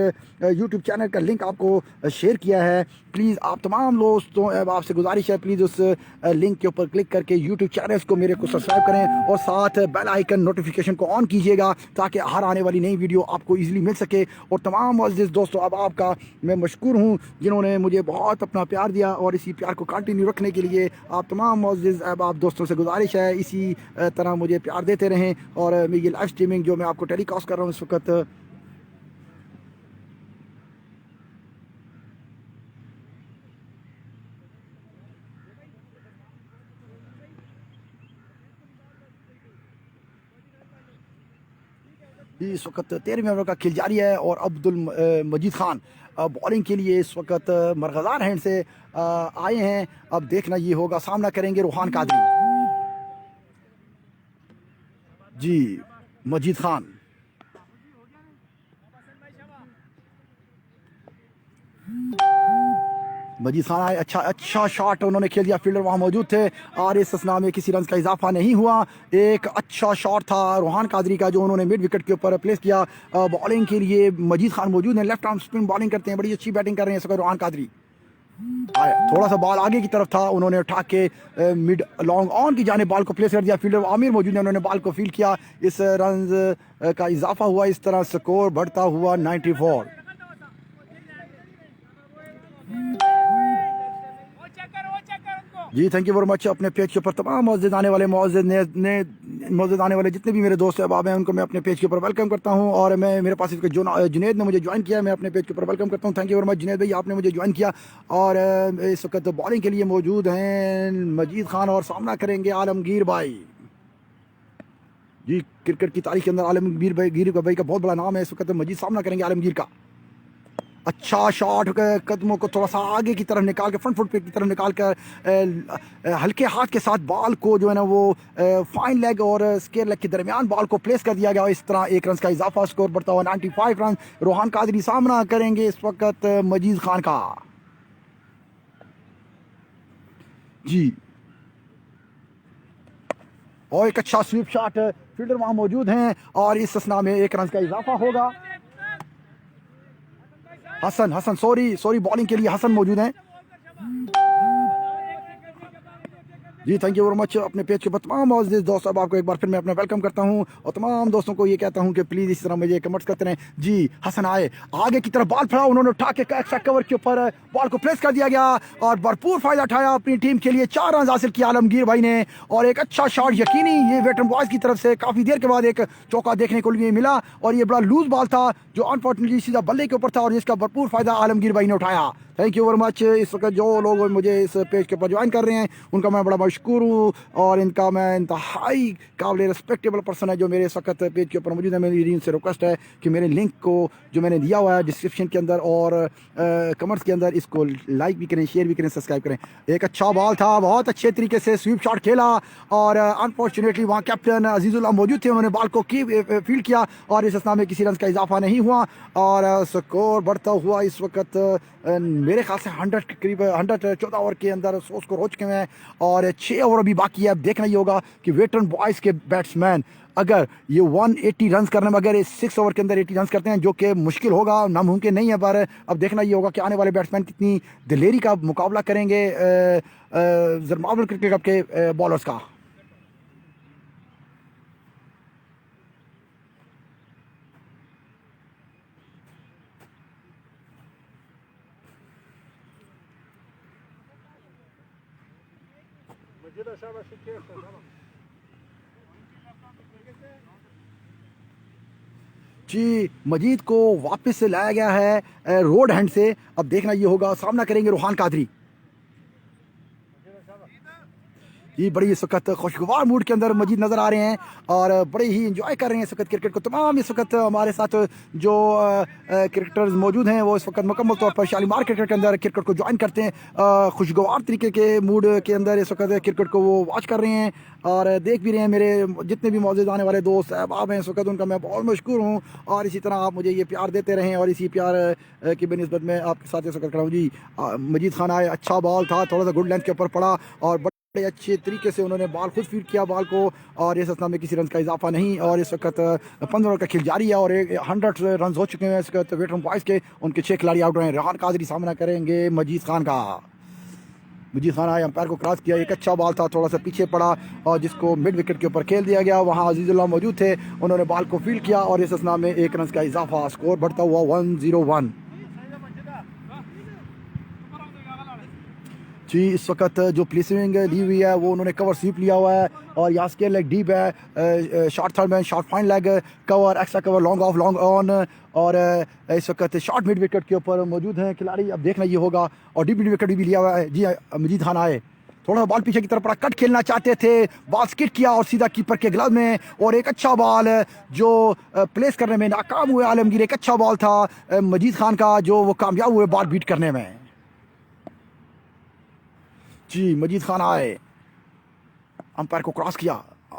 यूट्यूब चैनल का लिंक आपको शेयर किया है। प्लीज़ आप तमाम दोस्तों आपसे गुजारिश है प्लीज़ उस लिंक के ऊपर क्लिक करके यूट्यूब चैनल्स को मेरे को सब्सक्राइब करें और साथ बेल आइकन नोटिफिकेशन को ऑन कीजिएगा ताकि हर आने वाली नई वीडियो आपको ईजिली मिल सके। और तमाम मुअज़्ज़िज़ दोस्तों अब आपका मैं मशकूर हूँ जिन्होंने मुझे बहुत अपना प्यार दिया और इसी प्यार को कंटिन्यू रखने के लिए आप तमाम मुअज़्ज़िज़ अहबाब दोस्तों से गुजारिश है इसी तरह मुझे प्यार देते रहें। और मैं ये लाइव स्ट्रीमिंग जो मैं आपको टेलीकास्ट कर रहा हूँ इस वक्त इस वक्त 13वें ओवर का खेल जारी है और अब्दुल मजीद खान बॉलिंग के लिए इस वक्त मरगज़ार हैंड से आए हैं। अब देखना ये होगा सामना करेंगे रूहान कादरी। जी मजीद खान मजीद खान आए, अच्छा शॉट उन्होंने खेल दिया। फील्डर वहाँ मौजूद थे और इस असना में किसी रन का इजाफा नहीं हुआ। एक अच्छा शॉट था रूहान कादरी का जो उन्होंने मिड विकेट के ऊपर प्लेस किया। बॉलिंग के लिए मजीद खान मौजूद हैं, लेफ्ट आर्म स्पिन बॉलिंग करते हैं, बड़ी अच्छी बैटिंग कर रहे हैं इस वक्त रूहान कादरी। थोड़ा सा बॉल आगे की तरफ था, उन्होंने उठा के मिड लॉन्ग ऑन की जाने बॉल को प्लेस कर दिया। फील्डर आमिर मौजूद है, उन्होंने बॉल को फील किया। इस रन का इजाफा हुआ, इस तरह स्कोर बढ़ता हुआ 94। जी थैंक यू वेरी मच। अपने पेज के ऊपर तमाम मौजूद आने वाले मौजूद आने वाले जितने भी मेरे दोस्त अहबाब हैं उनको मैं अपने पेज के ऊपर वेलकम करता हूं। और मैं मेरे पास इसके जुनैद ने मुझे ज्वाइन किया, मैं अपने पेज के ऊपर वेलकम करता हूं। Thank you very much Junaid भाई, आपने मुझे ज्वाइन किया। और इस वक्त बॉलिंग के लिए मौजूद हैं मजीद खान और सामना करेंगे आलमगीर भाई। जी क्रिकेट की तारीख के अंदर आलमगीर भाई का बहुत बड़ा नाम है। इस वक्त मजीद सामना करेंगे आलमगीर का। अच्छा शॉट, कदमों को थोड़ा सा आगे की तरफ निकाल के, फ्रंट फुट पे की तरफ निकाल कर हल्के हाथ के साथ बॉल को जो है ना वो फाइन लेग और स्केयर लेग के दरमियान बॉल को प्लेस कर दिया गया। इस तरह 1 रन का इजाफा, स्कोर बढ़ता हुआ 95 रन। रोहान कादरी सामना करेंगे इस वक्त मजीद खान का। जी और एक अच्छा स्वीप शॉट, फील्डर वहां मौजूद हैं और इस असना में 1 रन का इजाफा होगा। हसन सॉरी बॉलिंग के लिए हसन मौजूद हैं। जी थैंक यू वेरी मच। अपने पेज के ऊपर तमाम मौजूद दोस्त अब आपको एक बार फिर मैं अपना वेलकम करता हूं और तमाम दोस्तों को ये कहता हूं कि प्लीज़ इस तरह मुझे कमेंट्स करते रहें। जी हसन आए, आगे की तरफ बॉल फड़ा, उन्होंने उठा के एक्स्ट्रा कवर के ऊपर बॉल को प्लेस कर दिया गया और भरपूर फायदा उठाया अपनी टीम के लिए। 4 रन हासिल किया आलमगीर भाई ने और एक अच्छा शॉट, यकीनी ये वेटरन बॉयज की तरफ से काफ़ी देर के बाद एक चौका देखने को लिए मिला और ये बड़ा लूज बॉल था जो अनफॉर्चुनेटली सीधा बल्ले के ऊपर था और जिसका भरपूर फायदा आलमगीर भाई ने उठाया। Thank you very much. इस वक्त जो लोग मुझे इस पेज के ऊपर ज्वाइन कर रहे हैं उनका मैं बड़ा मशकूर हूँ और इनका मैं इंतहाई काबिल रिस्पेक्टेबल पर्सन है जो मेरे इस वक्त पेज के ऊपर मौजूद है। मेरी इनसे रिक्वेस्ट है कि मेरे लिंक को जो मैंने दिया हुआ है डिस्क्रिप्शन के अंदर और कमेंट्स के अंदर इसको लाइक भी करें, शेयर भी करें, सब्सक्राइब करें। एक अच्छा बॉल था, बहुत अच्छे तरीके से स्वीप शॉट खेला और अनफॉर्चुनेटली वहाँ कैप्टन अजीजुल्लाह मौजूद थे, उन्होंने बॉल को फील्ड किया और इस असना में किसी रन का इजाफा नहीं हुआ और स्कोर बढ़ता हुआ इस वक्त मेरे ख्याल से 100 के करीब 114 ओवर के अंदर 100 स्कोर हो चुके हैं और 6 ओवर अभी बाकी है। अब देखना ही होगा कि वेटरन बॉयज़ के बैट्समैन अगर ये 180 रन करने में अगर 6 ओवर के अंदर 80 रन करते हैं, जो कि मुश्किल होगा, नामुमकिन नहीं है, पर अब देखना ये होगा कि आने वाले बैट्समैन कितनी दिलेरी का मुकाबला करेंगे ज़रमावल क्रिकेट क्लब के बॉलर्स का। जी मजीद को वापस से लाया गया है रोड हैंड से। अब देखना ये होगा, सामना करेंगे रोहान कादरी। ये बड़ी इस वक्त खुशगवार मूड के अंदर मजीद नज़र आ रहे हैं और बड़े ही इंजॉय कर रहे हैं इस वक्त क्रिकेट को। तमाम इस वक्त हमारे साथ जो क्रिकेटर्स मौजूद हैं वो इस वक्त मुकम्मल तौर पर शालीमार क्रिकेट के अंदर क्रिकेट को ज्वाइन करते हैं। खुशगवार तरीके के मूड के अंदर इस वक्त क्रिकेट को वो वॉच कर रहे हैं और देख भी रहे हैं। मेरे जितने भी मौजूद आने वाले दोस्त अहबाब हैं इस वक्त उनका मैं बहुत मशकूर हूँ और इसी तरह आप मुझे ये प्यार देते रहें और इसी प्यार की बेनिस्बत में आपके साथ इस वक्त खड़ा हूँ। जी मजीद खान आए, अच्छा बॉल था, थोड़ा सा गुड लेंथ के ऊपर पड़ा और बड़े अच्छे तरीके से उन्होंने बॉल खुद फीड किया बॉल को और इस असना में किसी रन का इजाफा नहीं और इस वक्त 15 ओवर का खेल जारी है और 100 रन हो चुके हैं इस वक्त वेटरन बॉयज़ के। उनके 6 खिलाड़ी आउट रहे हैं। रोहान कादरी सामना करेंगे मजीद खान का। मजीद खान आए, अंपायर को क्रॉस किया, एक अच्छा बॉल था, थोड़ा सा पीछे पड़ा और जिसको मिड विकेट के ऊपर खेल दिया गया। वहाँ अजीजुल्लाह मौजूद थे, उन्होंने बॉल को फील्ड किया और इस असना में 1 रन का इजाफा, स्कोर बढ़ता हुआ 101। जी इस वक्त जो प्लेसिंग ली हुई है वो उन्होंने कवर स्वीप लिया हुआ है और यहाँ स्केयर लेग डीप है, short third man, short fine leg cover, extra cover, long off, long on और इस वक्त शॉर्ट मिड विकेट के ऊपर मौजूद हैं खिलाड़ी। अब देखना ये होगा और डीप मिड विकेट भी लिया हुआ है। जी मजीद खान आए, थोड़ा बॉल पीछे की तरफ पड़ा, कट खेलना चाहते थे, बॉल स्किट किया और सीधा कीपर के ग्लव में और एक अच्छा बॉल जो प्लेस करने में नाकाम हुए आलमगीर। एक अच्छा बॉल था मजीद खान का जो वो कामयाब हुए बॉल बीट करने में। जी मजीद खान आए, अंपायर को क्रॉस किया,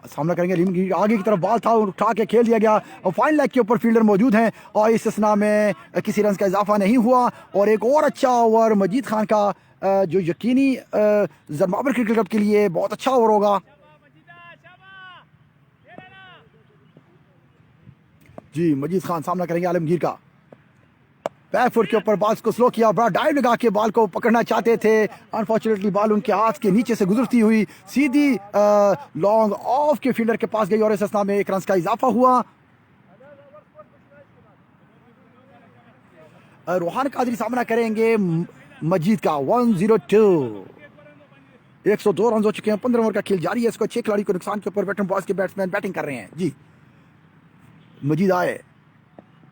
सामना करेंगे आलमगीर। आगे की तरफ बॉल था, उठा के खेल दिया गया और फाइन लेग के ऊपर फील्डर मौजूद हैं और इस असना में किसी रन का इजाफा नहीं हुआ और एक और अच्छा ओवर मजीद खान का जो यकीनी ज़रमावर क्रिकेट क्लब के लिए बहुत अच्छा ओवर होगा। जी मजीद खान सामना करेंगे आलमगीर का। बैक फुट के ऊपर बॉल को स्लो किया, बड़ा डाइव लगा के बॉल को पकड़ना चाहते थे, अनफॉर्चुनेटली बॉल उनके हाथ के नीचे से गुजरती हुई सीधी लॉन्ग ऑफ के फील्डर के पास गई और इस असना में 1 रन का इजाफा हुआ। रोहान कादरी सामना करेंगे मजीद का 102। 102 रन हो चुके हैं, 15 ओवर का खेल जारी है। इसको 6 खिलाड़ी को नुकसान के ऊपर वेटरन बॉयज के बैट्समैन बैटिंग कर रहे हैं जी। मजीद आए,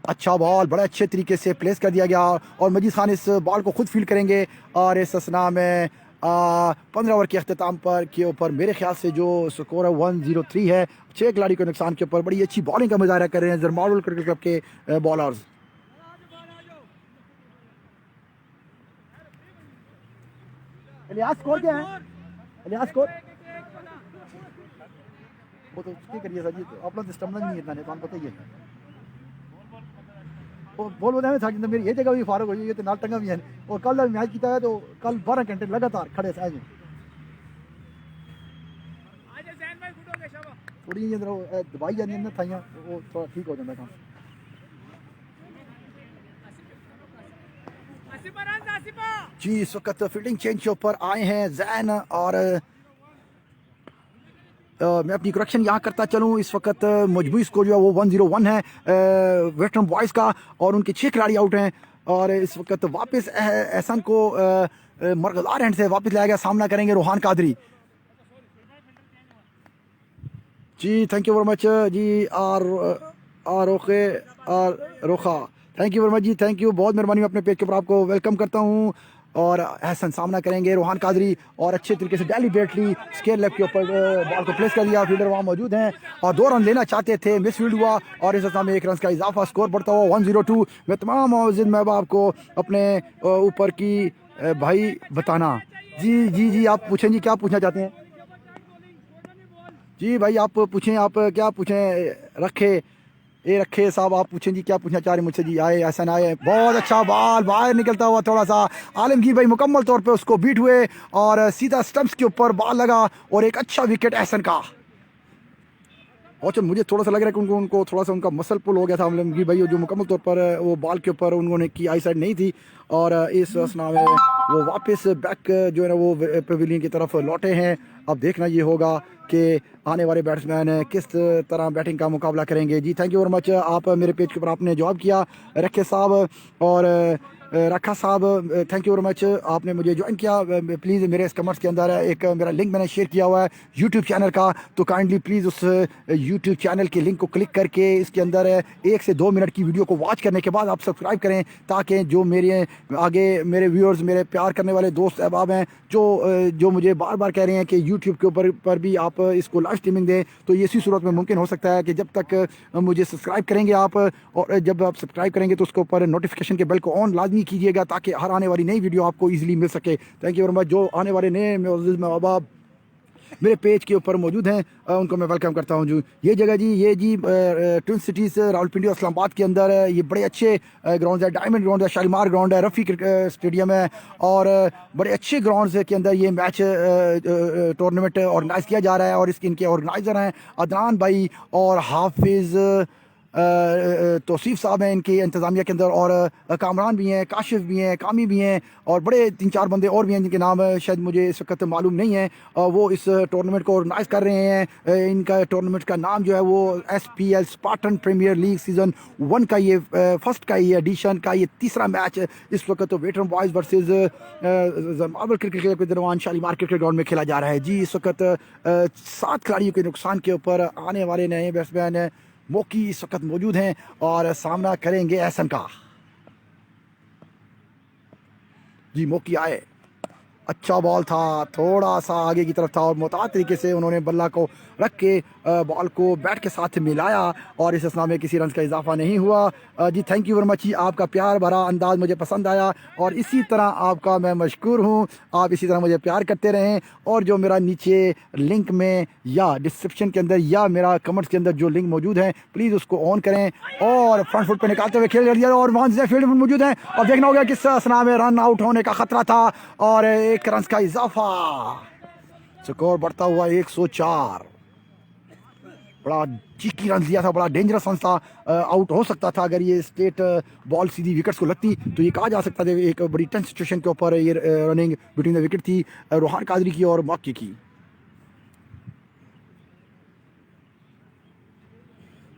अच्छा बॉल बड़े अच्छे तरीके से प्लेस कर दिया गया और मजीद खान इस बॉल को खुद फील्ड करेंगे और इस असना में 15 ओवर के अख्ताम पर के ऊपर मेरे ख्याल से जो स्कोर है 103 है। 6 खिलाड़ी को नुकसान के ऊपर बड़ी अच्छी बॉलिंग का मुजाहरा कर रहे हैं जरमाल क्रिकेट क्लब के बॉलर्स। इलियास स्कोर क्या है? इलियास स्कोर वो तो क्या करिए सर जी, अपना तो स्टैमिना नहीं है इतना, तो पता ही है। बोल बताया था कि मेरी ये जगह भी फारग हो ये तो नाल टंगा भी है और कल मैच किया है तो कल 12 घंटे लगातार खड़े थे। थोड़ी दवाई जानी है थाइयां वो थोड़ा ठीक हो जाता काम। जी इस वक्त फील्डिंग चेंज के ऊपर आए हैं जैन और मैं अपनी करेक्शन यहाँ करता चलूँ। इस वक्त मजबूरी स्कोर जो है वो 101 है वेटरन बॉयज़ का और उनके 6 खिलाड़ी आउट हैं और इस वक्त वापस एहसन को मरकज़दार हैंड से वापस लाया गया। सामना करेंगे Rohan Qadri ji. Thank you very much जी। रोखा थैंक यू वेरी मच जी, थैंक यू, बहुत मेहरबानी। मैं अपने पेज के ऊपर आपको वेलकम करता हूँ और एहसन सामना करेंगे रोहान कादरी और अच्छे तरीके से डेलीबरेटली स्केयर लेफ्ट के ऊपर बॉल को प्लेस कर दिया। फील्डर वहाँ मौजूद हैं और 2 रन लेना चाहते थे, मिस फील्ड हुआ और इस अवस्था में 1 रन का इजाफा, स्कोर बढ़ता हुआ 102। मैं तमाम मौजूद महबाब को अपने ऊपर की भाई बताना जी। जी जी आप पूछें जी, क्या पूछना चाहते हैं जी? भाई आप पूछें, आप क्या पूछें? रखे साहब आप पूछें जी, क्या पूछना चाह रहे हैं मुझसे जी? आए एहसन आए, बहुत अच्छा बॉल बाहर निकलता हुआ थोड़ा सा आलमगीर भाई मुकम्मल तौर पे उसको बीट हुए और सीधा स्टंप्स के ऊपर बॉल लगा और एक अच्छा विकेट एहसन का। और मुझे थोड़ा सा लग रहा है कि उनको थोड़ा सा उनका मसल पुल हो गया था आलमगीर भाई, जो मुकम्मल तौर पर वो बॉल के ऊपर उन्होंने की आई साइड नहीं थी और इस असना में वो वापस बैक जो है ना वो पवेलियन की तरफ लौटे हैं। अब देखना ये होगा कि आने वाले बैट्समैन किस तरह बैटिंग का मुकाबला करेंगे जी। Thank you very much. आप मेरे पेज के ऊपर आपने जवाब किया रखे साहब और रखा साहब, थैंक यू वेरी मच, आपने मुझे ज्वाइन किया। प्लीज़ मेरे इस कमेंट्स के अंदर एक मेरा लिंक मैंने शेयर किया हुआ है यूट्यूब चैनल का, तो काइंडली प्लीज़ उस यूट्यूब चैनल के लिंक को क्लिक करके इसके अंदर 1 से 2 मिनट की वीडियो को वॉच करने के बाद आप सब्सक्राइब करें ताकि जो मेरे आगे मेरे व्यूअर्स, मेरे प्यार करने वाले दोस्त अहबाब हैं जो मुझे बार बार कह रहे हैं कि यूट्यूब के ऊपर पर भी आप इसको लाइव स्ट्रीमिंग दें, तो ये इसी सूरत में मुमकिन हो सकता है कि जब तक मुझे सब्सक्राइब करेंगे आप और जब आप सब्सक्राइब करेंगे तो उसके ऊपर नोटिफिकेशन के बेल को ऑन लाजमी कीजिएगा ताकि हर आने वाली नई वीडियो आपको इजीली मिल सके। Thank you very much. जो आने वाले नए अहबाब मेरे पेज के ऊपर मौजूद हैं उनको मैं वेलकम करता हूं जी। ये जगह जी, ये जी ट्विन सिटीज़ रावलपिंडी और इस्लामाबाद के अंदर है। ये बड़े अच्छे ग्राउंड है, डायमंड ग्राउंड है, शालीमार ग्राउंड है, रफ़ी स्टेडियम है और बड़े अच्छे ग्राउंड के अंदर ये मैच टूर्नामेंट ऑर्गेनाइज़ किया जा रहा है और इनके ऑर्गेनाइज़र हैं अदनान भाई और हाफिज़ तौसीफ साहब हैं इनके इंतज़ामिया के अंदर और कामरान भी हैं, काशिफ भी हैं, कामी भी हैं और बड़े 3-4 बंदे और भी हैं जिनके नाम शायद मुझे इस वक्त मालूम नहीं है। वो इस टूर्नामेंट को ऑर्गेनाइज़ कर रहे हैं। इनका टूर्नामेंट का नाम जो है वो SPL Spartan premiere league season 1 का ये फर्स्ट का ये एडिशन का ये तीसरा मैच इस वक्त तो veteran boys versus marble cricket club के दरमियान शालीमार क्रिकेट ग्राउंड में खेला जा रहा है जी। इस वक्त 7 खिलाड़ियों के नुकसान के ऊपर आने वाले नए बैट्समैन मोकी इस वक्त मौजूद हैं और सामना करेंगे एहसन का जी। मोकी आए, अच्छा बॉल था, थोड़ा सा आगे की तरफ था और मुताद तरीके से उन्होंने बल्ला को रख के बॉल को बैट के साथ मिलाया और इस असना में किसी रन का इजाफा नहीं हुआ जी। थैंक यू वेरी मच जी, आपका प्यार भरा अंदाज मुझे पसंद आया और इसी तरह आपका मैं मशकूर हूँ। आप इसी तरह मुझे प्यार करते रहें और जो मेरा नीचे लिंक में या डिस्क्रिप्शन के अंदर या मेरा कमेंट्स के अंदर जो लिंक मौजूद है प्लीज़ उसको ऑन करें और फ्रंट फुट पे निकालते हुए खेल दिया और वहाँ से फील्ड में मौजूद हैं और देखना होगा किस असना में रन आउट होने का खतरा था और 1 रन का इजाफा, स्कोर बढ़ता हुआ 104। बड़ा चीकी रन दिया था, बड़ा डेंजरस रन था, आउट हो सकता था अगर ये स्ट्रेट बॉल सीधी विकेट्स को लगती तो ये कहा जा सकता था एक बड़ी टेंस सिचुएशन के ऊपर ये रनिंग बिटवीन द विकेट थी रोहान कादरी की और मक्की की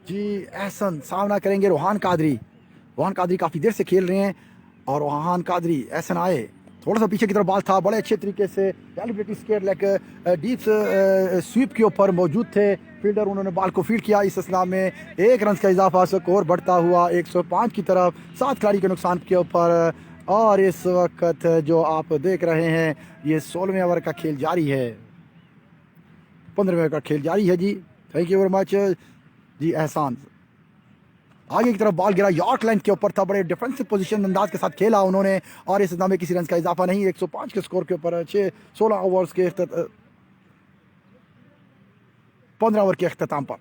जी। एहसन सामना करेंगे रोहान कादरी। रोहान कादरी काफ़ी देर से खेल रहे हैं और रोहान कादरी एहसन आए थोड़ा सा पीछे की तरफ बॉल था, बड़े अच्छे तरीके से calibrated square leg deep sweep के ऊपर मौजूद थे फील्डर, उन्होंने बॉल को फील्ड किया। इस असला में 1 रन का इजाफा, स्कोर बढ़ता हुआ 105 की तरफ 7 खिलाड़ी के नुकसान के ऊपर। और इस वक्त जो आप देख रहे हैं ये 16वें ओवर का खेल जारी है, 15वें ओवर का खेल जारी है जी। थैंक यू वेरी मच जी एहसान। आगे की तरफ बॉल गिरा, यॉर्क लाइन के ऊपर था, बड़े डिफेंसिव पोजीशन अंदाज के साथ खेला उन्होंने और इस में किसी रन का इजाफा नहीं। 105 के स्कोर के ऊपर 16 ओवर्स के 15 ओवर के अख्ताम पर।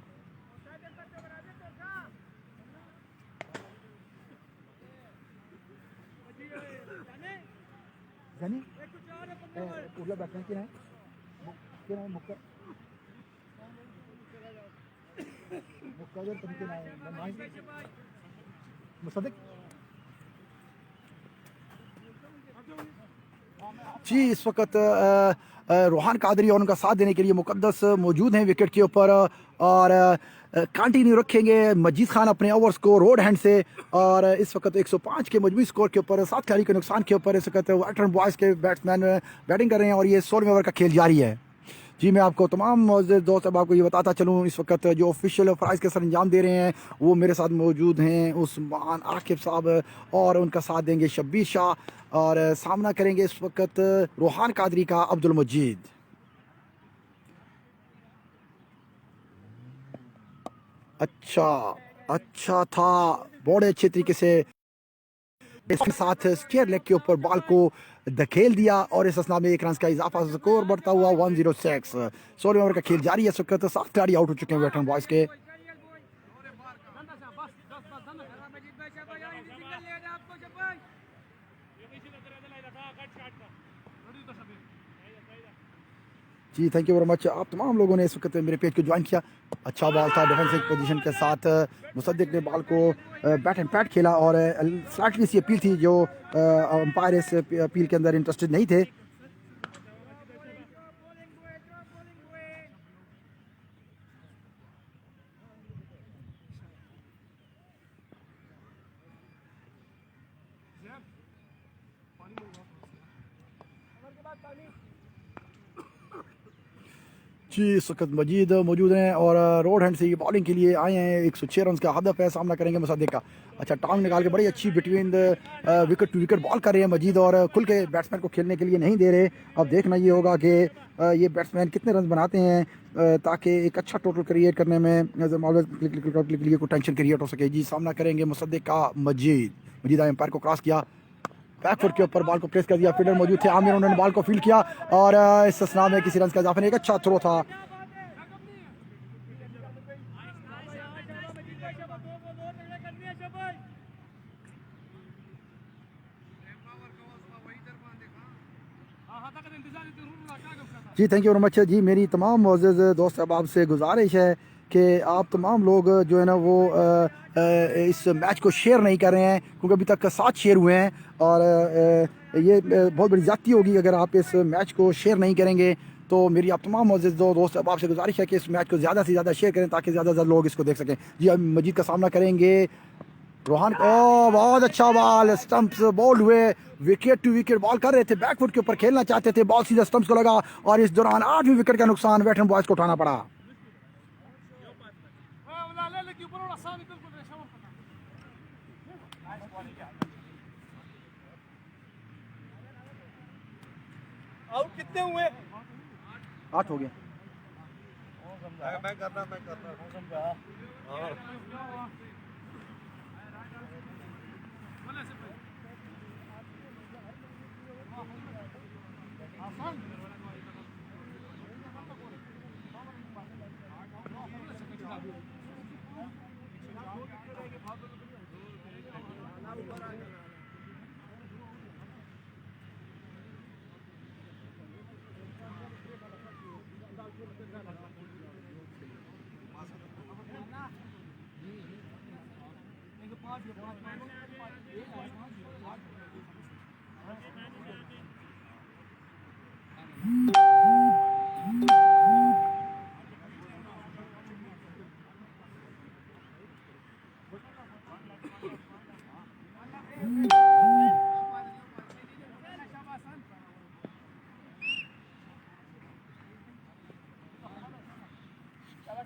जी इस वक्त रोहान कादरी और उनका साथ देने के लिए मुकद्दस मौजूद हैं विकेट के ऊपर और कंटिन्यू रखेंगे मजीद खान अपने ओवर्स को रोड हैंड से। और इस वक्त 105 के मजमूई स्कोर के ऊपर 7 खिलाड़ी के नुकसान के ऊपर इस वक्त वेटरन बॉयज़ के बैट्समैन बैटिंग कर रहे हैं और ये 16वें ओवर का खेल जारी है जी। मैं आपको तमाम दोस्त अब आपको ये बताता चलूँ, इस वक्त जो ऑफिशियल प्राइज़ के सर अंजाम दे रहे हैं वो मेरे साथ मौजूद हैं उस्मान आकिब साहब और उनका साथ देंगे शब्बीर शाह और सामना करेंगे इस वक्त रोहान कादरी का अब्दुल मजीद। अच्छा था, बड़े अच्छे तरीके से इसके साथ स्टेयर लेग के ऊपर बॉल को धकेल दिया और इस असना में 1 रन का इजाफा, स्कोर बढ़ता हुआ 106। 16वें ओवर का खेल जारी है। इस वक्त 7 खिलाड़ी आउट हो चुके हैं वेटरन बॉयज़ के। जी थैंक यू वेरी मच आप तमाम लोगों ने इस वक्त मेरे पेज को ज्वाइन किया। अच्छा बॉल था, डिफेंसिव पोजीशन के साथ मुसद्दिक ने बॉल को बैट एंड पैट खेला और स्लाइटली सी अपील थी जो अंपायर इस अपील के अंदर इंटरेस्टेड नहीं थे। जी इस वक्त मजीद मौजूद हैं और रोड हैंड से ये बॉलिंग के लिए आए हैं। 106 रन का हदफ है, सामना करेंगे मुसद्दिक का। अच्छा टांग निकाल के बड़ी अच्छी between the wicket to wicket ball कर रहे हैं मजीद और खुल के बैट्समैन को खेलने के लिए नहीं दे रहे। अब देखना ये होगा कि ये बैट्समैन कितने रन बनाते हैं ताकि एक अच्छा टोटल क्रिएट करने में लिए कोई टेंशन क्रिएट हो सके। जी सामना करेंगे मुसद्दिक का मजीद एम्पायर को क्रॉस किया, बैकफुट के ऊपर बॉल को प्रेस कर दिया, फील्डर मौजूद थे आमिर, उन्होंने बॉल को फील्ड किया और इस असना में किसी रन का इजाफा नहीं। एक अच्छा थ्रो था। जी थैंक यू वेरी मच जी। मेरी तमाम मोअज़्ज़ज़ दोस्त अहबाब से गुजारिश है कि आप तमाम लोग जो है ना वो इस मैच को शेयर नहीं कर रहे हैं क्योंकि अभी तक 7 शेयर हुए हैं और ये बहुत बड़ी ज़्यादती होगी अगर आप इस मैच को शेयर नहीं करेंगे। तो मेरी आप तमाम मोअज़्ज़ज़ दोस्त अहबाब से गुजारिश है कि इस मैच को ज़्यादा से ज़्यादा शेयर करें ताकि ज़्यादा से ज़्यादा लोग इसको देख सकें। जी अब मजीद का सामना करेंगे रोहान। बहुत अच्छा बॉल, स्टंप्स बोल्ड हुए, विकेट टू विकेट बॉल कर रहे थे, बैकफुट के ऊपर खेलना चाहते थे, बॉल सीधा स्टंप्स को लगा और इस दौरान 8वीं विकेट का नुकसान वेटरन बॉयज़ को उठाना पड़ा। आउट कितने हुए? 8 हो गया। मैं करना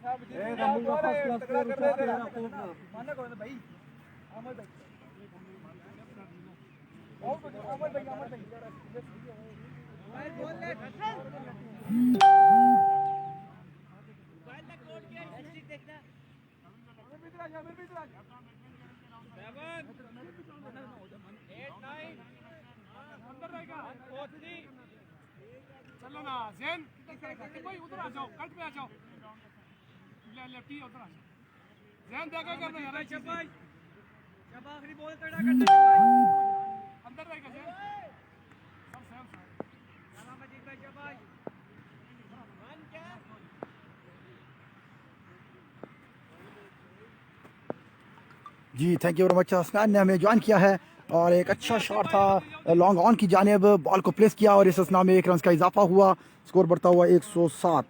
चलो ना जैन भाई उधर आ जाओ कट पे आ जाओ लेफ्टी उधर आ जाओ जैन देखा करना यार भाई जब आखिरी बॉल तड़ा करना अंदर रहेगा जैन सब सेम सलाम अजीत भाई जब भाई वन क्या जी thank you very much. Hasnain ने हमें ज्वाइन किया है और एक अच्छा शॉट था लॉन्ग ऑन की जानिब, बॉल को प्लेस किया और इस असना में 1 रन का इजाफा हुआ, स्कोर बढ़ता हुआ 107।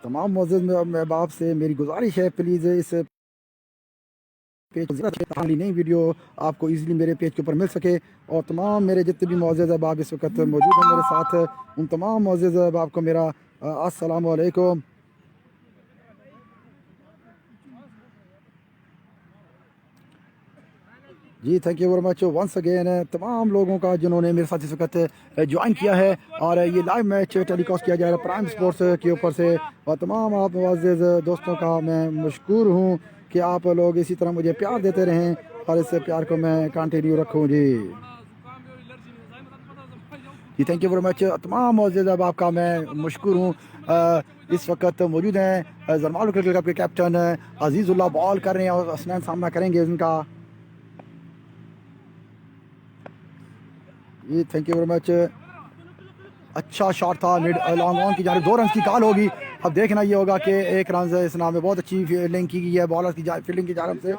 तमाम मौजूद अहबाब से मेरी गुजारिश है प्लीज़ इस पेज ताकि नई वीडियो आपको इजीली मेरे पेज के ऊपर मिल सके और तमाम मेरे जितने भी मौजूद अहबाब इस वक्त मौजूद हैं मेरे साथ, उन तमाम मौजूद अहबाब को मेरा अस्सलाम वालेकुम। जी thank you very much once again तमाम लोगों का जिन्होंने मेरे साथ इस वक्त ज्वाइन किया है और ये लाइव मैच टेलीकास्ट किया जा रहा है प्राइम स्पोर्ट्स के ऊपर से और तमाम आप मुअज़्ज़िज़ दोस्तों का मैं मशकूर हूँ कि आप लोग इसी तरह मुझे प्यार देते रहें और इस प्यार को मैं कंटिन्यू रखूँ। जी थैंक यू वेरी मच तमाम मुअज़्ज़िज़ अब आपका मैं मशकूर हूँ। इस वक्त मौजूद हैं ज़रमाल क्रिकेट क्लब के कैप्टन अजीज़ुल्लाह बॉल कर रहे हैं और हसनैन सामना करेंगे उनका। जी थैंक यू वेरी मच, अच्छा शॉट था मिड लॉन्ग ऑन की जानिब, 2 रन की कॉल होगी। अब देखना ये होगा कि 1 रन इस नाम में बहुत अच्छी फील्डिंग की गई है बॉलर की फील्डिंग की जानिब से।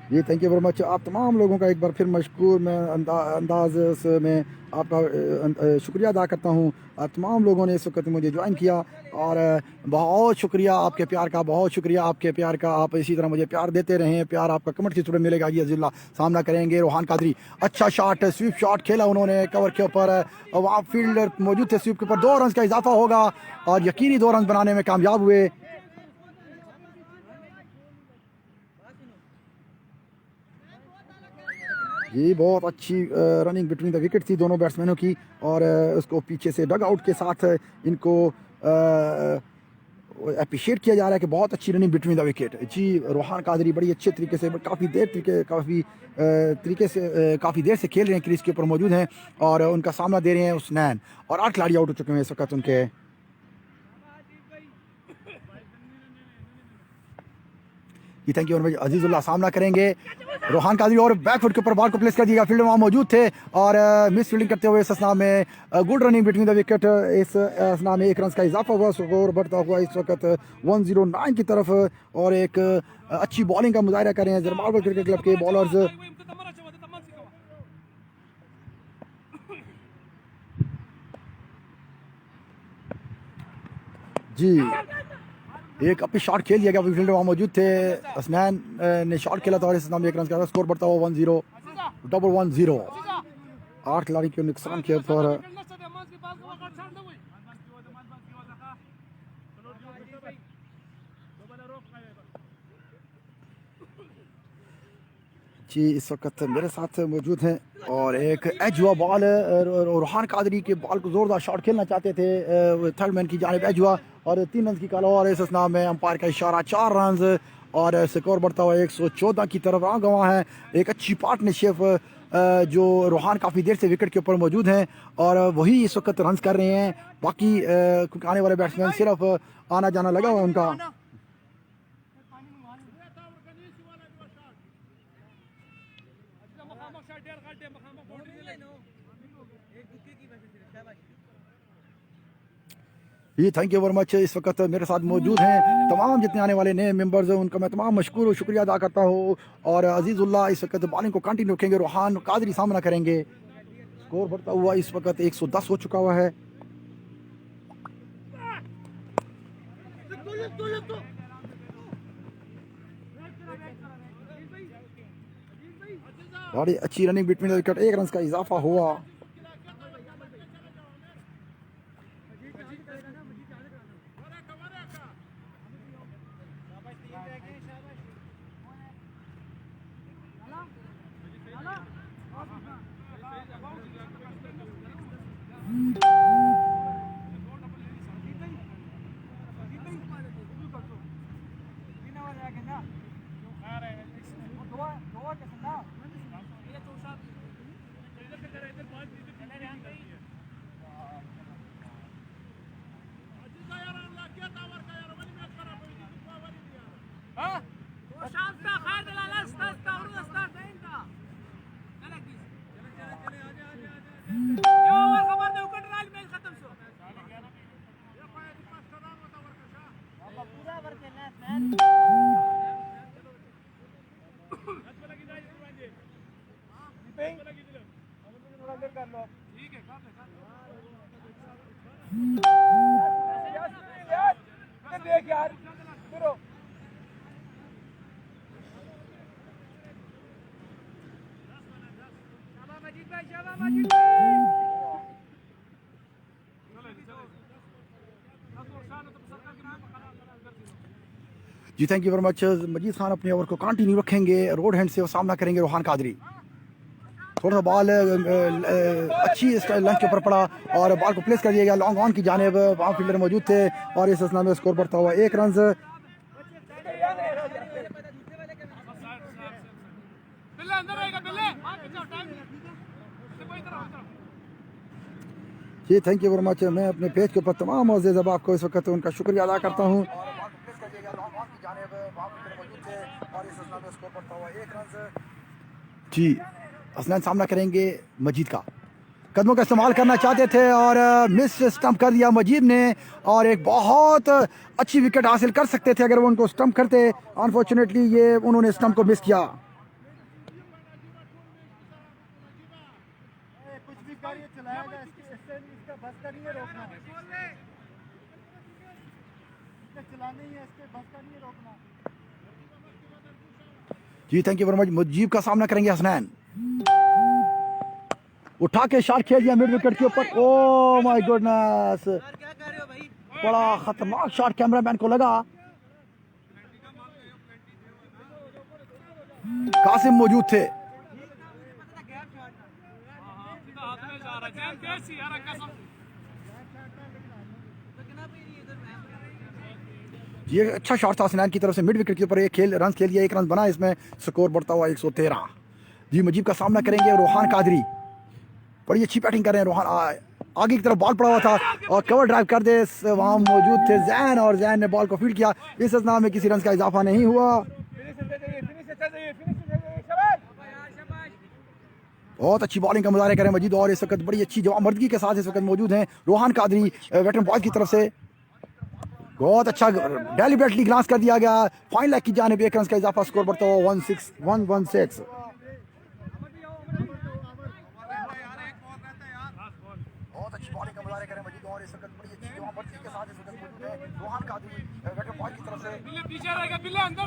जी थैंक यू वेरी मच आप तमाम लोगों का एक बार फिर मशकूर मैं अंदाज में आपका शुक्रिया अदा करता हूँ। आप तमाम लोगों ने इस वक्त मुझे ज्वाइन किया और बहुत शुक्रिया आपके प्यार का, बहुत शुक्रिया आपके प्यार का। आप इसी तरह मुझे प्यार देते रहें, प्यार आपका कमेंट की सूरत मिलेगा। जी अज़ीज़ुल्लाह सामना करेंगे रोहान कादरी, अच्छा शॉट स्वीप शॉट खेला उन्होंने कवर के ऊपर, वहाँ फील्डर मौजूद थे स्वीप के ऊपर, 2 रन का इजाफा होगा और यकीनी 2 रन बनाने में कामयाब हुए। ये बहुत अच्छी रनिंग बिटवीन द विकेट थी दोनों बैट्समैनों की और उसको पीछे से डग आउट के साथ इनको अप्रिशिएट किया जा रहा है कि बहुत अच्छी रनिंग बिटवीन द विकेट। जी रोहान कादरी बड़ी अच्छे तरीके से काफ़ी देर से खेल रहे हैं, क्रीज के ऊपर मौजूद हैं और उनका सामना दे रहे हैं हसनैन और 8 खिलाड़ी आउट हो चुके हैं इस वक्त उनके। जी थैंक यू अजीज़ुल्लाह सामना करेंगे रोहान कादरी और बैकफुट के ऊपर बॉल को प्लेस कर दिया, फील्डर वहाँ मौजूद थे और मिस फील्डिंग करते हुए इस असना में good running between the wicket, इस असना में 1 रन का इजाफा हुआ, स्कोर बढ़ता हुआ इस वक्त 109 की तरफ और एक अच्छी बॉलिंग का मुजाहरा कर रहे हैं ज़रमाल क्रिकेट क्लब के बॉलर्स। जी एक अपनी शॉट खेल दिया गया, फील्डर वहाँ मौजूद थे, हसनैन ने शॉट खेला था और इस नाम 1 रन का स्कोर बढ़ता हुआ 1-0 8 खिलाड़ी के नुकसान के ऊपर। जी इस वक्त मेरे साथ मौजूद हैं और एक एज हुआ बॉल रोहान कादरी के बॉल को जोरदार शॉट खेलना चाहते थे, थर्ड मैन की जानिब एज हुआ और 3 रन की कॉल और इस नाम में अंपायर का इशारा 4 रन और स्कोर बढ़ता हुआ 114 की तरफ आ गवा है। एक अच्छी पार्टनरशिप जो रोहान काफ़ी देर से विकेट के ऊपर मौजूद हैं और वही इस वक्त रन कर रहे हैं, बाकी आने वाले बैट्समैन सिर्फ आना जाना लगा हुआ उनका। जी थैंक यू वेरी मच इस वक्त मेरे साथ मौजूद हैं तमाम जितने आने वाले नए मेंबर्स हैं उनका मैं तमाम मशकूर और शुक्रिया अदा करता हूँ और अजीज़ुल्लाह इस वक्त बॉलिंग को कंटिन्यू रखेंगे, रोहान कादरी सामना करेंगे। स्कोर बढ़ता हुआ इस वक्त 110 हो चुका हुआ है। बड़ी अच्छी running between the wicket, 1 run का इजाफा हुआ। देख यार फिरो जी थैंक यू वेरी मच। मजीद खान अपने ओवर को कंटिन्यू रखेंगे, रोड हैंड से वो सामना करेंगे रोहान कादरी। थोड़ा सा बॉल अच्छी लंच के ऊपर पड़ा और बॉल को प्लेस कर दिया गया लॉन्ग ऑन की जानिब। वहाँ फील्डर मौजूद थे और इस सिलसिले में स्कोर बढ़ता हुआ 1 रन। जी थैंक यू वेरी मच। मैं अपने पेज के ऊपर तमाम अज़ीज़ अब आपको इस वक्त उनका शुक्रिया अदा करता हूँ। जी हसनैन सामना करेंगे मजीद का, कदमों का इस्तेमाल करना चाहते थे और मिस स्टंप कर दिया मजीद ने और एक बहुत अच्छी विकेट हासिल कर सकते थे अगर वो उनको स्टंप करते। अनफॉर्चुनेटली ये उन्होंने स्टंप को मिस किया। कुछ भी कार्य चलाएगा इसका बस का नहीं है रोकना, चलाना ही है, इसके बस का नहीं है रोकना। जी thank you very much. Mujeeb का सामना करेंगे हसनैन, उठा के शॉट खेल दिया मिड विकेट के ऊपर। ओ माय गुडनेस, बड़ा खतरनाक शॉट कैमरामैन को लगा। कासिम मौजूद थे। ये अच्छा शॉट था हसनैन की तरफ से मिड विकेट के ऊपर, एक रन खेल दिया, 1 रन बना, इसमें स्कोर बढ़ता हुआ 113। जी मजीब का सामना करेंगे रोहान कादरी, बड़ी अच्छी बैटिंग कर रहे हैं रोहान। आगे की तरफ बॉल पड़ा हुआ था और कवर ड्राइव कर दे, वहाँ मौजूद थे जैन और जैन ने बॉल को फील्ड किया। इस असना में किसी रन का इजाफा नहीं हुआ। बहुत अच्छी बॉलिंग का मुजाहरा करें मजीद और इस वक्त बड़ी अच्छी जवाबमर्दगी के साथ इस वक्त मौजूद हैं रोहान कादरी वेटरन बॉयज की तरफ से। बहुत अच्छा डेलिबरेटली ग्लांस कर दिया गया, फाइन लेग की जानिब 1 रन का इजाफा, स्कोर बढ़ता हुआ 116। बहुत अच्छी बॉलिंग का मुजाहरा करें मजीद और इस वक्त बड़ी अच्छी जवाबमर्दगी के साथ इस वक्त मौजूद हैं रोहान कादरी वेटरन बॉयज की तरफ से। पीछे रहेगा बिल्ले, अंदर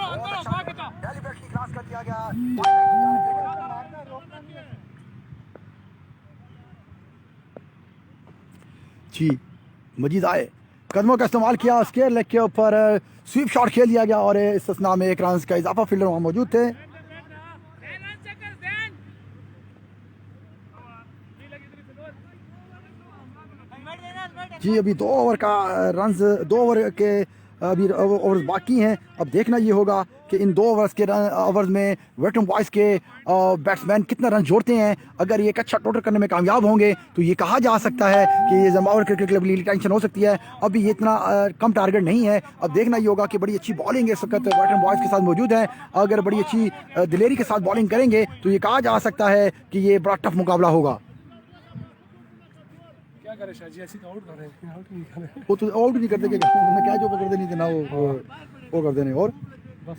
डेलिबरेटली ग्लांस कर दिया गया। जी मजीद आए, कदमों का इस्तेमाल किया, स्केयर लेग के ऊपर स्वीप शॉट खेल दिया गया और इस असना में 1 रन का इजाफा, फील्डर वहाँ मौजूद थे। जी अभी 2 ओवर का रन्स, 2 ओवर के अभी ओवर्स बाकी हैं। अब देखना ये होगा कि इन 2 ओवर्स में वेटरन बॉयज़ के बैट्समैन कितना रन जोड़ते हैं। अगर ये एक अच्छा टोटल करने में कामयाब होंगे तो ये कहा जा सकता है कि ये जमावर क्रिकेट क्लब के लिए टेंशन हो सकती है। अभी ये इतना कम टारगेट नहीं है। अब देखना ये होगा कि बड़ी अच्छी बॉलिंग इस वक्त वेटरन बॉयज़ के साथ मौजूद है। अगर बड़ी अच्छी दिलेरी के साथ बॉलिंग करेंगे तो ये कहा जा सकता है कि ये बड़ा टफ मुकाबला होगा। क्या करे शाहजी, ऐसी आउट कर रहे हैं, आउट नहीं कर रहे। वो तो आउट नहीं करते, क्या क्या जो पकड़ देनी थी ना वो कर देने। और बस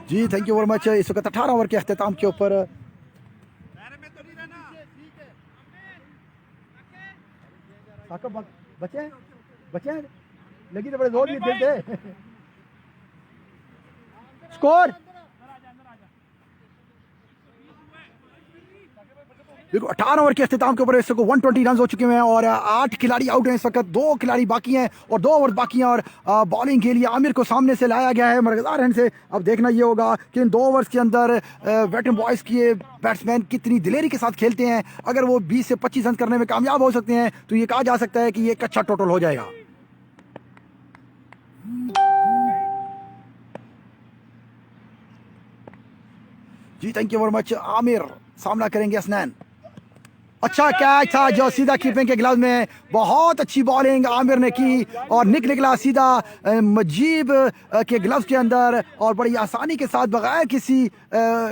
जी थैंक यू वेरी मच। इस वक्त 18 ओवर के अख्ताम के ऊपर बचे लगी तो बड़े जोर नहीं देते। स्कोर। देखो 18 ओवर के अख्ताम के ऊपर इस वक्त 120 रन हो चुके हैं और 8 खिलाड़ी आउट हैं इस वक्त, 2 खिलाड़ी बाकी हैं और 2 ओवर बाकी हैं और बॉलिंग के लिए आमिर को सामने से लाया गया है मरकज़दार हैंड से। अब देखना ये होगा कि इन 2 ओवर्स के अंदर वेटरन बॉयज़ के बैट्समैन कितनी दिलेरी के साथ खेलते हैं। अगर वो 20 से 25 रन करने में कामयाब हो सकते हैं तो ये कहा जा सकता है कि ये एक अच्छा टोटल हो जाएगा। जी thank you very much. Aamir सामना करेंगे हसनैन। अच्छा कैच था जो सीधा कीपिंग के ग्लव्स में, बहुत अच्छी बॉलिंग आमिर ने की और निकला सीधा मजीब के ग्लव्स के अंदर और बड़ी आसानी के साथ बगैर किसी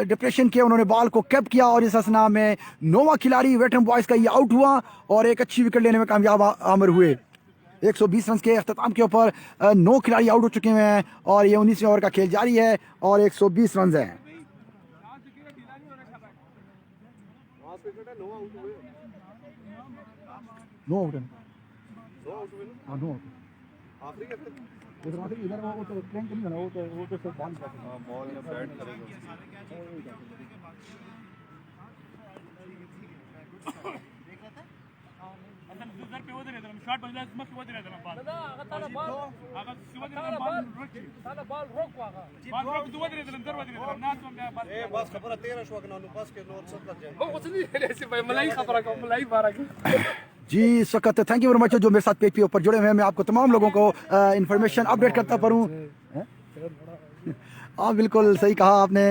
डिप्रेशन के उन्होंने बॉल को कैप किया और इस असना में 9वां खिलाड़ी वेटरन बॉयज़ का ये आउट हुआ और एक अच्छी विकेट लेने में कामयाब आमिर हुए। 120 रन के अख्ताम के ऊपर 9 खिलाड़ी आउट हो चुके हैं और ये 19वें ओवर का खेल जारी है और 120 रन हैं। नो आउट है, हाँ नो आउट। इधर वो तो प्लेइंग नहीं होना, वो तो सिर्फ बॉल बॉल में बैट करेगा। बस खबर 13 शो के बस के नोट सब जी इस वक्त थैंक यू वेरी मच जो मेरे साथ पेज के ऊपर जुड़े हुए हैं। मैं आपको तमाम लोगों को इंफॉर्मेशन अपडेट करता परूँ। हाँ बिल्कुल सही कहा आपने,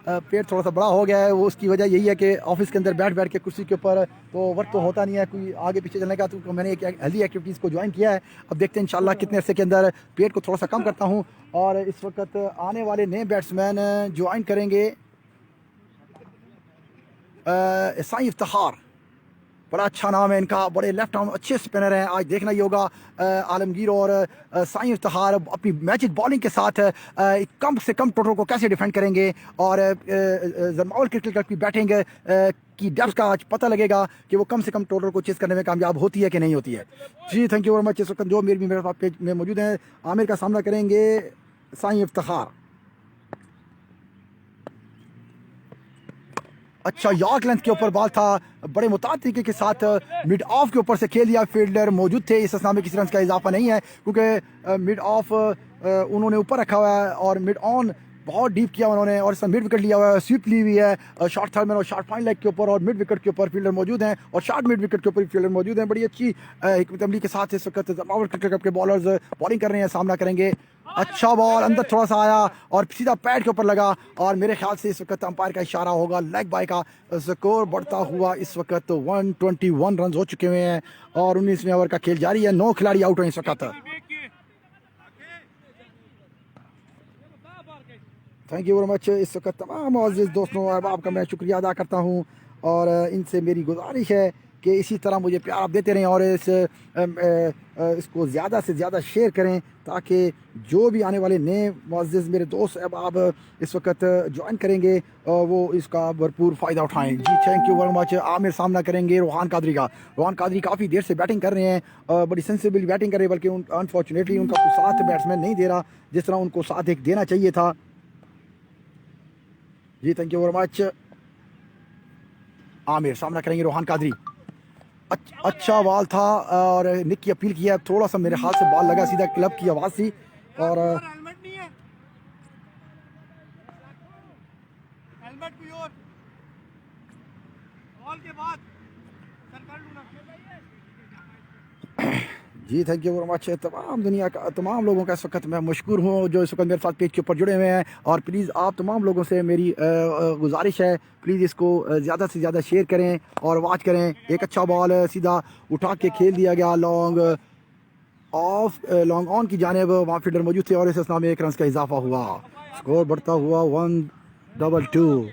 पेट थोड़ा सा बड़ा हो गया है, वो उसकी वजह यही है कि ऑफिस के अंदर बैठ के कुर्सी के ऊपर तो वक्त तो होता नहीं है कोई आगे पीछे चलने का, तो मैंने एक हेल्दी एक्टिविटीज़ को ज्वाइन किया है। अब देखते हैं इंशाल्लाह कितने अरसे के अंदर पेट को थोड़ा सा कम करता हूँ। और इस वक्त आने वाले नए बैट्समैन ज्वाइन करेंगे साई इफ्तिखार, बड़ा अच्छा नाम है इनका, बड़े लेफ्ट आर्म अच्छे स्पिनर हैं। आज देखना ये होगा आलमगीर और साई इफ्तिखार अपनी मैजिक बॉलिंग के साथ कम से कम टोटल को कैसे डिफेंड करेंगे और जरमावल क्रिकेट क्लब की बैटिंग की डेप्थ का आज पता लगेगा कि वो कम से कम टोटल को चेस करने में कामयाब होती है कि नहीं होती है। जी थैंक यू वेरी मच। इस वक्त जो मेरे पास पेज में मौजूद हैं, आमिर का सामना करेंगे साई इफ्तिखार। अच्छा यॉर्क लेंथ के ऊपर बॉल था, बड़े मुताद तरीके के साथ मिड ऑफ के ऊपर से खेल दिया, फील्डर मौजूद थे, इस असना में किसी रन का इजाफा नहीं है क्योंकि मिड ऑफ उन्होंने ऊपर रखा हुआ है और मिड ऑन बहुत डीप किया उन्होंने और इसमें मिड विकेट लिया हुआ है, स्वीप ली हुई है शॉर्ट थर्ड में और शॉर्ट फाइन लेग के ऊपर और मिड विकेट के ऊपर फील्डर मौजूद हैं और शॉर्ट मिड विकेट के ऊपर फील्डर मौजूद हैं। बड़ी अच्छी हिकमत अमली के साथ इस वक्त जमावत क्रिकेट क्लब के बॉलर्स बॉलिंग कर रहे हैं, सामना करेंगे। अच्छा बॉल अंदर थोड़ा सा आया और सीधा पैड के ऊपर लगा और मेरे ख्याल से इस वक्त अंपायर का इशारा होगा लेग बाय का। स्कोर बढ़ता हुआ इस वक्त 121 रन हो चुके हुए हैं और 19वें ओवर का खेल जारी है। 9 खिलाड़ी आउट हैं इस वक्त। Thank you very much. इस वक्त तमाम अज़ीज़ दोस्तों अहबाब का मैं शुक्रिया अदा करता हूँ और इनसे मेरी गुजारिश है कि इसी तरह मुझे प्यार आप देते रहें और इसको ज़्यादा से ज़्यादा शेयर करें ताकि जो भी आने वाले नए मुअज़्ज़िज़ मेरे दोस्त अहबाब इस वक्त ज्वाइन करेंगे वो इसका भरपूर फ़ायदा उठाएं। जी thank you very much. Aamir सामना करेंगे रोहान कादरी का। रोहान कादरी काफ़ी देर से बैटिंग कर रहे हैं, बड़ी सेंसिबल बैटिंग कर रहे हैं, बल्कि अनफॉर्चुनेटली उनका कोई साथ बैट्समैन नहीं दे रहा जिस तरह उनको साथ एक देना चाहिए था। जी thank you very much. Aamir सामना करेंगे रोहान कादरी। अच्छा बॉल था और निक की अपील किया, थोड़ा सा मेरे हाथ से बॉल लगा, सीधा क्लब की आवाज़ थी और हेलमेट नहीं है, हेलमेट कोई और बॉल के बाद सरकार लूना। जी थैंक यू वेरी मच। तमाम दुनिया का तमाम लोगों का इस वक्त मैं मशकूर हूँ जो इस वक्त मेरे साथ पेज के ऊपर जुड़े हुए हैं और प्लीज़ आप तमाम लोगों से मेरी गुजारिश है प्लीज़ इसको ज़्यादा से ज़्यादा शेयर करें और वॉच करें। एक अच्छा बॉल सीधा उठा के खेल दिया गया लॉन्ग ऑन की जानिब, वहाँ फील्डर मौजूद थे और इस असना में 1 रन का इजाफा हुआ। स्कोर बढ़ता हुआ 122।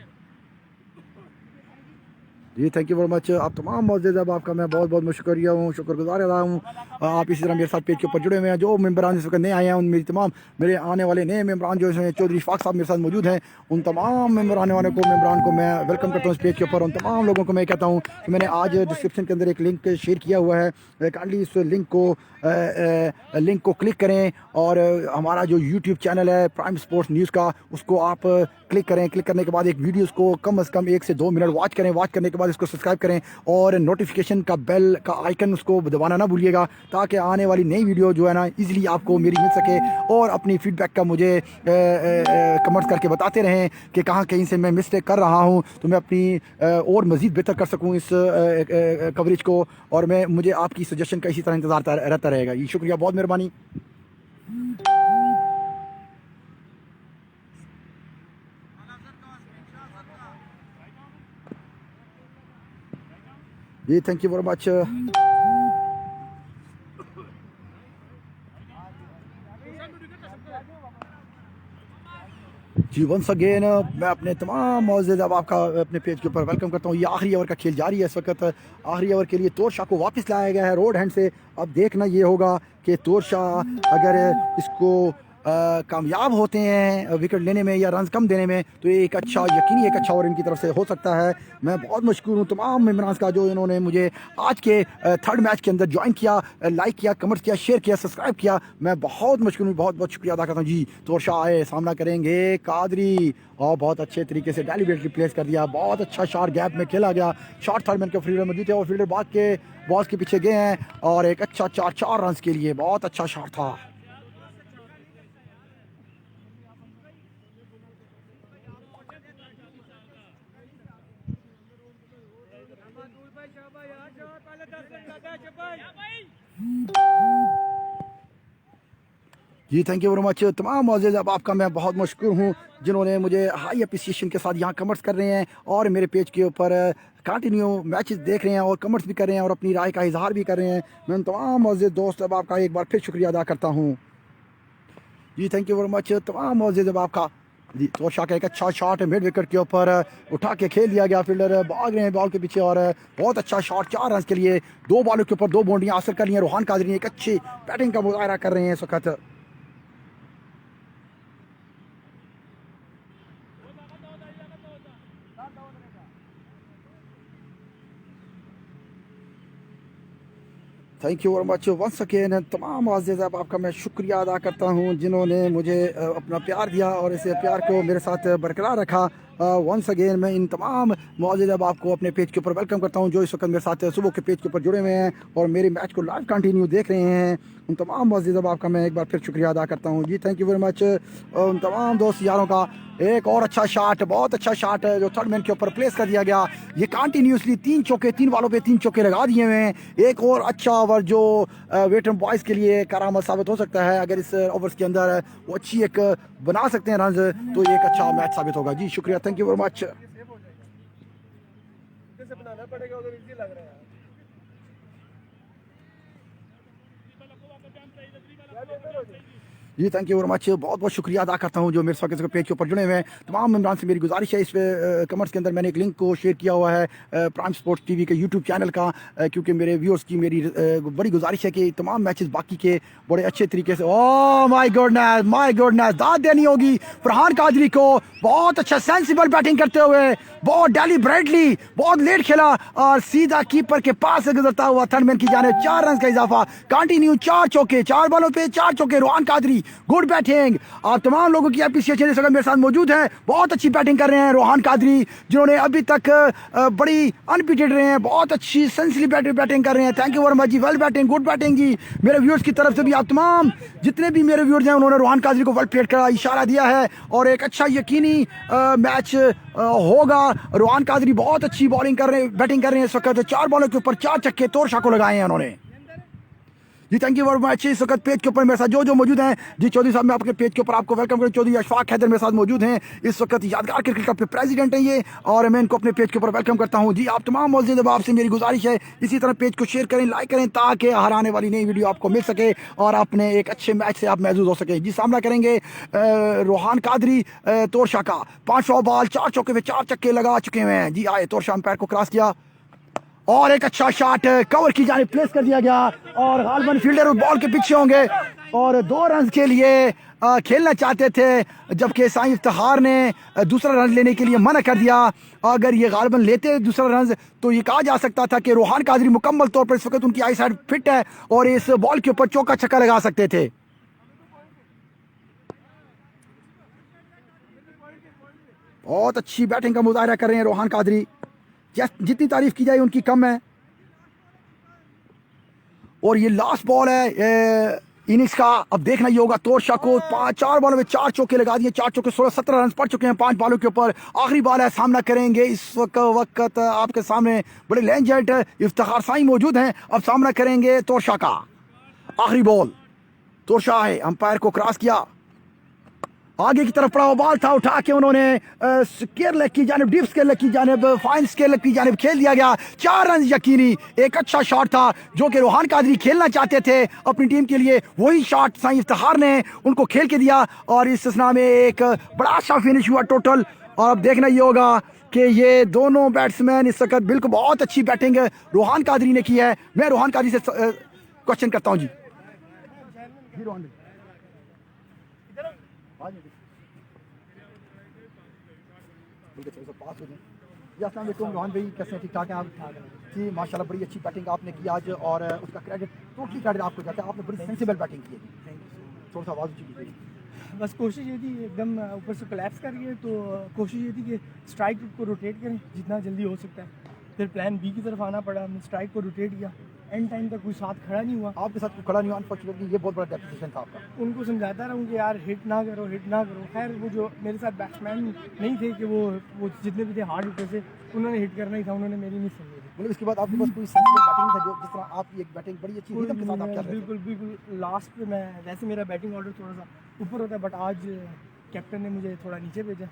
जी थैंक यू वेरी मच। आप तमाम मौजूद अब आपका मैं बहुत बहुत शुक्रिया हूँ, शुक्रगुजार रहा हूँ। आप इसी तरह मेरे साथ पेज के ऊपर जुड़े हुए हैं। जो मेम्बरान इस वक्त नए आए हैं, उन मेरी तमाम मेरे आने वाले नए मेम्बरान जो हैं, चौधरी इशफाक साहब मेरे साथ मौजूद हैं, उन तमाम मेम्बरान को मैं वेलकम करता हूँ इस पेज के ऊपर। उन तमाम लोगों को मैं कहता हूँ कि मैंने आज डिस्क्रिप्शन के अंदर एक लिंक शेयर किया हुआ है, काइंडली इस लिंक को क्लिक करें और हमारा जो यूट्यूब चैनल है प्राइम स्पोर्ट्स न्यूज़ का, उसको आप क्लिक करें। क्लिक करने के बाद एक वीडियोस को कम से कम 1 से 2 मिनट वॉच करें। वॉच करने के बाद इसको सब्सक्राइब करें और नोटिफिकेशन का बेल का आइकन उसको दबाना ना भूलिएगा, ताकि आने वाली नई वीडियो जो है ना इजीली आपको मेरी मिल सके। और अपनी फीडबैक का मुझे कमेंट्स करके बताते रहें कि कहाँ कहीं से मैं मिस्टेक कर रहा हूँ, तो मैं अपनी और मज़ीद बेहतर कर सकूँ इस कवरेज को। और मुझे आपकी सजेशन का इसी तरह इंतज़ार रहता रहेगा। ये शुक्रिया, बहुत मेहरबानी। जी थैंक यू वेरी मच। जी वंस अगेन मैं अपने तमाम मौजूद अब आपका अपने पेज के ऊपर वेलकम करता हूँ। ये आखिरी ओवर का खेल जारी है इस वक्त। आखिरी ओवर के लिए तोरशा को वापस लाया गया है रोड हैंड से। अब देखना ये होगा कि तोरशा अगर इसको कामयाब होते हैं विकेट लेने में या रन कम देने में, तो ये एक अच्छा यकीनी एक अच्छा ओवर इनकी तरफ से हो सकता है। मैं बहुत मशकूर हूँ तमाम मेम्बरान का जो इन्होंने मुझे आज के थर्ड मैच के अंदर ज्वाइन किया, लाइक किया, कमेंट्स किया, शेयर किया, सब्सक्राइब किया। मैं बहुत मशकूर हूँ, बहुत बहुत शुक्रिया अदा करता हूँ। जी तोरशा आए, सामना करेंगे कादरी, और बहुत अच्छे तरीके से डेलिबरेटली प्लेस कर दिया। बहुत अच्छा शॉट गैप में खेला गया। शॉट थर्ड मैन के फील्डर मौजूद थे और फील्डर बाद के बॉल्स के पीछे गए हैं और एक अच्छा 4 रन के लिए बहुत अच्छा शॉट था। जी थैंक यू वेरी मच। तमाम मौजूद अब आपका मैं बहुत मशकूर हूँ जिन्होंने मुझे हाई अप्रिसिएशन के साथ यहाँ कमेंट्स कर रहे हैं और मेरे पेज के ऊपर कंटिन्यू मैचेस देख रहे हैं और कमेंट्स भी कर रहे हैं और अपनी राय का इजहार भी कर रहे हैं। मैं उन तमाम मौजूद दोस्त अब आपका एक बार फिर शुक्रिया अदा करता हूँ। जी थैंक यू वेरी मच। तमाम मौजूद अब आपका जी तोरशा का एक अच्छा शॉट मिड विकेट के ऊपर उठा के खेल दिया गया। फील्डर भाग रहे हैं बॉल के पीछे और बहुत अच्छा शॉट 4 रन के लिए। 2 बॉलों के ऊपर 2 बाउंड्रियां हासिल कर ली हैं। रोहान कादरी एक अच्छी बैटिंग का मुजाहरा कर रहे हैं इस वक्त। Thank you very much once again. तमाम आज़ीज़ अब आपका मैं शुक्रिया अदा करता हूँ जिन्होंने मुझे अपना प्यार दिया और इस प्यार को मेरे साथ बरकरार रखा। वंस अगेन मैं इन तमाम मौजूद अब आपको अपने पेज के ऊपर वेलकम करता हूँ जो इस वक्त मेरे साथ सुबह के पेज के ऊपर जुड़े हुए हैं और मेरे मैच को लाइव कंटिन्यू देख रहे हैं। उन तमाम मौजूद अब आपका मैं एक बार फिर शुक्रिया अदा करता हूँ। जी थैंक यू वेरी मच। उन तमाम दोस्त यारों का एक और अच्छा शॉट, बहुत अच्छा शॉट है जो थर्ड मैन के ऊपर प्लेस कर दिया गया। ये कंटिन्यूसली 3 चौके 3 बॉलों पे 3 चौके लगा दिए हुए हैं। एक और अच्छा ओवर जो वेटरन बॉयज़ के लिए करामत साबित हो सकता है। अगर इस ओवर्स के अंदर वो अच्छी एक बना सकते हैं रन तो ये एक अच्छा मैच साबित होगा। जी शुक्रिया, थैंक यू वेरी मच। कैसे बनाना पड़ेगा, उधर इजी लग रहा है। जी थैंक यू वेरी मच। बहुत बहुत शुक्रिया अदा करता हूँ जो मेरे साथ पेज के ऊपर जुड़े हुए हैं। तमाम मेम्बरान से मेरी गुजारिश है, इस पे कमेंट्स के अंदर मैंने एक लिंक को शेयर किया हुआ है प्राइम स्पोर्ट्स टीवी के यूट्यूब चैनल का, क्योंकि मेरे व्यूअर्स की मेरी बड़ी गुजारिश है कि तमाम मैचेस बाकी के बड़े अच्छे तरीके से ओह माय गुडनेस दाद देनी होगी फरहान कादरी को। बहुत अच्छा सेंसिबल बैटिंग करते हुए, बहुत डेलिबरेटली, बहुत लेट खेला और सीधा कीपर के पास से गुजरता हुआ थर्ड मैन की जानिब 4 रन का इजाफा। कंटिन्यू 4 चौके, 4 बॉलों पे 4 चौके। Rohan Qadri good batting. आप तमाम लोगों की अप्रिसिएशन इस वक्त मेरे साथ मौजूद है। बहुत अच्छी बैटिंग कर रहे हैं रोहान कादरी जिन्होंने अभी तक बड़ी अनपीटेड रहे हैं। बहुत अच्छी सेंसिबल बैटिंग कर रहे हैं। थैंक यू वेरी मच जी, वेल बैटिंग, गुड बैटिंग जी। मेरे व्यूअर्स की तरफ से भी आप तमाम जितने भी मेरे व्यूअर्स हैं उन्होंने रोहान कादरी को वेल प्लेड का इशारा दिया है और एक अच्छा यकीनी मैच होगा। रोहान कादरी बहुत अच्छी बॉलिंग कर रहे हैं, बैटिंग कर रहे हैं इस वक्त। 4 बॉलों के ऊपर 4 छक्के तोरशा को लगाए हैं उन्होंने। जी थैंक यू वेरी मच। इस वक्त पेज के ऊपर मेरे साथ जो मौजूद हैं, जी चौधरी साहब मैं आपके पेज के ऊपर आपको वेलकम करूँ। चौधरी अशफाक हैदर मेरे साथ मौजूद हैं। इस वक्त यादगार क्रिकेट क्लब के प्रेसिडेंट हैं ये और मैं इनको अपने पेज के ऊपर वेलकम करता हूँ। जी आप तमाम मौजूद अब आपसे मेरी गुजारिश है इसी तरह पेज को शेयर करें, लाइक करें ताकि हर आने वाली नई वीडियो आपको मिल सके और अपने एक अच्छे मैच से आप महसूस हो सके। जी सामना करेंगे रोहान कादरी तोरशा का। 500 बॉल 4 चौके पे 4 छक्के लगा चुके हुए हैं। जी आए तोरशा अंपायर को क्रॉस किया और एक अच्छा शॉट कवर की जाने प्लेस कर दिया गया और गालिबन फील्डर बॉल के पीछे होंगे और 2 रन के लिए खेलना चाहते थे, जबकि साईं इफ्तिखार ने दूसरा रन लेने के लिए मना कर दिया। अगर ये गालिबन लेते दूसरा रन तो ये कहा जा सकता था कि रोहान कादरी मुकम्मल तौर पर इस वक्त उनकी आई साइड फिट है और इस बॉल के ऊपर चौका छक्का लगा सकते थे। बहुत अच्छी बैटिंग का मुजाहरा कर रहे हैं रोहान कादरी, जितनी तारीफ की जाए उनकी कम है। और ये लास्ट बॉल है इनिंग्स का। अब देखना ही होगा तोरशा को 4 बॉलों में 4 चौके लगा दिए, 4 चौके 16-17 रन पड़ चुके हैं 5 बॉलों के ऊपर। आखिरी बॉल है, सामना करेंगे इस वक्त आपके सामने बड़े लेजेंड इफ्तिखार साईं मौजूद हैं। अब सामना करेंगे तोरशा का। आखिरी बॉल तोरशा है, अंपायर को क्रॉस किया, आगे की तरफ पड़ा हुआ बॉल था, उठा के उन्होंने स्क्वायर लेग की जानिब, डीप स्क्वायर लेग की जानिब, फाइन स्क्वायर लेग की जानिब खेल दिया गया। 4 रन यकीनी। एक अच्छा शॉट था जो कि रोहान कादरी खेलना चाहते थे अपनी टीम के लिए, वही शॉट साईं इफ्तिखार ने उनको खेल के दिया और इस सिलसिला में एक बड़ा सा फिनिश हुआ टोटल। और अब देखना ये होगा कि ये दोनों बैट्समैन इस वक्त बिल्कुल बहुत अच्छी बैटिंग रोहान कादरी ने की है। मैं रोहान कादरी से क्वेश्चन करता हूँ जी। अस्सलाम वालेकुम रोहन भाई, कैसे हैं? ठीक ठाक हैं आप? जी माशाल्लाह, बड़ी अच्छी बैटिंग आपने की आज और उसका क्रेडिट टोटली क्रेडिट आपको जाता है। आपने बड़ी सेंसिबल बैटिंग की है। थोड़ा सा आवाज़ ऊंची कीजिए। बस कोशिश ये थी एकदम ऊपर से कोलैप्स कर गए, तो कोशिश ये थी कि स्ट्राइक को रोटेट करें जितना जल्दी हो सकता है। फिर प्लान बी की तरफ आना पड़ा, हमने स्ट्राइक को रोटेट किया। एंड टाइम तक कोई साथ खड़ा नहीं हुआ, आपके साथ कोई खड़ा नहीं हुआ अनफॉर्चुनेटली। ये बहुत बड़ा डेफिनेशन था आपका। उनको समझाता रहा हूँ कि यार हिट ना करो, हिट ना करो। खैर वो जो मेरे साथ बैट्समैन नहीं थे कि वो जितने भी थे हार्ड हिटर से, उन्होंने हिट करना ही था, उन्होंने मेरी नहीं सुनी। मतलब इसके बाद आपके पास कोई सेंसिबल बैटिंग था जो जिस तरह आपकी एक बैटिंग बड़ी अच्छी रिदम के साथ आप कर रहे थे? बिल्कुल लास्ट पे मैं, वैसे मेरा बैटिंग ऑर्डर थोड़ा सा ऊपर होता है, बट आज कैप्टन ने मुझे थोड़ा नीचे भेजा,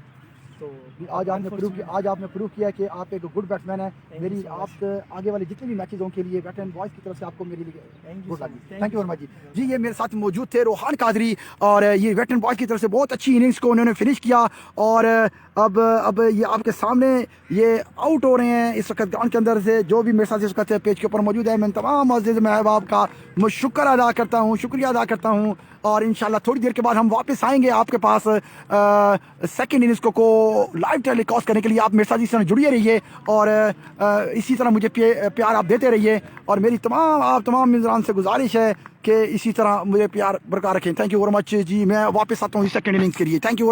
तो आज आपने प्रूव किया कि आप एक गुड बैट्समैन है। मेरी आप आगे वाले जितने भी मैचेस के लिए वेटरन बॉयज़ की तरफ से आपको मेरी गुड लगी। थैंक यू वेरी मच जी। जी ये मेरे साथ मौजूद थे रोहान कादरी और ये वेटरन बॉयज़ की तरफ से बहुत अच्छी इनिंग्स को उन्होंने फिनिश किया और अब ये आपके सामने ये आउट हो रहे हैं इस वक्त ग्राउंड के अंदर से। जो भी मेरे साथ इस वक्त पेज के ऊपर मौजूद है, मैं तमाम अज़ीज़ महबाब का शुक्र अदा करता हूँ, शुक्रिया अदा करता हूँ। और इंशाल्लाह थोड़ी देर के बाद हम वापस आएंगे आपके पास सेकंड इनिंग्स को लाइव टेलीकास्ट करने के लिए। आप मेरे साथ इस तरह जुड़िए रहिए और इसी तरह मुझे प्यार आप देते रहिए और मेरी तमाम मिज़रान से गुजारिश है कि इसी तरह मुझे प्यार बरकरार रखें। थैंक यू वेरी मच जी। मैं वापस आता हूँ सेकंड इनिंग्स के लिए। Thank you.